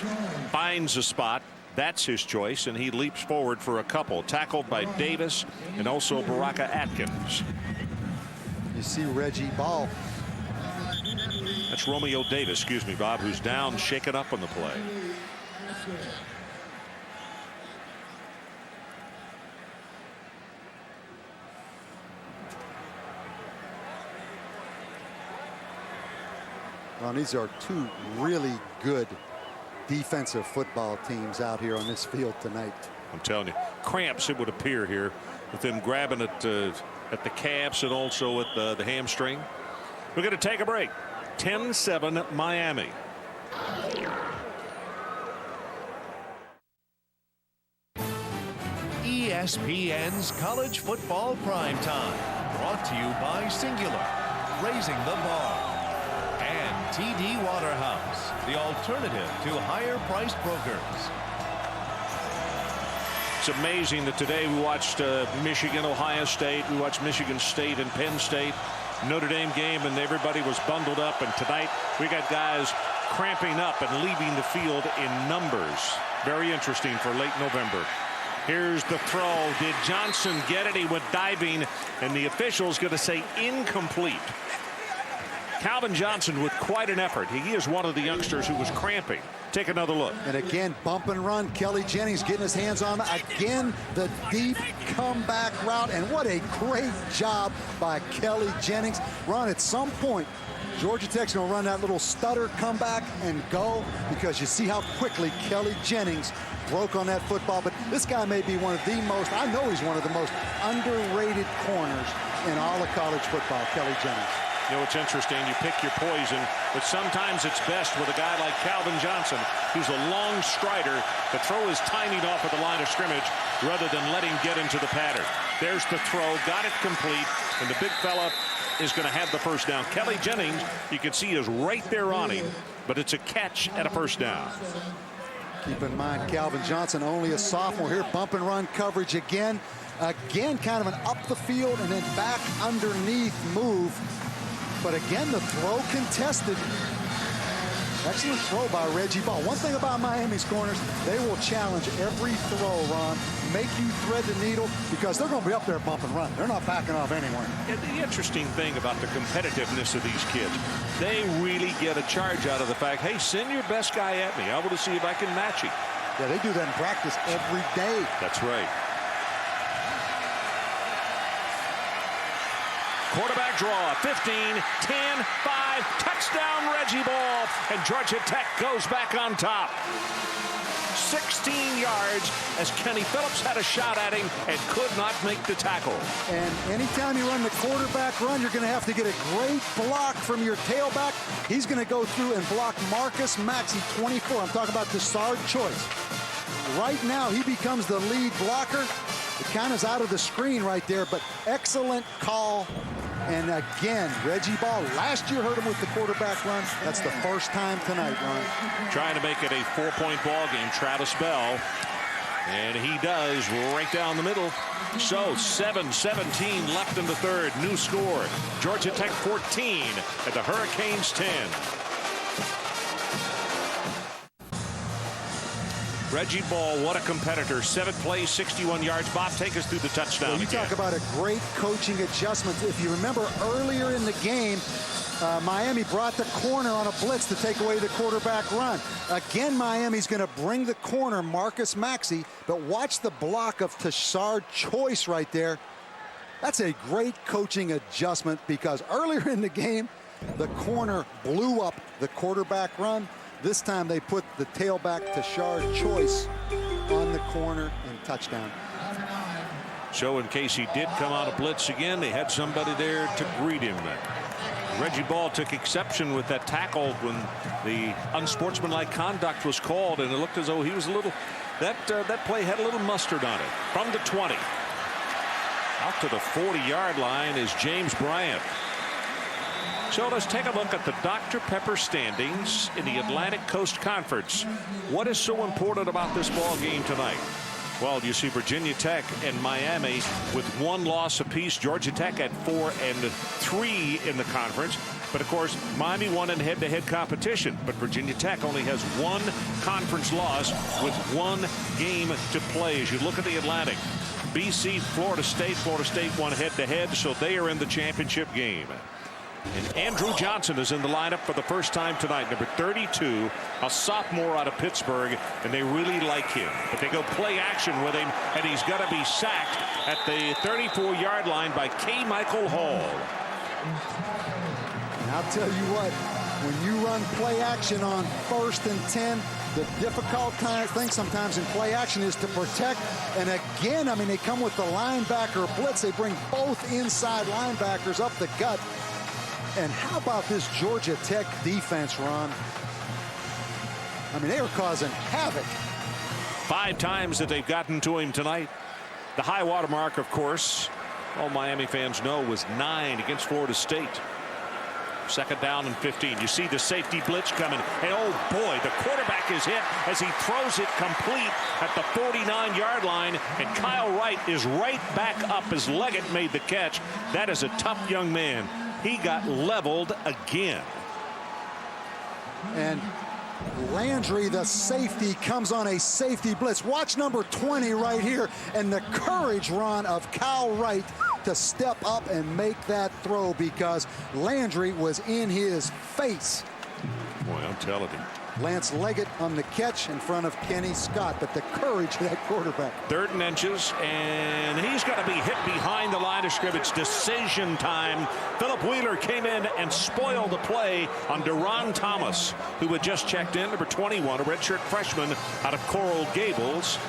finds a spot. That's his choice, and he leaps forward for a couple. Tackled by Davis and also Baraka Atkins. You see Reggie Ball. That's Romeo Davis, excuse me, Bob, who's down, shaken up on the play. Well, these are two really good defensive football teams out here on this field tonight. I'm telling you, cramps it would appear here with them grabbing it at the calves and also at the hamstring. We're going to take a break. 10-7 Miami. ESPN's College Football Primetime. Brought to you by Singular, raising the bar. And TD Waterhouse, the alternative to higher-priced brokers. It's amazing that today we watched Michigan, Ohio State. We watched Michigan State and Penn State. Notre Dame game, and everybody was bundled up. And tonight we got guys cramping up and leaving the field in numbers. Very interesting for late November. Here's the throw. Did Johnson get it? He went diving, and the official's going to say incomplete. Calvin Johnson with quite an effort. He is one of the youngsters who was cramping. Take another look. And again, bump and run. Kelly Jennings getting his hands on again the deep comeback route. And what a great job by Kelly Jennings. Ron, at some point, Georgia Tech's going to run that little stutter comeback and go, because you see how quickly Kelly Jennings broke on that football. But this guy may be one of the most, I know he's one of the most underrated corners in all of college football, Kelly Jennings. You know, it's interesting. You pick your poison, but sometimes it's best with a guy like Calvin Johnson, who's a long strider, to throw his timing off at the line of scrimmage rather than let him get into the pattern. There's the throw, got it complete, and the big fella is going to have the first down. Kelly Jennings, you can see, is right there on him, but it's a catch and a first down. Keep in mind, Calvin Johnson, only a sophomore here. Bump and run coverage again. Again, kind of an up the field and then back underneath move. But again, the throw contested. Excellent throw by Reggie Ball. One thing about Miami's corners, they will challenge every throw, Ron. Make you thread the needle, because they're going to be up there bump and run. They're not backing off anywhere. And the interesting thing about the competitiveness of these kids, they really get a charge out of the fact, hey, send your best guy at me. I want to see if I can match him. Yeah, they do that in practice every day. That's right. Quarterback draw, 15, 10, 5, touchdown Reggie Ball, and Georgia Tech goes back on top. 16 yards as Kenny Phillips had a shot at him and could not make the tackle. And anytime you run the quarterback run, you're going to have to get a great block from your tailback. He's going to go through and block Marcus Maxey, 24. I'm talking about Tashard Choice. Right now, he becomes the lead blocker. It kind of is out of the screen right there, but excellent call. And again, Reggie Ball last year hurt him with the quarterback run. That's the first time tonight, Ron. Trying to make it a 4-point ball game, Travis Bell. And he does right down the middle. So 7:17 left in the third. New score. Georgia Tech 14 at the Hurricanes 10. Reggie Ball, what a competitor. 7 plays, 61 yards. Bob, take us through the touchdown. Well, you again. talk about a great coaching adjustment. If you remember earlier in the game, Miami brought the corner on a blitz to take away the quarterback run. Again, Miami's going to bring the corner, Marcus Maxey, but watch the block of Tashard Choice right there. That's a great coaching adjustment because earlier in the game, the corner blew up the quarterback run. This time they put the tailback Tashard Choice on the corner and touchdown. So in case he did come out of blitz again, they had somebody there to greet him. Reggie Ball took exception with that tackle when the unsportsmanlike conduct was called, and it looked as though he was a little, that play had a little mustard on it. From the 20 out to the 40-yard line is James Bryant. So let's take a look at the Dr. Pepper standings in the Atlantic Coast Conference. What is so important about this ball game tonight? Well, you see Virginia Tech and Miami with 1 loss apiece. Georgia Tech at 4-3 in the conference. But of course, Miami won in head-to-head competition. But Virginia Tech only has 1 conference loss with 1 game to play. As you look at the Atlantic, BC, Florida State won head-to-head, so they are in the championship game. And Andrew Johnson is in the lineup for the first time tonight, number 32, a sophomore out of Pittsburgh, and they really like him. But they go play action with him, and he's going to be sacked at the 34-yard line by KaMichael Hall. And I'll tell you what, when you run play action on 1st and 10, the difficult thing sometimes in play action is to protect. And again, I mean, they come with the linebacker blitz. They bring both inside linebackers up the gut. And how about this Georgia Tech defense, Ron? I mean, they were causing havoc. 5 times that they've gotten to him tonight. The high water mark, of course, all Miami fans know, was 9 against Florida State. 2nd down and 15. You see the safety blitz coming. And oh boy, the quarterback is hit as he throws it complete at the 49-yard line. And Kyle Wright is right back up as Leggett made the catch. That is a tough young man. He got leveled again. And Landry, the safety, comes on a safety blitz. Watch number 20 right here. And the courage, Ron, of Kyle Wright to step up and make that throw because Landry was in his face. Boy, I'm telling you. Lance Leggett on the catch in front of Kenny Scott, but the courage of that quarterback. 3rd and inches, and he's going to be hit behind the line of scrimmage. Decision time. Philip Wheeler came in and spoiled the play on Deron Thomas, who had just checked in, number 21, a redshirt freshman out of Coral Gables.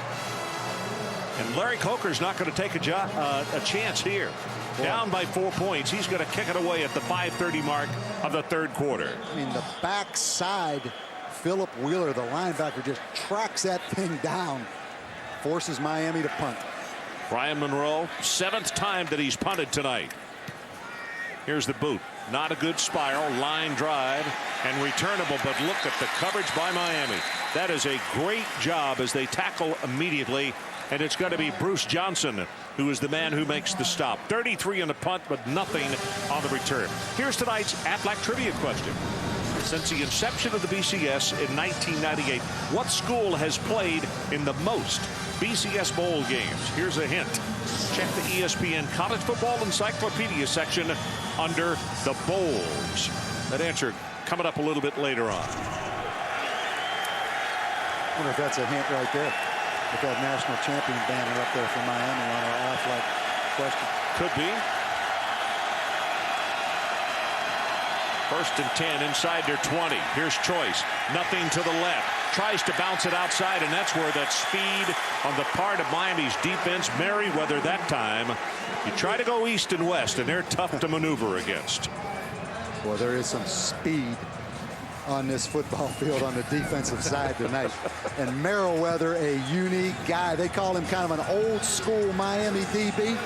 And Larry Coker's not going to take a chance here. Boy. Down by 4 points. He's going to kick it away at the 5:30 mark of the 3rd quarter. I mean, the backside, Philip Wheeler, the linebacker, just tracks that thing down, forces Miami to punt. Brian Monroe, 7th time that he's punted tonight. Here's the boot. Not a good spiral, line drive, and returnable, but look at the coverage by Miami. That is a great job as they tackle immediately, and it's going to be Bruce Johnson who is the man who makes the stop. 33 on the punt, but nothing on the return. Here's tonight's Aflac Trivia question. Since the inception of the BCS in 1998, what school has played in the most BCS bowl games? Here's a hint. Check the ESPN College Football Encyclopedia section under the bowls. That answer coming up a little bit later on. I wonder if that's a hint right there. With that national champion banner up there for Miami on our Aflac question. Could be. 1st and 10 inside their 20. Here's Choice. Nothing to the left. Tries to bounce it outside, and that's where that speed on the part of Miami's defense, Merriweather that time. You try to go east and west, and they're tough to maneuver against. Well, there is some speed on this football field on the defensive side tonight. And Merriweather, a unique guy. They call him kind of an old school Miami DB.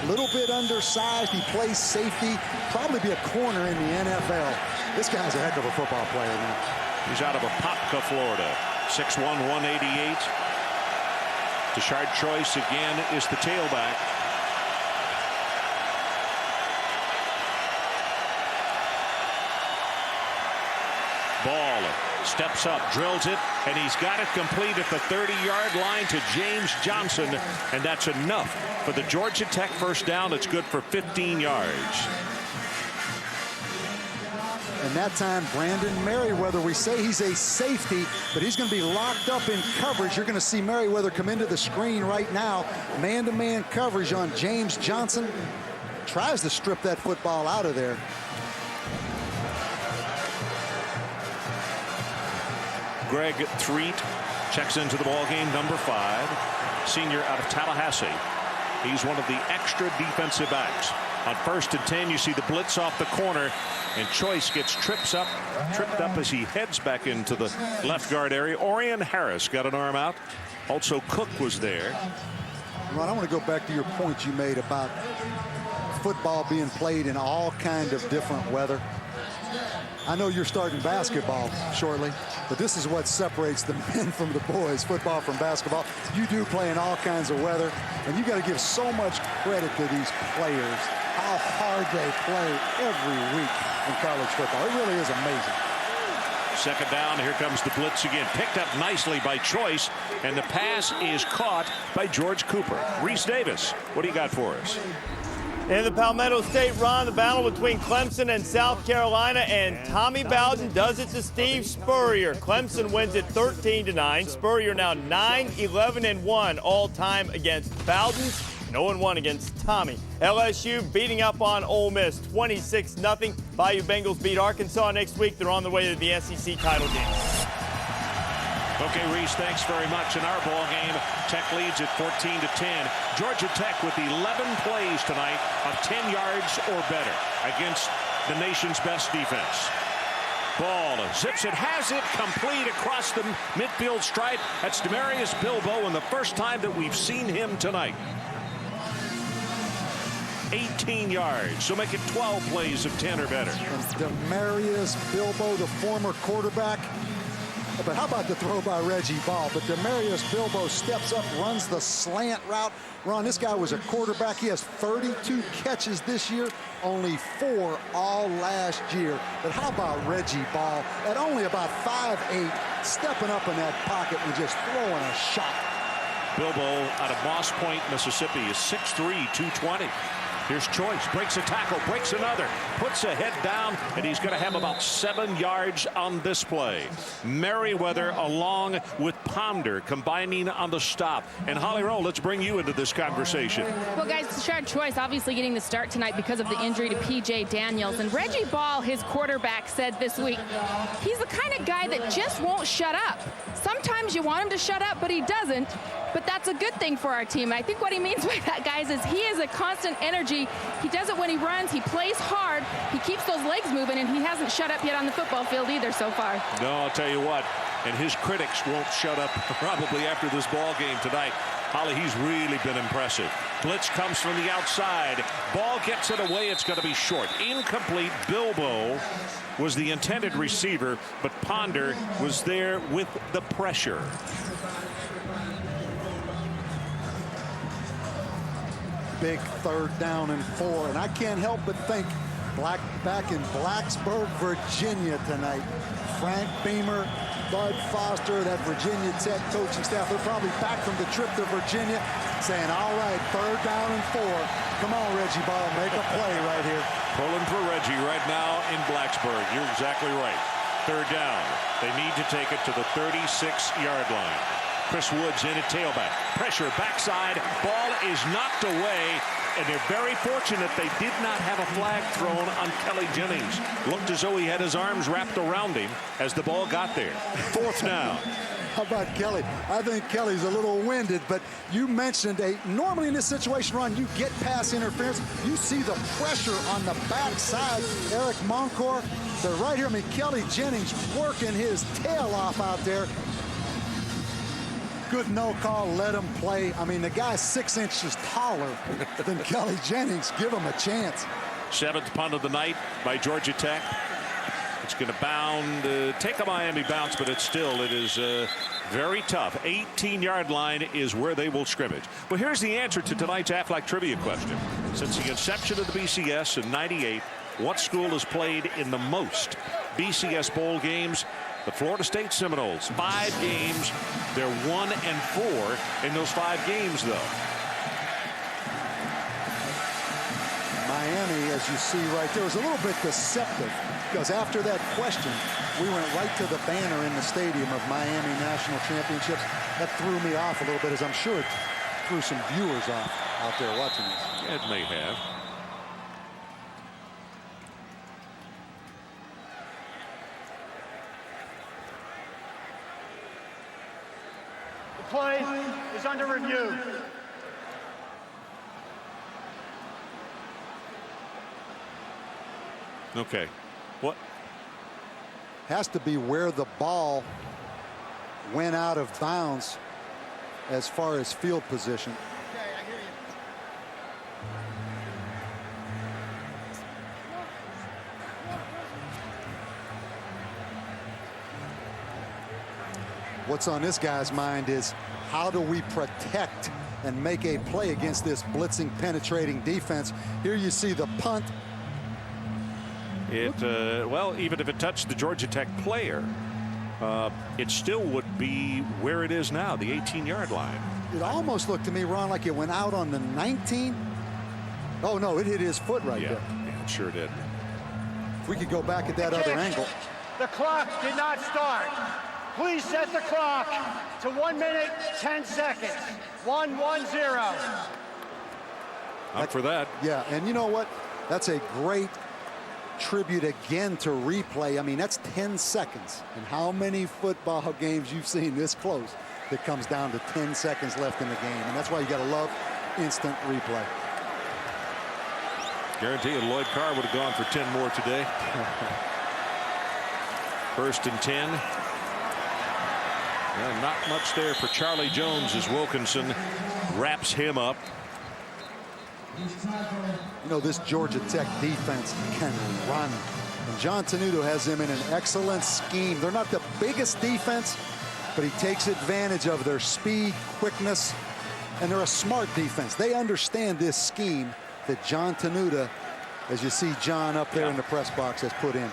A little bit undersized. He plays safety. Probably be a corner in the NFL. This guy's a heck of a football player now. He's out of Apopka, Florida. 6'1", 188. Tashard Choice again is the tailback. Ball Steps up, drills it, and he's got it complete at the 30-yard line to James Johnson, and that's enough for the Georgia Tech first down. It's good for 15 yards. And that time, Brandon Merriweather, we say he's a safety, but he's going to be locked up in coverage. You're going to see Merriweather come into the screen right now. Man-to-man coverage on James Johnson. Tries to strip that football out of there. Greg Threet checks into the ball game, number 5, senior out of Tallahassee. He's one of the extra defensive backs. On 1st and 10, you see the blitz off the corner, and Choice gets tripped up as he heads back into the left guard area. Orion Harris got an arm out. Also, Cook was there. Ron, I want to go back to your point you made about football being played in all kinds of different weather. I know you're starting basketball shortly, but this is what separates the men from the boys, football from basketball. You do play in all kinds of weather, and you got to give so much credit to these players, how hard they play every week in college football. It really is amazing. 2nd down, here comes the blitz again. Picked up nicely by Choice, and the pass is caught by George Cooper. Reese Davis, what do you got for us? In the Palmetto State run, the battle between Clemson and South Carolina, and Tommy Bowden does it to Steve Spurrier. Clemson wins it 13-9. Spurrier now 9-11-1 all-time against Bowden, 0-1 against Tommy. LSU beating up on Ole Miss 26-0. Bayou Bengals beat Arkansas next week. They're on the way to the SEC title game. Okay, Reese, thanks very much. In our ball game, Tech leads at 14-10. Georgia Tech with 11 plays tonight of 10 yards or better against the nation's best defense. Ball zips it, has it complete across the midfield stripe. That's Demarius Bilbo, and the first time that we've seen him tonight. 18 yards, so make it 12 plays of 10 or better. And Demarius Bilbo, the former quarterback. But how about the throw by Reggie Ball? But Demarius Bilbo steps up, runs the slant route. Ron, this guy was a quarterback. He has 32 catches this year, only 4 all last year. But how about Reggie Ball at only about 5'8", stepping up in that pocket and just throwing a shot. Bilbo out of Moss Point, Mississippi is 6'3", 220. Here's Choice, breaks a tackle, breaks another, puts a head down, and he's going to have about 7 yards on this play. Merriweather along with Ponder combining on the stop. And Holly Rowe, let's bring you into this conversation. Well, guys, Tashard Choice obviously getting the start tonight because of the injury to P.J. Daniels. And Reggie Ball, his quarterback, said this week, he's the kind of guy that just won't shut up. Sometimes you want him to shut up, but he doesn't. But that's a good thing for our team. I think what he means by that, guys, is he is a constant energy. He does it when he runs. He plays hard. He keeps those legs moving, and he hasn't shut up yet on the football field either so far. No, I'll tell you what, and his critics won't shut up probably after this ball game tonight. Holly, he's really been impressive. Blitz comes from the outside. Ball gets it away. It's going to be short. Incomplete. Bilbo was the intended receiver, but Ponder was there with the pressure. Big 3rd down and 4, and I can't help but think back in Blacksburg, Virginia tonight. Frank Beamer, Bud Foster, that Virginia Tech coaching staff, they're probably back from the trip to Virginia saying, all right, 3rd down and 4. Come on, Reggie Ball, make a play right here. Pulling for Reggie right now in Blacksburg. You're exactly right. 3rd down. They need to take it to the 36-yard line. Chris Woods in at tailback. Pressure, backside. Ball is knocked away, and they're very fortunate they did not have a flag thrown on Kelly Jennings. Looked as though he had his arms wrapped around him as the ball got there. 4th down. How about Kelly? I think Kelly's a little winded, but you mentioned normally in this situation, Ron, you get pass interference. You see the pressure on the backside. Eric Moncor, they're right here. I mean, Kelly Jennings working his tail off out there. Good no call, let him play. I mean, the guy's 6 inches taller than Kelly Jennings. Give him a chance. 7th punt of the night by Georgia Tech. It's going to bound, take a Miami bounce, but it is very tough. 18-yard line is where they will scrimmage. Well, here's the answer to tonight's Aflac trivia question. Since the inception of the BCS in '98, what school has played in the most BCS bowl games? The Florida State Seminoles, 5 games. They're 1-4 in those 5 games, though. Miami, as you see right there, was a little bit deceptive because after that question, we went right to the banner in the stadium of Miami National Championships. That threw me off a little bit, as I'm sure it threw some viewers off out there watching this. It may have. The play is under review. Okay. What? Has to be where the ball went out of bounds as far as field position. Okay, I hear you. What's on this guy's mind is how do we protect and make a play against this blitzing, penetrating defense? Here you see the punt. Well, even if it touched the Georgia Tech player, it still would be where it is now, the 18-yard line. It almost looked to me, Ron, like it went out on the 19. Oh, no, it hit his foot right there. Yeah, it sure did. If we could go back at that other angle. The clock did not start. Please set the clock to 1 minute, 10 seconds. 1-1-0. Up for that. Yeah, and you know what? That's a great tribute again to replay. I mean, that's 10 seconds. And how many football games you've seen this close that comes down to 10 seconds left in the game? And that's why you got to love instant replay. Guarantee you Lloyd Carr would have gone for 10 more today. 1st and 10. Well, not much there for Charlie Jones as Wilkinson wraps him up. You know, this Georgia Tech defense can run. And John Tenuto has them in an excellent scheme. They're not the biggest defense, but he takes advantage of their speed, quickness, and they're a smart defense. They understand this scheme that John Tenuto, as you see John up there in the press box, has put in.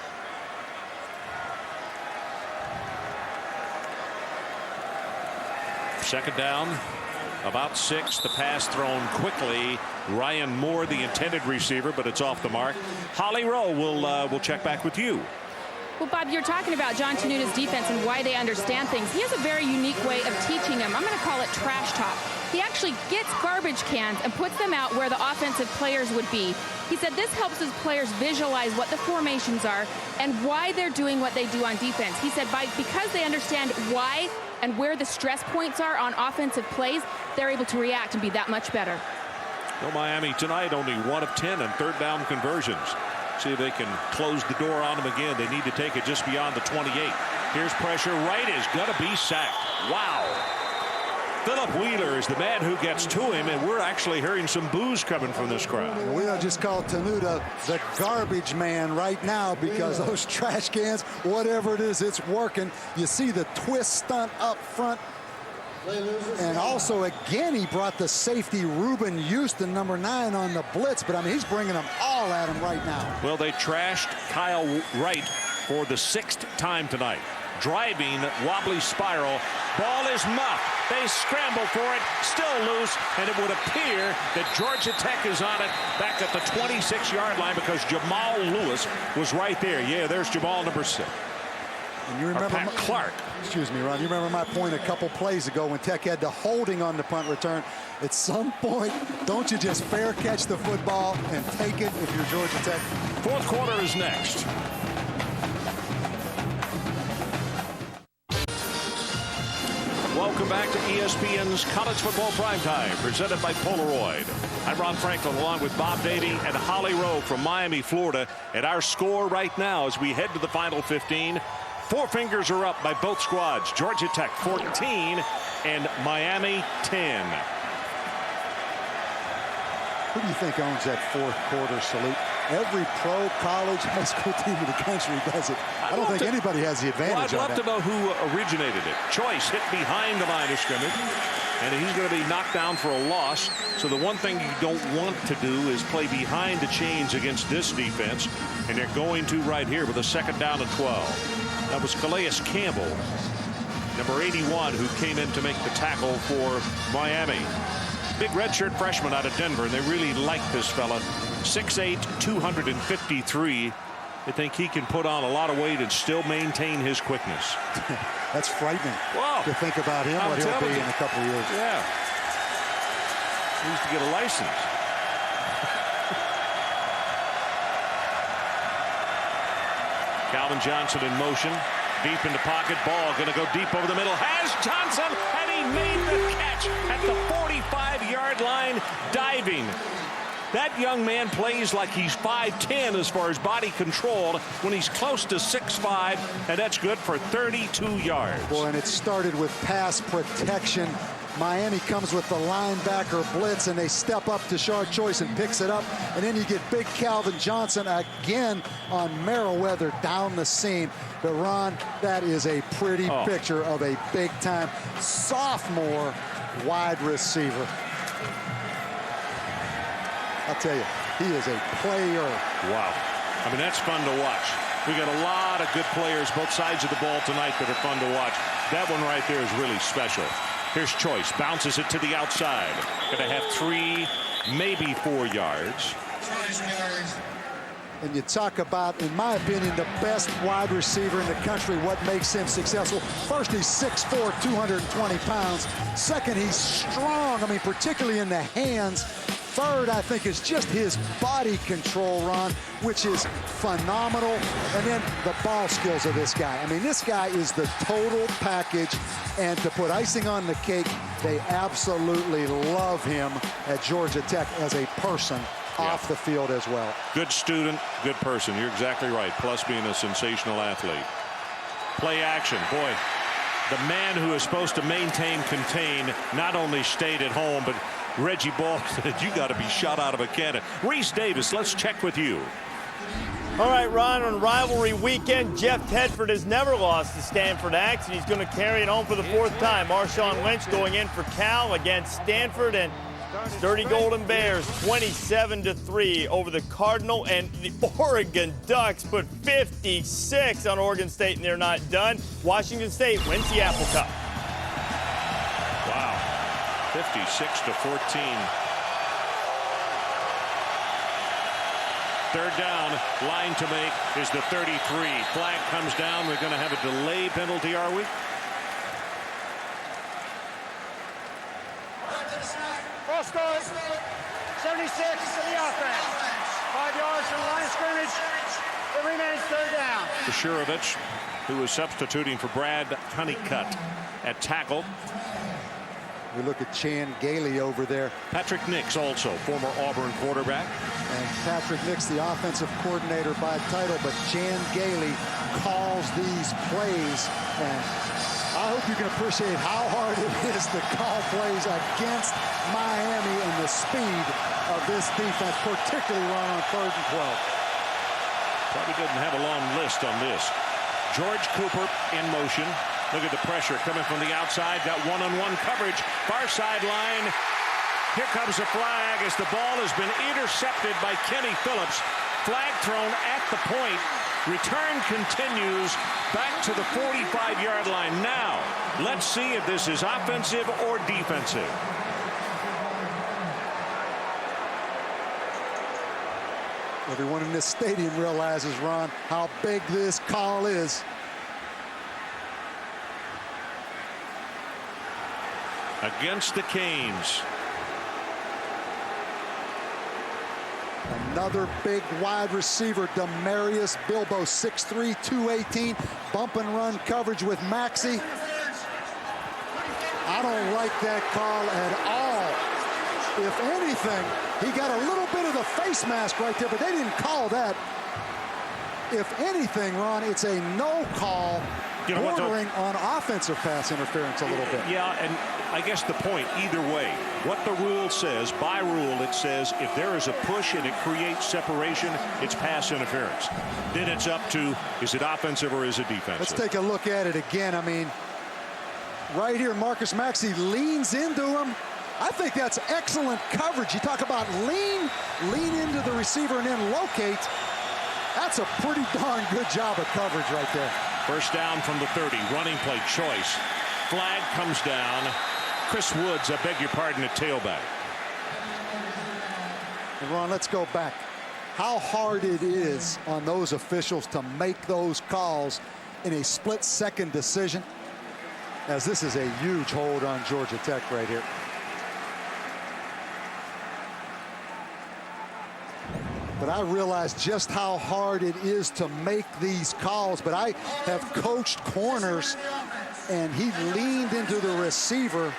Second down, about 6. The pass thrown quickly. Ryan Moore, the intended receiver, but it's off the mark. Holly Rowe will check back with you. Well, Bob, you're talking about John Tenuto's defense and why they understand things. He has a very unique way of teaching them. I'm going to call it trash talk. He actually gets garbage cans and puts them out where the offensive players would be. He said this helps his players visualize what the formations are and why they're doing what they do on defense. He said because they understand why and where the stress points are on offensive plays, they're able to react and be that much better. Well, Miami tonight only 1 of 10 on 3rd down conversions. See if they can close the door on them again. They need to take it just beyond the 28. Here's pressure. Wright is going to be sacked. Wow. Philip Wheeler is the man who gets to him, and we're actually hearing some boos coming from this crowd. We just call Tenuto the garbage man right now because those trash cans, whatever it is, it's working. You see the twist stunt up front. And also, again, he brought the safety Reuben Houston, number 9, on the blitz. But, I mean, he's bringing them all at him right now. Well, they trashed Kyle Wright for the 6th time tonight. Driving wobbly spiral. Ball is muffed. They scramble for it. Still loose. And it would appear that Georgia Tech is on it back at the 26-yard line because Jamal Lewis was right there. Yeah, there's Jamal, number 6. And you remember Pat Clark. Excuse me, Ron. You remember my point a couple plays ago when Tech had the holding on the punt return. At some point, don't you just fair catch the football and take it if you're Georgia Tech? 4th quarter is next. Welcome back to ESPN's College Football Primetime, presented by Polaroid. I'm Ron Franklin, along with Bob Davie and Holly Rowe from Miami, Florida. And our score right now as we head to the final 15. 4 fingers are up by both squads. Georgia Tech 14 and Miami 10. Who do you think owns that 4th quarter salute? Every pro, college, high school team in the country does it. I don't think anybody has the advantage I'd on love that. to know who originated it. Choice hit behind the line of scrimmage, and he's going to be knocked down for a loss. So the one thing you don't want to do is play behind the chains against this defense, and they're going to right here with a 2nd down and 12. That was Calais Campbell, number 81, who came in to make the tackle for Miami. Big redshirt freshman out of Denver, and they really like this fella. 6'8", 253. They think he can put on a lot of weight and still maintain his quickness. That's frightening to think about him, what he'll be in a couple of years. Yeah. He needs to get a license. Calvin Johnson in motion. Deep in the pocket. Ball going to go deep over the middle. Has Johnson, and he made the catch at the 45-yard line, diving. That young man plays like he's 5'10" as far as body control when he's close to 6'5", and that's good for 32 yards. Well, and it started with pass protection. Miami comes with the linebacker blitz, and they step up to Shard Choice and picks it up. And then you get big Calvin Johnson again on Merriweather down the seam. But, Ron, that is a pretty picture of a big-time sophomore wide receiver. I'll tell you, he is a player. Wow. I mean, that's fun to watch. We got a lot of good players both sides of the ball tonight that are fun to watch. That one right there is really special. Here's Choice. Bounces it to the outside. Going to have 3, maybe 4 yards. And you talk about, in my opinion, the best wide receiver in the country. What makes him successful? First, he's 6'4", 220 pounds. Second, he's strong. I mean, particularly in the hands. Third, I think, is just his body control, Ron, which is phenomenal. And then the ball skills of this guy. I mean, this guy is the total package. And to put icing on the cake, they absolutely love him at Georgia Tech as a person off the field as well. Good student, good person. You're exactly right. Plus being a sensational athlete. Play action. Boy, the man who is supposed to maintain, contain, not only stayed at home, but Reggie Ball said, you got to be shot out of a cannon. Reese Davis, let's check with you. All right, Ron, on rivalry weekend, Jeff Tedford has never lost to Stanford Axe, and he's going to carry it home for the 4th time. Marshawn Lynch going in for Cal against Stanford, and Sturdy Golden Bears 27-3 over the Cardinal, and the Oregon Ducks put 56 on Oregon State, and they're not done. Washington State wins the Apple Cup. Wow, 56-14. Third down, line to make is the 33. Flag comes down. We're going to have a delay penalty, are we? Ball start. 76 to the offense. 5 yards from the line of scrimmage. It remains third down. Bashurovich, who is substituting for Brad Honeycutt at tackle. We look at Chan Gailey over there. Patrick Nix, also former Auburn quarterback. And Patrick Nix, the offensive coordinator by title, but Chan Gailey calls these plays. And I hope you can appreciate how hard it is to call plays against Miami and the speed of this defense, particularly on 3rd and 12. Probably doesn't have a long list on this. George Cooper in motion. Look at the pressure coming from the outside. Got one-on-one coverage. Far sideline. Here comes a flag as the ball has been intercepted by Kenny Phillips. Flag thrown at the point. Return continues back to the 45-yard line. Now, let's see if this is offensive or defensive. Everyone in this stadium realizes, Ron, how big this call is. Against the Canes. Another big wide receiver, Demarius Bilbo, 6'3", 218. Bump and run coverage with Maxey. I don't like that call at all. If anything, he got a little bit of the face mask right there, but they didn't call that. If anything, Ron, it's a no call, bordering on offensive pass interference a little bit. Yeah, and I guess the point, either way, what the rule says, by rule, it says if there is a push and it creates separation, it's pass interference. Then it's up to, is it offensive or is it defensive? Let's take a look at it again. I mean, right here, Marcus Maxey leans into him. I think that's excellent coverage. You talk about lean into the receiver and then locate. That's a pretty darn good job of coverage right there. First down from the 30. Running play choice. Flag comes down. Chris Woods, I beg your pardon, at tailback. And Ron, let's go back. How hard it is on those officials to make those calls in a split-second decision, as this is a huge hold on Georgia Tech right here. But I realize just how hard it is to make these calls. But I have coached corners, and he leaned into the receiver.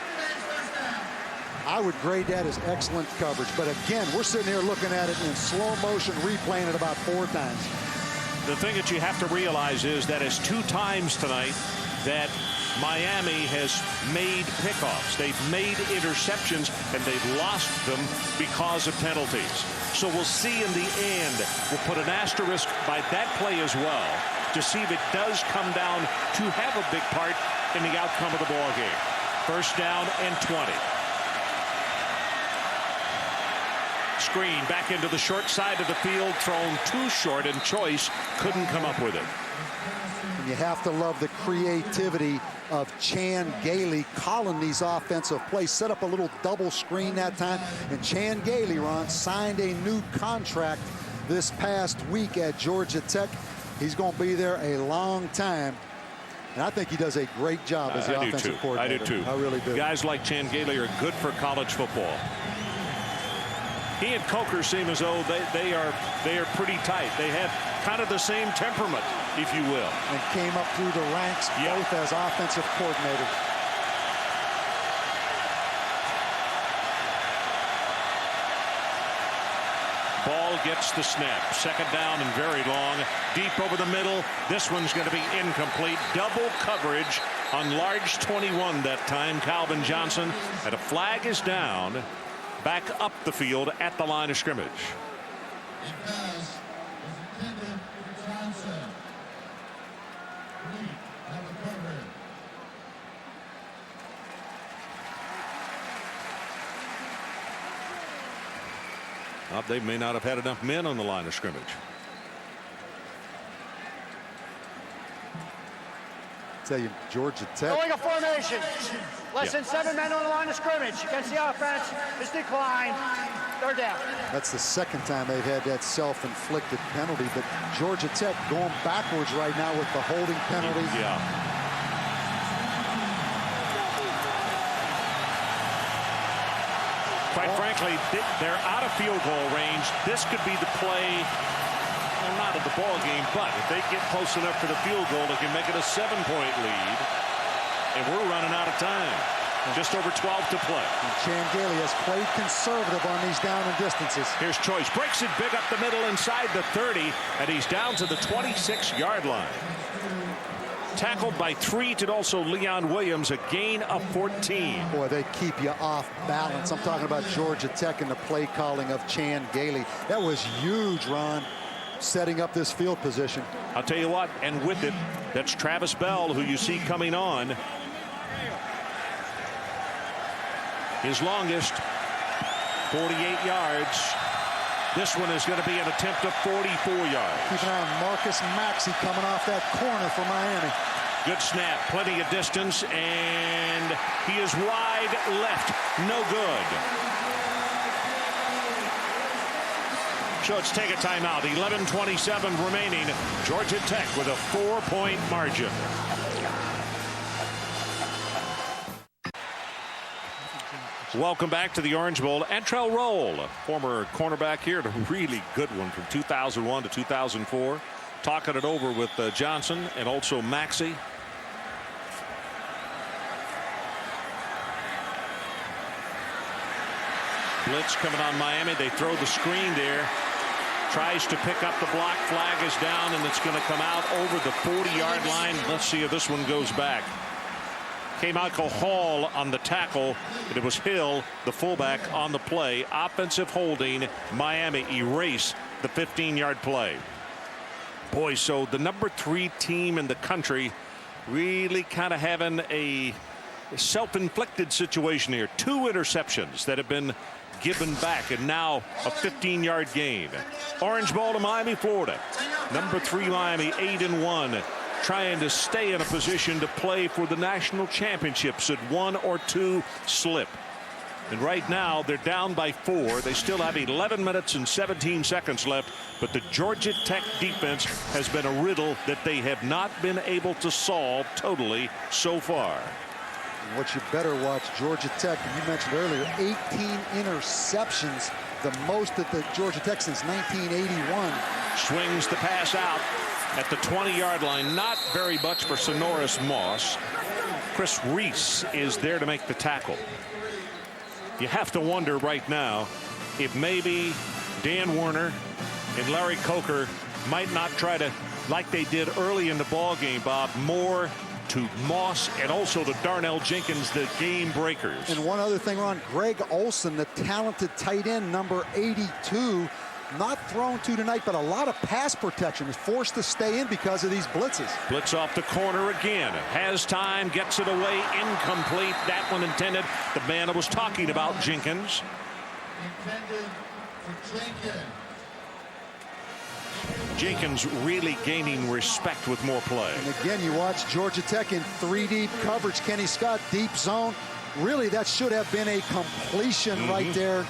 I would grade that as excellent coverage. But again, we're sitting here looking at it in slow motion, replaying it about 4 times. The thing that you have to realize is that it's 2 times tonight that Miami has made pickoffs. They've made interceptions, and they've lost them because of penalties. So we'll see in the end. We'll put an asterisk by that play as well to see if it does come down to have a big part in the outcome of the ball game. First down and 20. Screen back into the short side of the field, thrown too short, and Choice couldn't come up with it. And you have to love the creativity of Chan Gailey calling these offensive plays. Set up a little double screen that time, and Chan Gailey, Ron, signed a new contract this past week at Georgia Tech. He's going to be there a long time, and I think he does a great job as the offensive coordinator. I do too. I really do. Guys like Chan Gailey are good for college football. He and Coker seem as though they are pretty tight. They have kind of the same temperament, if you will. And came up through the ranks both as offensive coordinators. Ball gets the snap. Second down and very long. Deep over the middle. This one's going to be incomplete. Double coverage on large 21 that time. Calvin Johnson. And a flag is down. Back up the field at the line of scrimmage. Well, they may not have had enough men on the line of scrimmage. Tell you, Georgia Tech. Going a formation. Less than 7 men on the line of scrimmage. Against the offense. It's declined. Third down. That's the second time they've had that self-inflicted penalty. But Georgia Tech going backwards right now with the holding penalty. Yeah. Quite frankly, they're out of field goal range. This could be the play. Well, not of the ball game, but if they get close enough for the field goal, they can make it a 7-point lead. And we're running out of time. Just over 12 to play. And Chan Gailey has played conservative on these down and distances. Here's Choice. Breaks it big up the middle inside the 30, and he's down to the 26-yard line. Tackled by Treat and also Leon Williams, a gain of 14. Boy, they keep you off balance. I'm talking about Georgia Tech and the play calling of Chan Gailey. That was huge, Ron, setting up this field position. I'll tell you what, and with it, that's Travis Bell, who you see coming on. His longest, 48 yards. This one is going to be an attempt of 44 yards. Keep an eye on Marcus Maxey coming off that corner for Miami. Good snap, plenty of distance, and he is wide left. No good. So let's take a timeout. 11:27 remaining. Georgia Tech with a 4-point margin. Welcome back to the Orange Bowl. Antrell Roll, former cornerback here, a really good one from 2001 to 2004. Talking it over with Johnson and also Maxey. Blitz coming on Miami. They throw the screen there. Tries to pick up the block. Flag is down, and it's going to come out over the 40-yard line. Let's see if this one goes back. KaMichael Hall on the tackle, and it was Hill, the fullback, on the play. Offensive holding. Miami erase the 15-yard play. Boy, so the number 3 team in the country really kind of having a self-inflicted situation here. 2 interceptions that have been given back, and now a 15-yard gain. Orange Bowl to Miami, Florida. Number 3 Miami 8-1. trying to stay in a position to play for the national championships at 1 or 2 slip. And right now they're down by 4. They still have 11 minutes and 17 seconds left, but the Georgia Tech defense has been a riddle that they have not been able to solve totally so far. What you better watch, Georgia Tech, you mentioned earlier, 18 interceptions, the most at the Georgia Tech since 1981. Swings the pass out at the 20-yard line. Not very much for Sonoris Moss. Chris Reese is there to make the tackle. You have to wonder right now if maybe Dan Werner and Larry Coker might not try to, like they did early in the ball game, Bob, more to Moss and also to Darnell Jenkins, the game breakers. And one other thing, Ron, Greg Olson, the talented tight end, number 82, not thrown to tonight, but a lot of pass protection, is forced to stay in because of these blitzes. Blitz off the corner again. Has time, gets it away, incomplete. That one intended. The man I was talking about, Jenkins. Intended for Jenkins. Jenkins really gaining respect with more play. And again, you watch Georgia Tech in 3 deep coverage. Kenny Scott, deep zone. Really, that should have been a completion right there.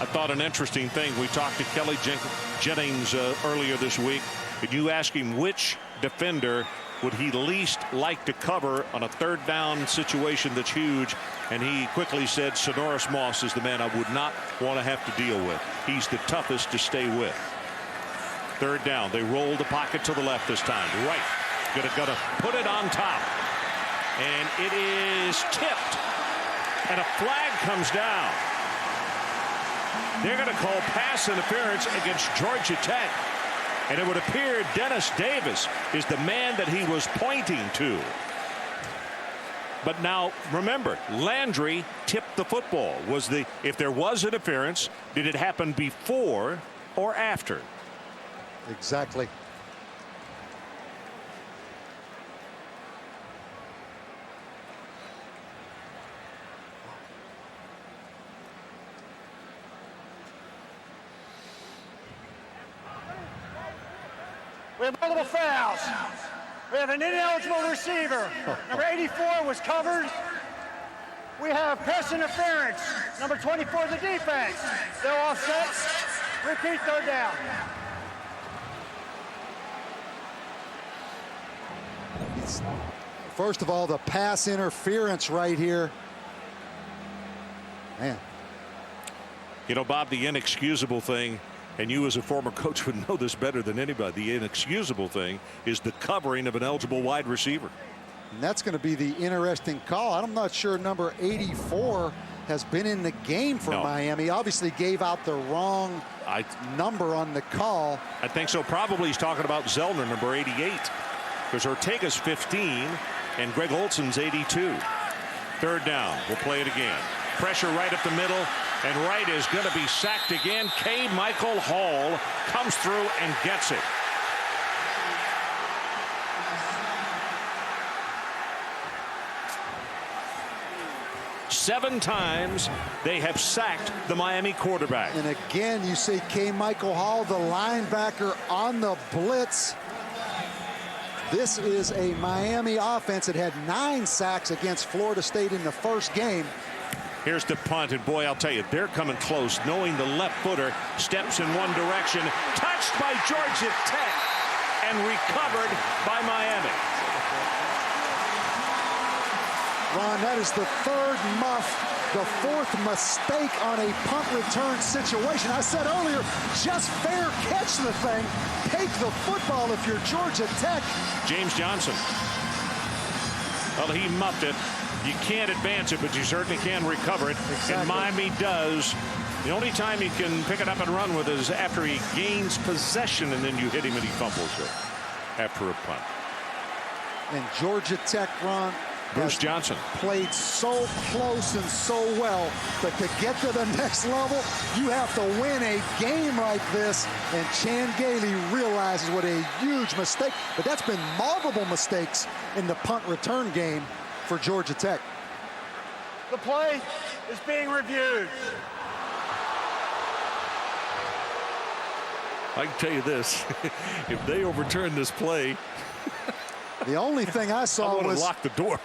I thought an interesting thing. We talked to Kelly Jennings earlier this week, and you asked him which defender would he least like to cover on a 3rd down situation that's huge, and he quickly said Sonoris Moss is the man I would not want to have to deal with. He's the toughest to stay with. 3rd down. They roll the pocket to the left this time. Right. Gonna put it on top. And it is tipped. And a flag comes down. They're going to call pass interference against Georgia Tech. And it would appear Dennis Davis is the man that he was pointing to. But now, remember, Landry tipped the football. If there was interference, did it happen before or after? Exactly. We have multiple fouls. We have an ineligible receiver. Number 84 was covered. We have pass interference. Number 24, the defense. They're offset. Repeat, 3rd down. First of all, the pass interference right here. Man. You know, Bob, the inexcusable thing, and you as a former coach would know this better than anybody, the inexcusable thing is the covering of an eligible wide receiver. And that's going to be the interesting call. I'm not sure number 84 has been in the game for Miami. Obviously gave out the wrong number on the call. I think so. Probably he's talking about Zellner, number 88. Because Ortega's 15 and Greg Olson's 82. 3rd down. We'll play it again. Pressure right up the middle. And Wright is going to be sacked again. KaMichael Hall comes through and gets it. Seven times they have sacked the Miami quarterback. And again, you see KaMichael Hall, the linebacker, on the blitz. This is a Miami offense that had 9 sacks against Florida State in the first game. Here's the punt, and boy, I'll tell you, they're coming close, knowing the left footer steps in one direction, touched by Georgia Tech, and recovered by Miami. Ron, that is the 3rd muff, the 4th mistake on a punt return situation. I said earlier, just fair catch the thing. Take the football if you're Georgia Tech. James Johnson. Well, he muffed it. You can't advance it, but you certainly can recover it. Exactly. And Miami does. The only time you can pick it up and run with is after he gains possession, and then you hit him and he fumbles it after a punt. And Georgia Tech, Ron, Bruce Johnson played so close and so well, but to get to the next level, you have to win a game like this. And Chan Gailey realizes what a huge mistake, but that's been multiple mistakes in the punt return game for Georgia Tech. The play is being reviewed. I can tell you this, if they overturn this play, the only thing I saw was lock the door.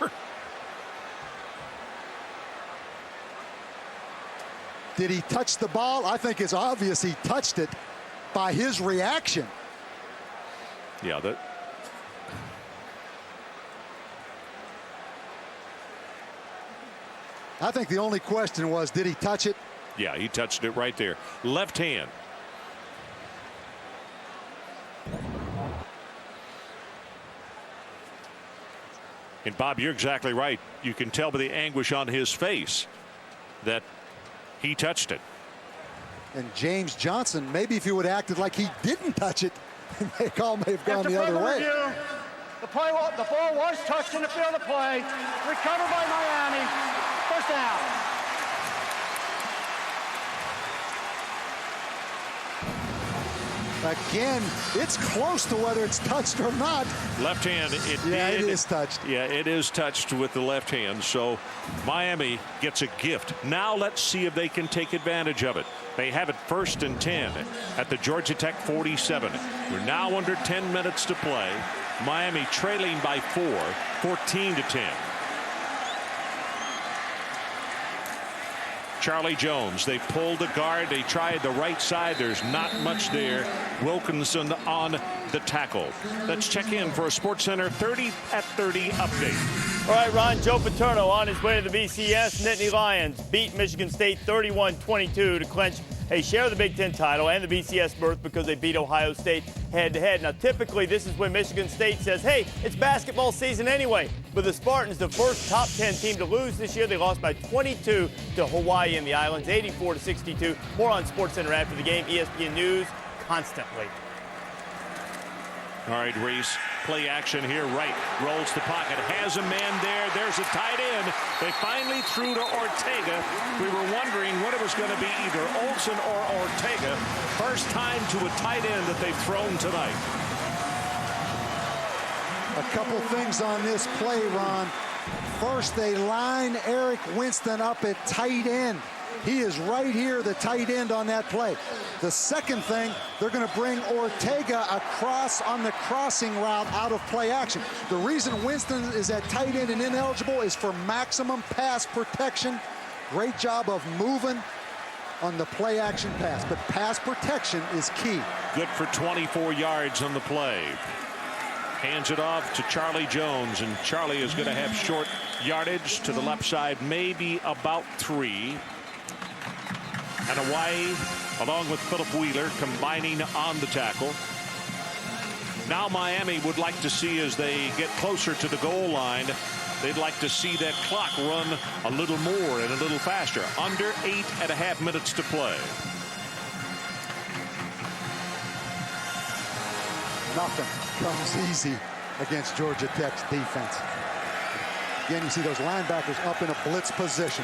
Did he touch the ball? I think it's obvious he touched it by his reaction. Yeah, I think the only question was, did he touch it? Yeah, he touched it right there. Left hand. And Bob, you're exactly right. You can tell by the anguish on his face that he touched it. And James Johnson, maybe if he would have acted like he didn't touch it, the call may have gone the other way. Review, the ball was touched in the field of play. Recovered by Miami. First down. Again, it's close to whether it's touched or not. Left hand, it is touched. Yeah, it is touched with the left hand. So Miami gets a gift. Now let's see if they can take advantage of it. They have it 1st and 10 at the Georgia Tech 47. We're now under 10 minutes to play. Miami trailing by 4, 14-10. Charlie Jones, they pulled the guard. They tried the right side. There's not much there. Wilkinson on the tackle. Let's check in for a SportsCenter 30 at 30 update. All right, Ron, Joe Paterno on his way to the BCS. Nittany Lions beat Michigan State 31-22 to clinch a share of the Big Ten title and the BCS berth because they beat Ohio State head-to-head. Now, typically, this is when Michigan State says, hey, it's basketball season anyway. But the Spartans, the first top 10 team to lose this year, they lost by 22 to Hawaii in the Islands, 84-62. More on SportsCenter after the game. ESPN News constantly. All right, Reese, play action here. Wright rolls the pocket, has a man there. There's a tight end. They finally threw to Ortega. We were wondering what it was going to be, either Olsen or Ortega. First time to a tight end that they've thrown tonight. A couple things on this play, Ron. First, they line Eric Winston up at tight end. He is right here, the tight end on that play. The second thing, they're going to bring Ortega across on the crossing route out of play action. The reason Winston is at tight end and ineligible is for maximum pass protection. Great job of moving on the play action pass, but pass protection is key. Good for 24 yards on the play. Hands it off to Charlie Jones, and Charlie is going to have short yardage to the left side, maybe about 3. And Hawaii, along with Philip Wheeler, combining on the tackle. Now Miami would like to see, as they get closer to the goal line, they'd like to see that clock run a little more and a little faster. Under 8.5 minutes to play. Nothing comes easy against Georgia Tech's defense. Again, you see those linebackers up in a blitz position.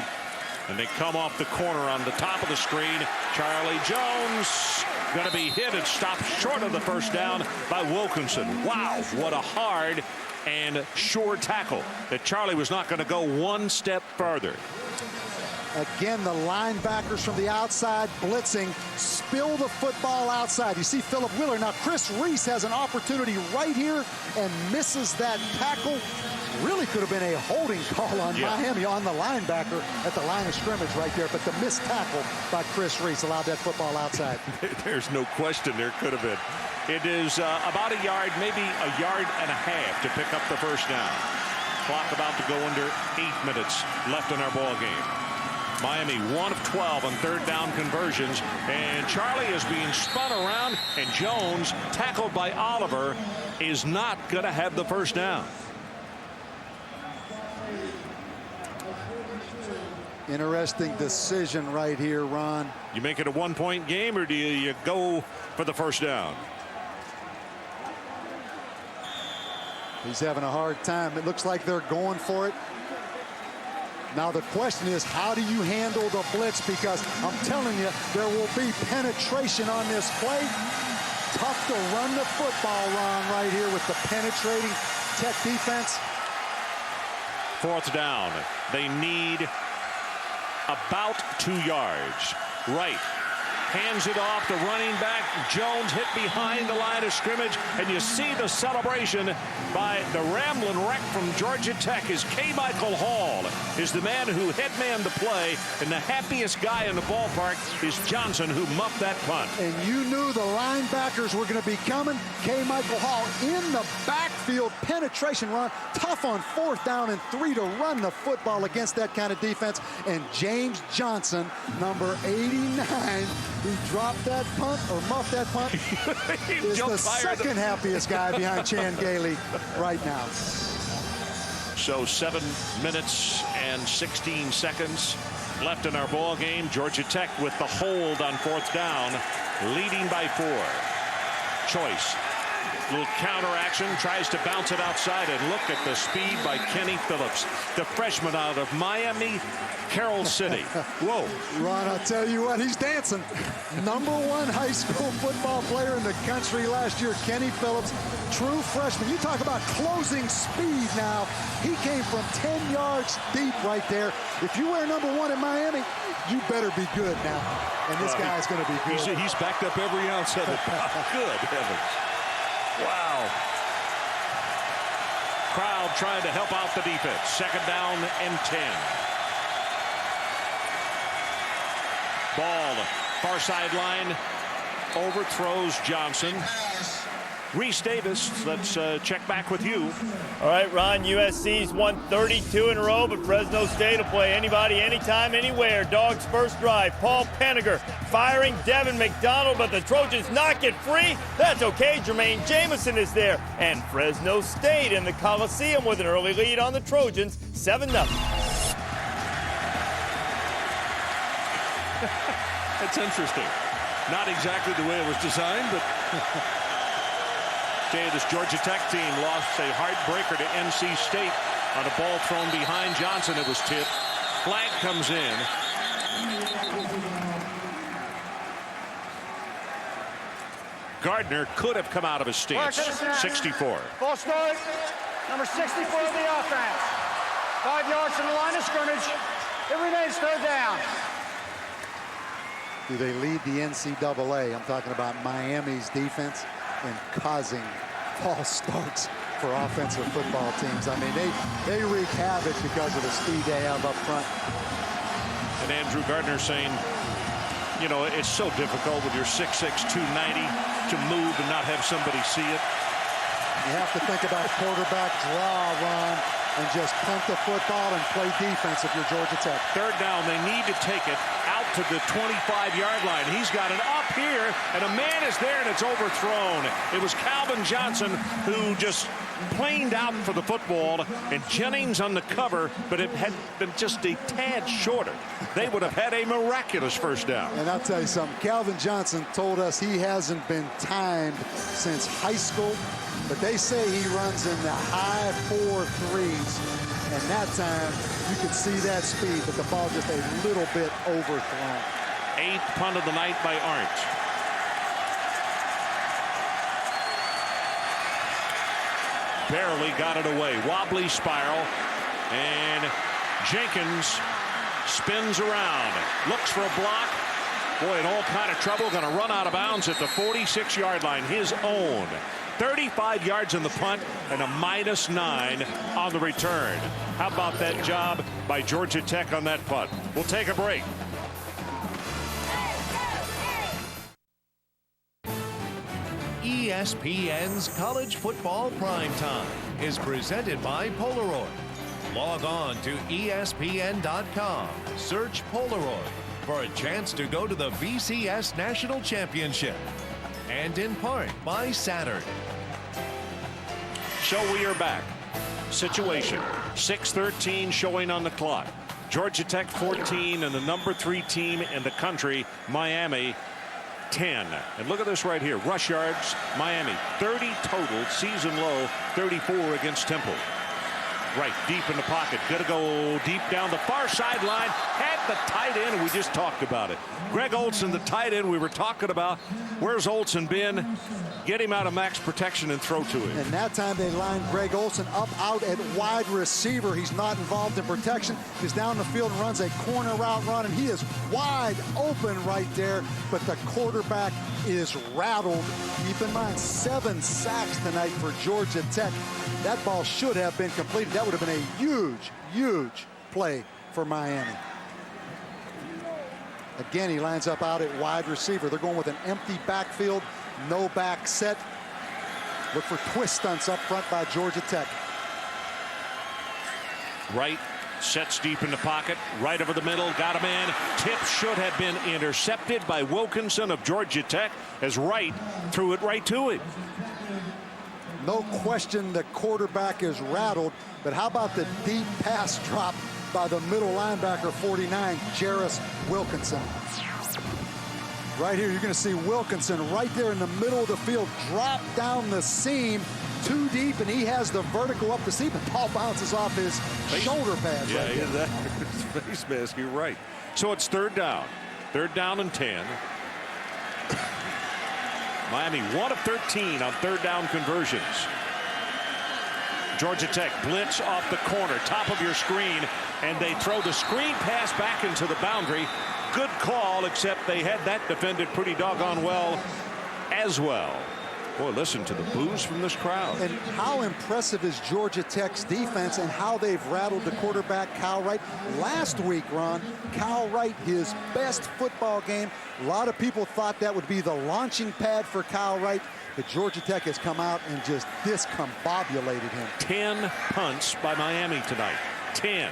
And they come off the corner on the top of the screen. Charlie Jones going to be hit and stopped short of the first down by Wilkinson. Wow, what a hard and sure tackle that Charlie was not going to go one step further. Again, the linebackers from the outside blitzing spill the football outside. You see Philip Wheeler. Now Chris Reese has an opportunity right here and misses that tackle. Really could have been a holding call on Miami on the linebacker at the line of scrimmage right there, but the missed tackle by Chris Reese allowed that football outside. There's no question there could have been. It is about a yard, maybe a yard and a half to pick up the first down. Clock about to go under 8 minutes left in our ball game. Miami 1 of 12 on third down conversions, and Charlie is being spun around, and Jones, tackled by Oliver, is not going to have the first down. Interesting decision right here, Ron. You make it a one-point game, or do you go for the first down? He's having a hard time. It looks like they're going for it. Now the question is, how do you handle the blitz? Because I'm telling you, there will be penetration on this play. Tough to run the football, Ron, right here with the penetrating Tech defense. Fourth down. They need about 2 yards. Wright Hands it off to running back. Jones hit behind the line of scrimmage. And you see the celebration by the Ramblin' Wreck from Georgia Tech as KaMichael Hall is the man who headmanned the play. And the happiest guy in the ballpark is Johnson, who muffed that punt. And you knew the linebackers were going to be coming. KaMichael Hall in the backfield penetration run. Tough on 4th down and 3 to run the football against that kind of defense. And James Johnson, number 89, who dropped that punt or muffed that punt, is the second happiest guy behind Chan Gailey right now. So 7 minutes and 16 seconds left in our ball game. Georgia Tech with the hold on 4th down, leading by 4. Choice. Little counter action, tries to bounce it outside, and look at the speed by Kenny Phillips, the freshman out of Miami, Carroll City. Whoa. Ron, I'll tell you what, he's dancing. Number 1 high school football player in the country last year, Kenny Phillips, true freshman. You talk about closing speed now. He came from 10 yards deep right there. If you wear number 1 in Miami, you better be good now. And this guy's going to be good. He's backed up every ounce of it. Good heavens. Wow. Crowd trying to help out the defense. 2nd down and 10. Ball, far sideline, overthrows Johnson. Reese Davis, let's check back with you. All right, Ron, USC's won 32 in a row, but Fresno State will play anybody, anytime, anywhere. Dogs first drive. Paul Penninger firing Devin McDonald, but the Trojans not get free. That's okay. Jermaine Jamison is there. And Fresno State in the Coliseum with an early lead on the Trojans, 7-0. That's interesting. Not exactly the way it was designed, but... Okay, this Georgia Tech team lost a heartbreaker to NC State on a ball thrown behind Johnson. It was tipped. Flag comes in. Gardner could have come out of his stance. 64. Ball start. Number 64 of the offense. 5 yards from the line of scrimmage. It remains 3rd down. Do they lead the NCAA? I'm talking about Miami's defense and causing false starts for offensive football teams. I mean, they wreak havoc because of the speed they have up front. And Andrew Gardner saying, you know, it's so difficult with your 6'6", 290 to move and not have somebody see it. You have to think about quarterback draw, Ron, and just punt the football and play defense if you're Georgia Tech. 3rd down, they need to take it out to the 25-yard line. He's got it up here, and a man is there, and it's overthrown. It was Calvin Johnson who just planed out for the football, and Jennings on the cover, but it had been just a tad shorter. They would have had a miraculous 1st down. And I'll tell you something, Calvin Johnson told us he hasn't been timed since high school, but they say he runs in the high 4.3s. And that time, you could see that speed, but the ball just a little bit overthrown. 8th punt of the night by Arndt. Barely got it away. Wobbly spiral. And Jenkins spins around. Looks for a block. Boy, in all kind of trouble. Going to run out of bounds at the 46-yard line. His own. 35 yards in the punt and a -9 on the return. How about that job by Georgia Tech on that punt? We'll take a break. ESPN's College Football Primetime is presented by Polaroid. Log on to ESPN.com, search Polaroid for a chance to go to the BCS National Championship. And in part by Saturn. So we are back. Situation 6:13 showing on the clock. Georgia Tech 14 and the number 3 team in the country, Miami, 10. And look at this right here. Rush yards, Miami 30 total, season low 34 against Temple. Right deep in the pocket. Gonna go deep down the far sideline. Had the tight end? We just talked about it. Greg Olsen, the tight end we were talking about. Where's Olsen been? Get him out of max protection and throw to him. And that time they lined Greg Olsen up out at wide receiver. He's not involved in protection. He's down the field and runs a corner route run, and he is wide open right there, but the quarterback is rattled. Keep in mind, 7 sacks tonight for Georgia Tech. That ball should have been completed. That would have been a huge, huge play for Miami. Again, he lines up out at wide receiver. They're going with an empty backfield, no back set. Look for twist stunts up front by Georgia Tech. Wright sets deep in the pocket, right over the middle, got a man. Tip should have been intercepted by Wilkinson of Georgia Tech as Wright threw it right to him. No question the quarterback is rattled, but how about the deep pass drop by the middle linebacker, 49, Jarris Wilkinson. Right here, you're going to see Wilkinson right there in the middle of the field, drop down the seam, too deep, and he has the vertical up the seam. The ball bounces off his shoulder pads. Yeah, right there. that his face mask. You're right. So it's third down and 10. Miami 1 of 13 on third down conversions. Georgia Tech blitz off the corner, top of your screen, and they throw the screen pass back into the boundary. Good call, except they had that defended pretty doggone well as well. Boy, listen to the boos from this crowd. And how impressive is Georgia Tech's defense and how they've rattled the quarterback, Kyle Wright. Last week, Ron, Kyle Wright, his best football game. A lot of people thought that would be the launching pad for Kyle Wright, but Georgia Tech has come out and just discombobulated him. 10 punts by Miami tonight. 10.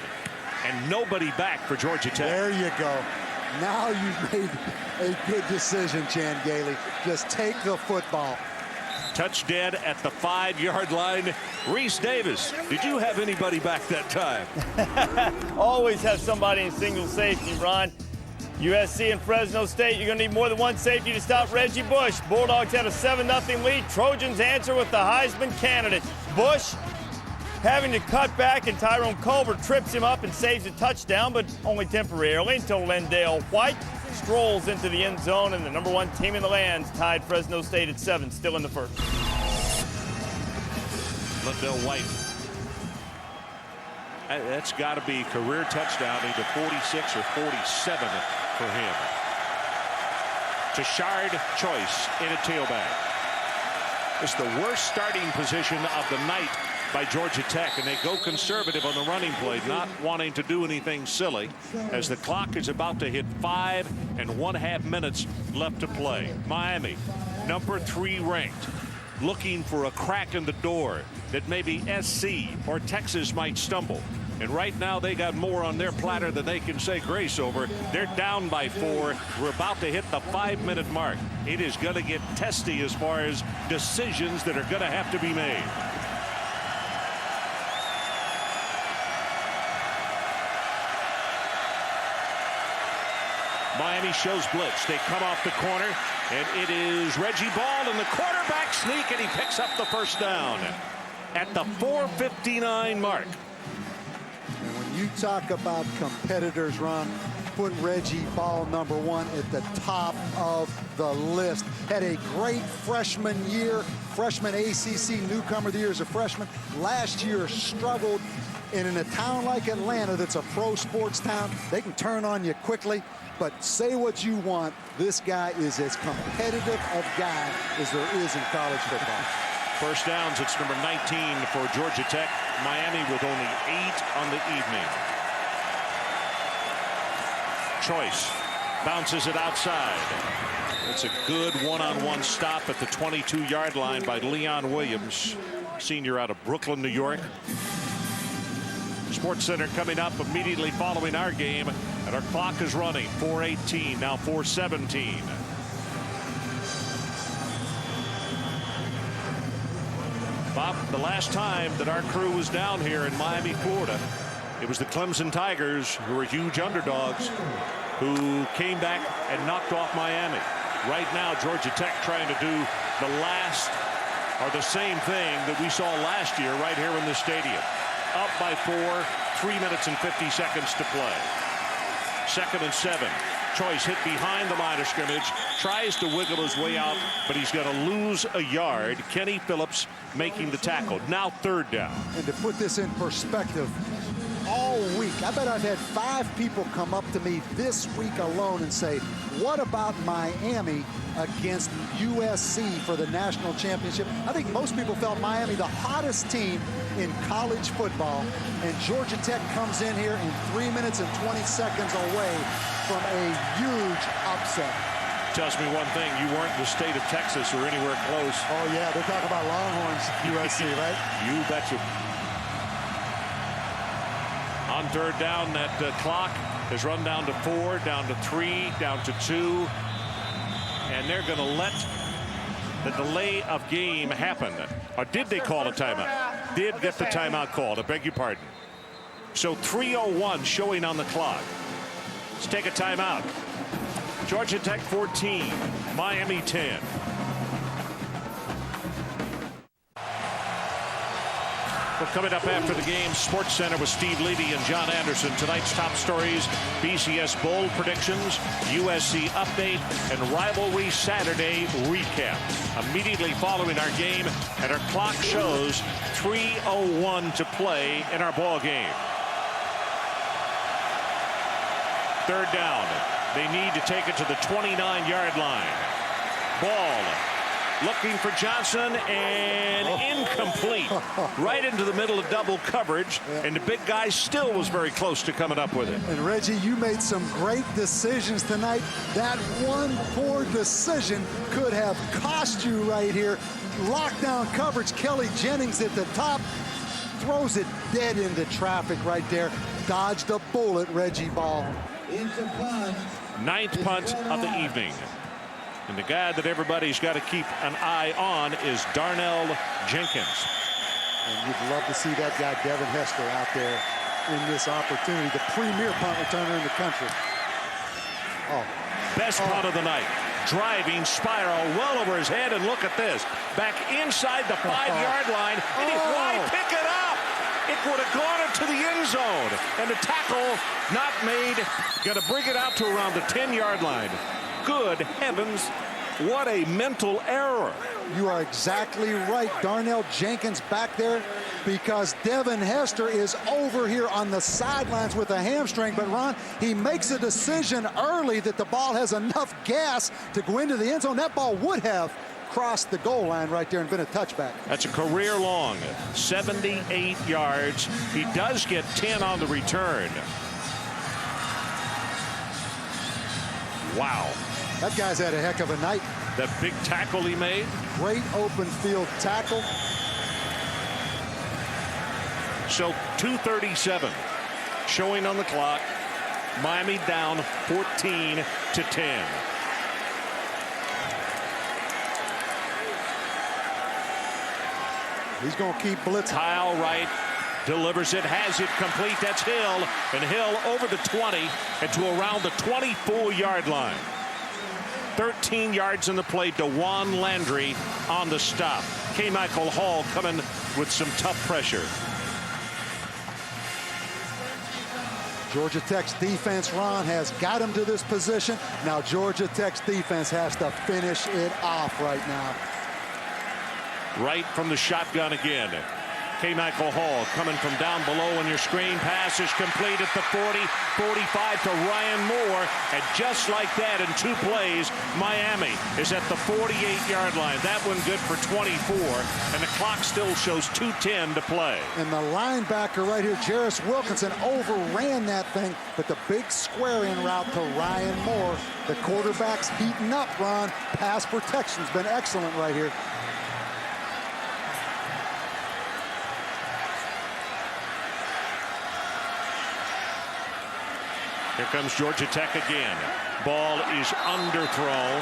And nobody back for Georgia Tech. There you go. Now you've made a good decision, Chan Gailey. Just take the football. Touch dead at the 5-yard line. Reese Davis, did you have anybody back that time? Always have somebody in single safety, Ron. USC and Fresno State, you're going to need more than one safety to stop Reggie Bush. Bulldogs had a 7-0 lead. Trojans answer with the Heisman candidate. Bush having to cut back, and Tyrone Culver trips him up and saves a touchdown, but only temporarily until Lendale White strolls into the end zone, and the #1 team in the land tied Fresno State at 7, still in the first. Lendale White. That's got to be career touchdown, either 46 or 47 for him. Tashard Choice in a tailback. It's the worst starting position of the night by Georgia Tech, and they go conservative on the running play, not wanting to do anything silly as the clock is about to hit 5 1/2 minutes left to play. Miami, #3 ranked, looking for a crack in the door that maybe SC or Texas might stumble. And right now they got more on their platter than they can say grace over. They're down by 4. We're about to hit the 5-minute mark. It is going to get testy as far as decisions that are going to have to be made. Miami shows blitz. They come off the corner, and it is Reggie Ball in the quarterback sneak, and he picks up the first down at the 4:59 mark. And when you talk about competitors, Ron, put Reggie Ball #1 at the top of the list. Had a great freshman year, freshman ACC newcomer of the year as a freshman. Last year struggled, and in a town like Atlanta that's a pro sports town, they can turn on you quickly. But say what you want, this guy is as competitive a guy as there is in college football. First downs, it's number 19 for Georgia Tech. Miami with only 8 on the evening. Choice bounces it outside. It's a good one-on-one stop at the 22-yard line by Leon Williams, senior out of Brooklyn, New York. Sports Center coming up immediately following our game, and our clock is running. 4:18, now 4:17. Bob, the last time that our crew was down here in Miami, Florida, it was the Clemson Tigers, who were huge underdogs, who came back and knocked off Miami. Right now, Georgia Tech trying to do the last or the same thing that we saw last year right here in the stadium. Up by 4, 3 minutes and 50 seconds to play. 2nd and 7. Choice hit behind the line of scrimmage, tries to wiggle his way out, but he's going to lose a yard. Kenny Phillips making the tackle. Now 3rd down. And to put this in perspective, all week, I bet I've had 5 people come up to me this week alone and say, what about Miami against USC for the national championship? I think most people felt Miami the hottest team in college football, and Georgia Tech comes in here in 3 minutes and 20 seconds away from a huge upset. Tells me one thing, you weren't in the state of Texas or anywhere close. Oh yeah, they're talking about Longhorns, USC, right? You betcha. On 3rd down, that clock has run down to 4, down to 3, down to 2. And they're going to let the delay of game happen. Or did they call a timeout? Did get the timeout called. I beg your pardon. So 3:01 showing on the clock. Let's take a timeout. Georgia Tech 14, Miami 10. Well, coming up after the game, Sports Center with Steve Levy and John Anderson. Tonight's top stories, BCS Bowl predictions, USC update, and Rivalry Saturday recap. Immediately following our game, and our clock shows 3:01 to play in our ball game. 3rd down. They need to take it to the 29-yard line. Ball. Looking for Johnson, and incomplete. Right into the middle of double coverage, and the big guy still was very close to coming up with it. And Reggie, you made some great decisions tonight. That one poor decision could have cost you right here. Lockdown coverage, Kelly Jennings at the top, throws it dead into traffic right there. Dodged a bullet, Reggie Ball. 9th punt of the evening. And the guy that everybody's got to keep an eye on is Darnell Jenkins. And you'd love to see that guy, Devin Hester, out there in this opportunity. The premier punt returner in the country. Best punt of the night. Driving spiral well over his head, and look at this. Back inside the 5-yard line, and why pick it up? It would have gone into the end zone. And the tackle not made. Going to bring it out to around the 10-yard line. Good heavens, what a mental error. You are exactly right. Darnell Jenkins back there because Devin Hester is over here on the sidelines with a hamstring. But Ron, he makes a decision early that the ball has enough gas to go into the end zone. That ball would have crossed the goal line right there and been a touchback. That's a career long 78 yards. He does get 10 on the return. Wow. That guy's had a heck of a night. That big tackle he made. Great open field tackle. So 2:37 showing on the clock. Miami down 14-10. He's going to keep blitzing. Kyle Wright delivers it, has it complete. That's Hill, and Hill over the 20 and to around the 24-yard line. 13 yards in the play. DeJuan Landry on the stop. KaMichael Hall coming with some tough pressure. Georgia Tech's defense, Ron, has got him to this position. Now Georgia Tech's defense has to finish it off right now. Right from the shotgun again. KaMichael Hall coming from down below, and your screen pass is complete at the 40, 45 to Ryan Moore. And just like that, in 2 plays, Miami is at the 48-yard line. That one good for 24, and the clock still shows 2:10 to play. And the linebacker right here, Jarris Wilkinson, overran that thing, but the big square-in route to Ryan Moore. The quarterback's heating up, Ron. Pass protection's been excellent right here. Here comes Georgia Tech again. Ball is underthrown.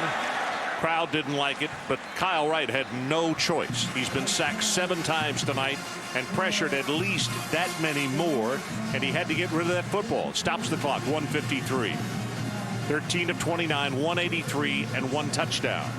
Crowd didn't like it, but Kyle Wright had no choice. He's been sacked 7 times tonight and pressured at least that many more, and he had to get rid of that football. Stops the clock, 1:53. 13 of 29, 183, and 1 touchdown.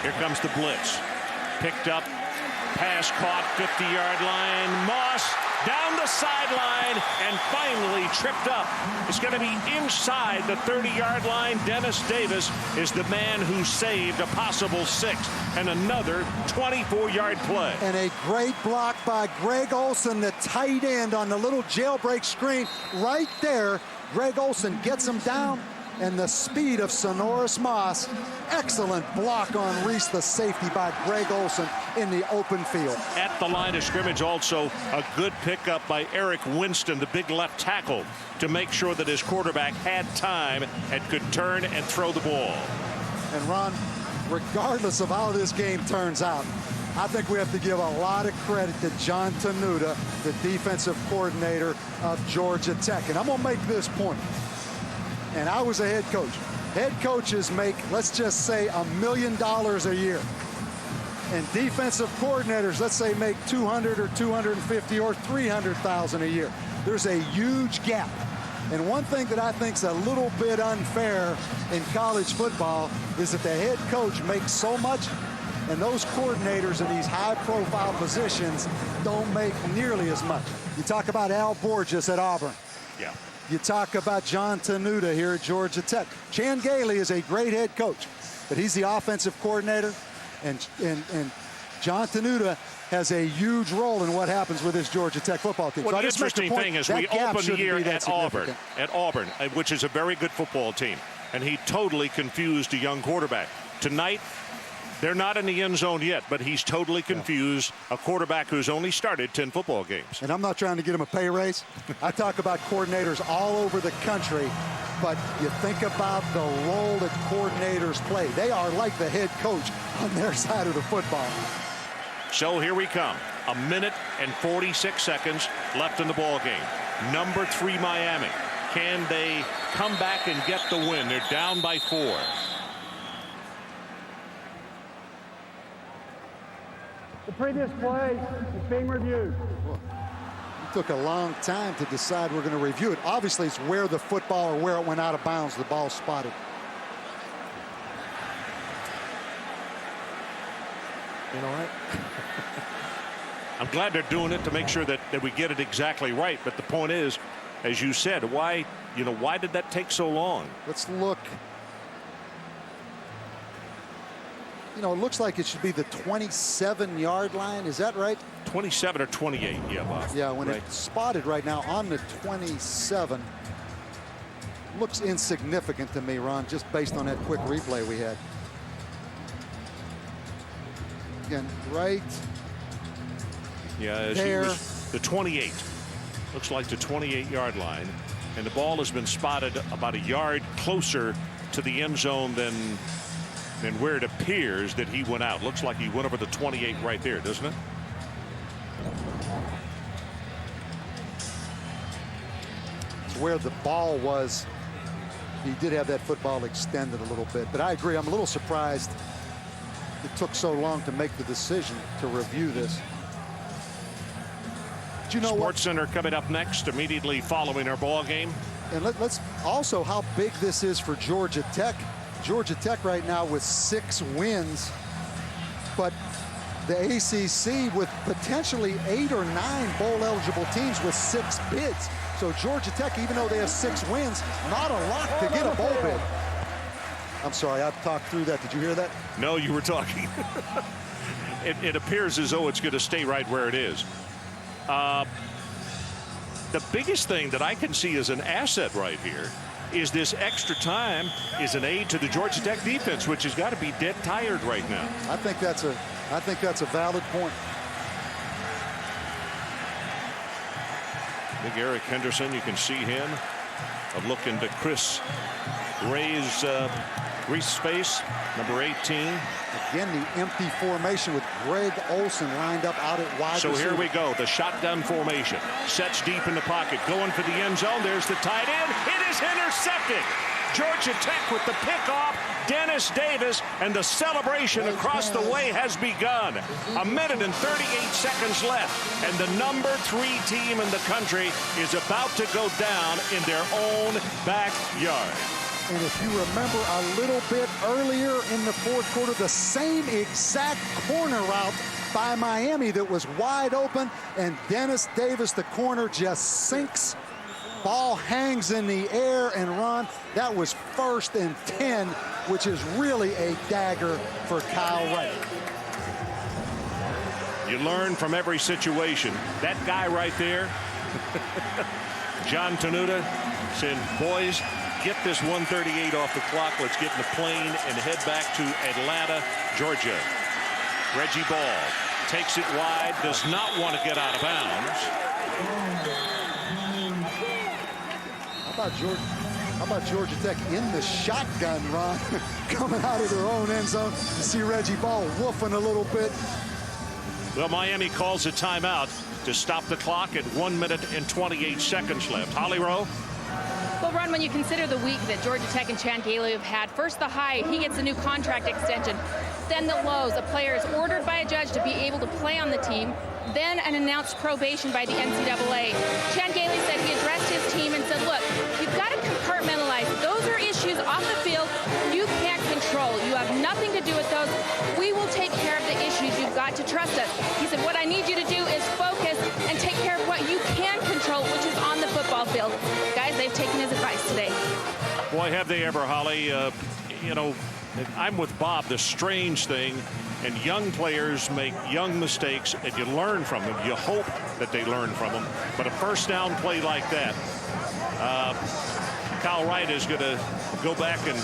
Here comes the blitz. Picked up. Pass caught, 50-yard line. Moss down the sideline and finally tripped up. It's going to be inside the 30-yard line. Dennis Davis is the man who saved a possible 6 and another 24-yard play. And a great block by Greg Olsen, the tight end, on the little jailbreak screen right there. Greg Olsen gets him down, and the speed of Sonoris Moss. Excellent block on Reese, the safety by Greg Olsen in the open field. At the line of scrimmage also, a good pickup by Eric Winston, the big left tackle, to make sure that his quarterback had time and could turn and throw the ball. And Ron, regardless of how this game turns out, I think we have to give a lot of credit to John Tenuta, the defensive coordinator of Georgia Tech. And I'm going to make this point. And I was a head coach. Head coaches make, let's just say, $1 million a year. And defensive coordinators, let's say, make $200 or $250 or $300,000 a year. There's a huge gap. And one thing that I think is a little bit unfair in college football is that the head coach makes so much, and those coordinators in these high-profile positions don't make nearly as much. You talk about Al Borges at Auburn. Yeah. You talk about John Tenuta here at Georgia Tech. Chan Gailey is a great head coach, but he's the offensive coordinator, and John Tenuta has a huge role in what happens with this Georgia Tech football team. Well, so the interesting thing is we open the year at Auburn, which is a very good football team, and he totally confused a young quarterback. Tonight, they're not in the end zone yet, but he's totally confused a quarterback who's only started 10 football games. And I'm not trying to get him a pay raise. I talk about coordinators all over the country, but you think about the role that coordinators play. They are like the head coach on their side of the football. So here we come. 1 minute and 46 seconds left in the ball game. Number 3 Miami. Can they come back and get the win? They're down by 4. The previous play is being reviewed. It took a long time to decide we're going to review it. Obviously, it's where the football or where it went out of bounds. The ball spotted. You know what? I'm glad they're doing it to make sure that we get it exactly right. But the point is, as you said, why did that take so long? Let's look. It looks like it should be the 27-yard line. Is that right? 27 or 28, yeah, Bob. Yeah, when right. it's spotted right now on the 27. Looks insignificant to me, Ron, just based on that quick replay we had. Again, right yeah, there. The 28. Looks like the 28-yard line. And the ball has been spotted about a yard closer to the end zone than where it appears that he went out. Looks like he went over the 28 right there, doesn't it? It's where the ball was. He did have that football extended a little bit, but I agree. I'm a little surprised it took so long to make the decision to review this. Do you know Sports Center coming up next, immediately following our ball game. And let's also how big this is for Georgia Tech. Georgia Tech right now with 6 wins, but the ACC with potentially 8 or 9 bowl eligible teams with 6 bids. So Georgia Tech, even though they have 6 wins, not a lot to get a bowl bid. I'm sorry, I've talked through that. Did you hear that? No, you were talking. It appears as though it's going to stay right where it is. The biggest thing that I can see as an asset right here is this extra time is an aid to the Georgia Tech defense, which has got to be dead tired right now. I think that's a valid point. Big Eric Henderson, you can see him. A look into Chris Ray's Reese's face, number 18. Again, the empty formation with Greg Olsen lined up out at wide receiver. So here we go, the shotgun formation. Sets deep in the pocket, going for the end zone. There's the tight end. It is intercepted. Georgia Tech with the pickoff. Dennis Davis, and the celebration across the way has begun. 1 minute and 38 seconds left, and the number 3 team in the country is about to go down in their own backyard. And if you remember a little bit earlier in the fourth quarter, the same exact corner route by Miami that was wide open, and Dennis Davis, the corner, just sinks. Ball hangs in the air, and Ron, that was 1st and 10, which is really a dagger for Kyle Wright. You learn from every situation. That guy right there, John Tenuta, said, boys, get this 138 off the clock. Let's get in the plane and head back to Atlanta, Georgia. Reggie Ball takes it wide, does not want to get out of bounds. How about Georgia Tech in the shotgun, Ron, coming out of their own end zone? You see Reggie Ball woofing a little bit. Well, Miami calls a timeout to stop the clock at 1 minute and 28 seconds left. Holly Rowe. Well, Ron, when you consider the week that Georgia Tech and Chan Gailey have had, first the high, he gets a new contract extension. Then the lows, a player is ordered by a judge to be able to play on the team. Then an announced probation by the NCAA. Chan Gailey said he addressed his team and said, look, you've got to compartmentalize. Those are issues off the field you can't control. You have nothing to do with those. We will take care of the issues. You've got to trust us. He said, what I need you to do is focus and take care of what you can control, which is on the football field. Guys, they've taken his advice today. Boy, have they ever, Holly. You know, I'm with Bob. The strange thing, and young players make young mistakes, and you learn from them. You hope that they learn from them. But a first down play like that, Kyle Wright is going to go back and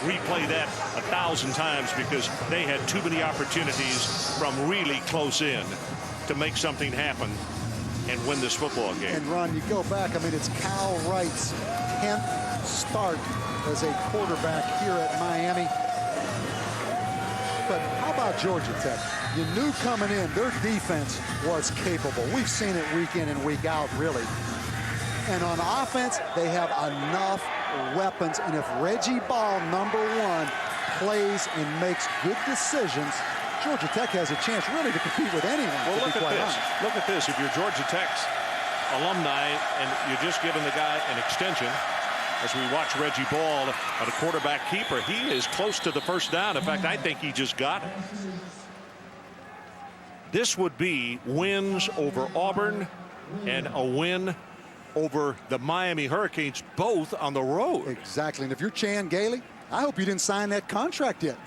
replay that 1,000 times because they had too many opportunities from really close in to make something happen and win this football game. And Ron, you go back, I mean, it's Kyle Wright's 10th start as a quarterback here at Miami. But how about Georgia Tech? You knew coming in their defense was capable. We've seen it week in and week out, really. And on offense, they have enough weapons. And if Reggie Ball, #1, plays and makes good decisions, Georgia Tech has a chance really to compete with anyone. Well, look at this. Look at this. If you're Georgia Tech's alumni and you're just giving the guy an extension, as we watch Reggie Ball at a quarterback keeper, he is close to the first down. In fact, I think he just got it. This would be wins over Auburn and a win over the Miami Hurricanes, both on the road. Exactly. And if you're Chan Gailey, I hope you didn't sign that contract yet.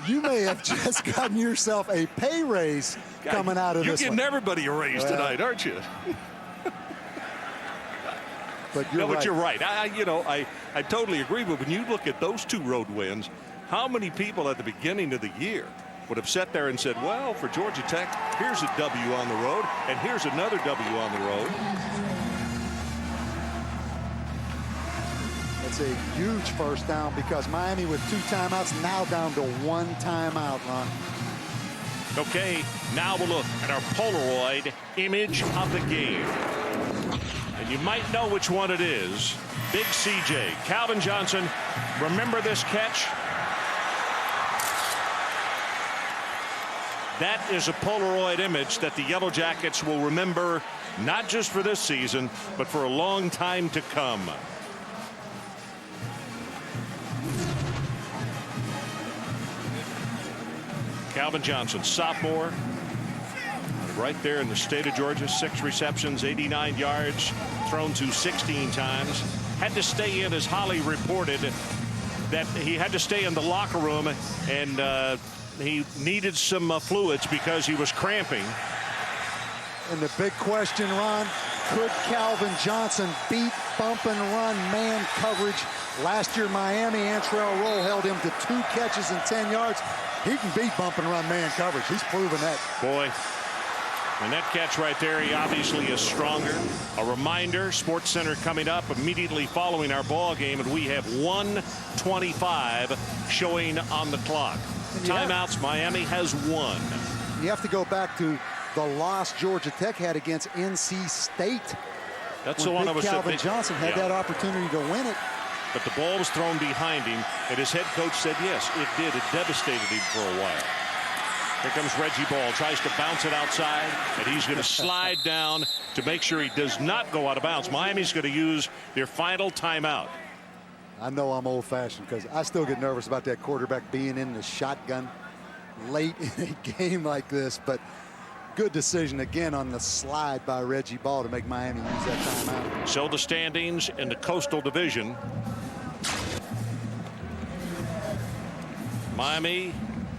You may have just gotten yourself a pay raise coming out of this one. You're getting everybody a raise tonight, aren't you? But you're right. But you're right. I totally agree. But when you look at those two road wins, how many people at the beginning of the year would have sat there and said, well, for Georgia Tech, here's a W on the road, and here's another W on the road. It's a huge first down because Miami with 2 timeouts now down to 1 timeout, Ron. Okay, now we'll look at our Polaroid image of the game. And you might know which one it is. Big CJ, Calvin Johnson. Remember this catch? That is a Polaroid image that the Yellow Jackets will remember, not just for this season, but for a long time to come. Calvin Johnson, sophomore, right there in the state of Georgia. 6 receptions, 89 yards, thrown to 16 times. Had to stay in, as Holly reported, that he had to stay in the locker room, and he needed some fluids because he was cramping. And the big question, Ron, could Calvin Johnson beat bump and run man coverage? Last year, Miami, Antrell Roll held him to 2 catches and 10 yards. He can beat bump and run man coverage. He's proven that. Boy, and that catch right there, he obviously is stronger. A reminder, Sports Center coming up immediately following our ball game, and we have 1:25 showing on the clock. Timeouts, Miami has 1. You have to go back to the loss Georgia Tech had against NC State. That's the one I was saying. Calvin Johnson had that opportunity to win it. But the ball was thrown behind him, and his head coach said, yes, it did. It devastated him for a while. Here comes Reggie Ball, tries to bounce it outside, and he's going to slide down to make sure he does not go out of bounds. Miami's going to use their final timeout. I know I'm old-fashioned because I still get nervous about that quarterback being in the shotgun late in a game like this, but good decision again on the slide by Reggie Ball to make Miami use that timeout. So the standings in the Coastal Division. Miami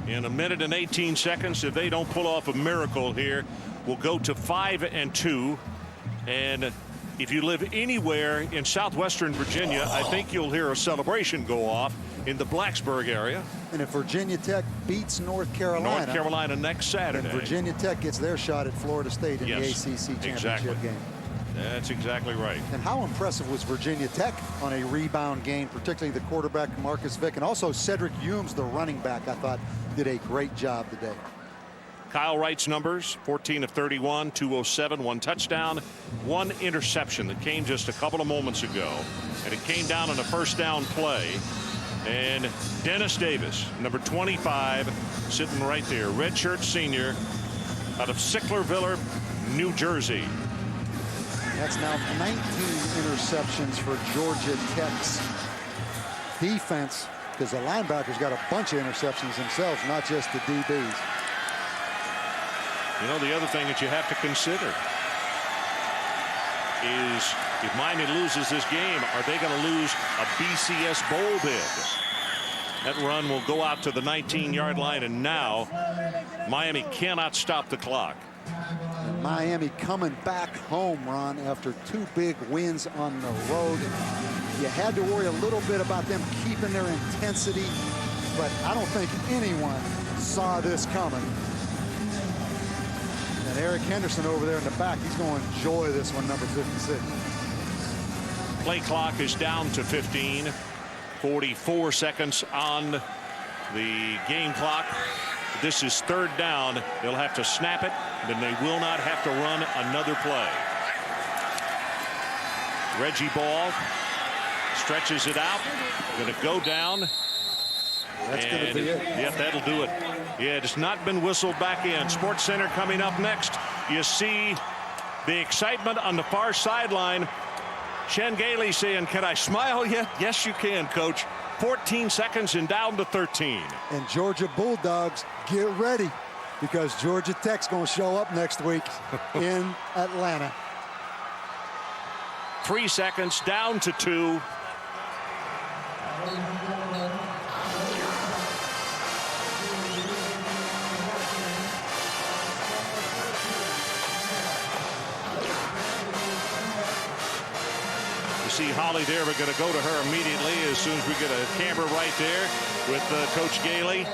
in 1 minute and 18 seconds, if they don't pull off a miracle here, will go to 5-2. And if you live anywhere in southwestern Virginia, I think you'll hear a celebration go off in the Blacksburg area. And if Virginia Tech beats North Carolina next Saturday, then Virginia Tech gets their shot at Florida State in the ACC championship game. That's exactly right. And how impressive was Virginia Tech on a rebound game, particularly the quarterback Marcus Vick, and also Cedric Humes, the running back, I thought did a great job today. Kyle Wright's numbers: 14 of 31, 207, 1 touchdown, 1 interception that came just a couple of moments ago, and it came down on a first down play. And Dennis Davis, number 25, sitting right there, redshirt senior out of Sicklerville, New Jersey. That's now 19 interceptions for Georgia Tech's defense, because the linebackers got a bunch of interceptions themselves, not just the DBs. You know, the other thing that you have to consider is if Miami loses this game, are they going to lose a BCS bowl bid? That run will go out to the 19-yard line, and now Miami cannot stop the clock. And Miami coming back home, Ron, after 2 big wins on the road. You had to worry a little bit about them keeping their intensity, but I don't think anyone saw this coming. And Eric Henderson over there in the back, he's going to enjoy this one, number 56. Play clock is down to 15. 44 seconds on the game clock. This is 3rd down. They'll have to snap it, then they will not have to run another play. Reggie Ball stretches it out. Going to go down. That's going to be it. Yep, that'll do it. Yeah, it's not been whistled back in. Sports Center coming up next. You see the excitement on the far sideline. Chan Gailey saying, "Can I smile yet?" Yes, you can, Coach. 14 seconds and down to 13. And Georgia Bulldogs, get ready, because Georgia Tech's going to show up next week in Atlanta. 3 seconds down to 2. See Holly there. We're going to go to her immediately as soon as we get a camera right there with Coach Gailey.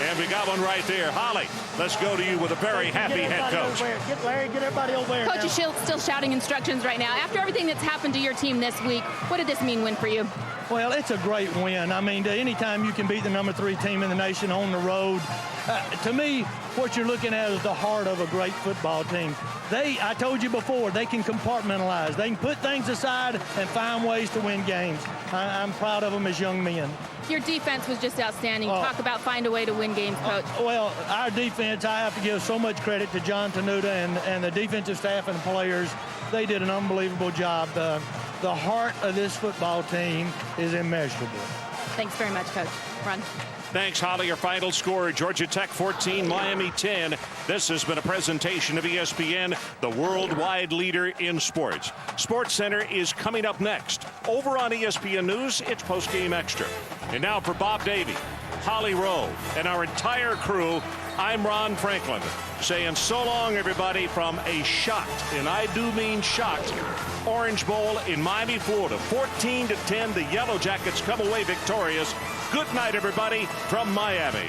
And we got one right there. Holly, let's go to you with a very happy head coach. Get Larry, get everybody over there. Coach is still shouting instructions right now. After everything that's happened to your team this week, what did this mean win for you? Well, it's a great win. I mean, anytime you can beat the number 3 team in the nation on the road, to me, what you're looking at is the heart of a great football team. I told you before, they can compartmentalize. They can put things aside and find ways to win games. I'm proud of them as young men. Your defense was just outstanding. Talk about find a way to win games, Coach. Well, our defense, I have to give so much credit to John Tenuta and the defensive staff and the players. They did an unbelievable job. The heart of this football team is immeasurable. Thanks very much, Coach. Ron. Thanks, Holly. Your final score, Georgia Tech 14, Miami 10. This has been a presentation of ESPN, the worldwide leader in sports. Sports Center is coming up next. Over on ESPN News, it's Postgame Extra. And now for Bob Davie, Holly Rowe, and our entire crew, I'm Ron Franklin, saying so long, everybody, from a shocked, and I do mean shocked, Orange Bowl in Miami, Florida. 14-10, the Yellow Jackets come away victorious. Good night, everybody, from Miami.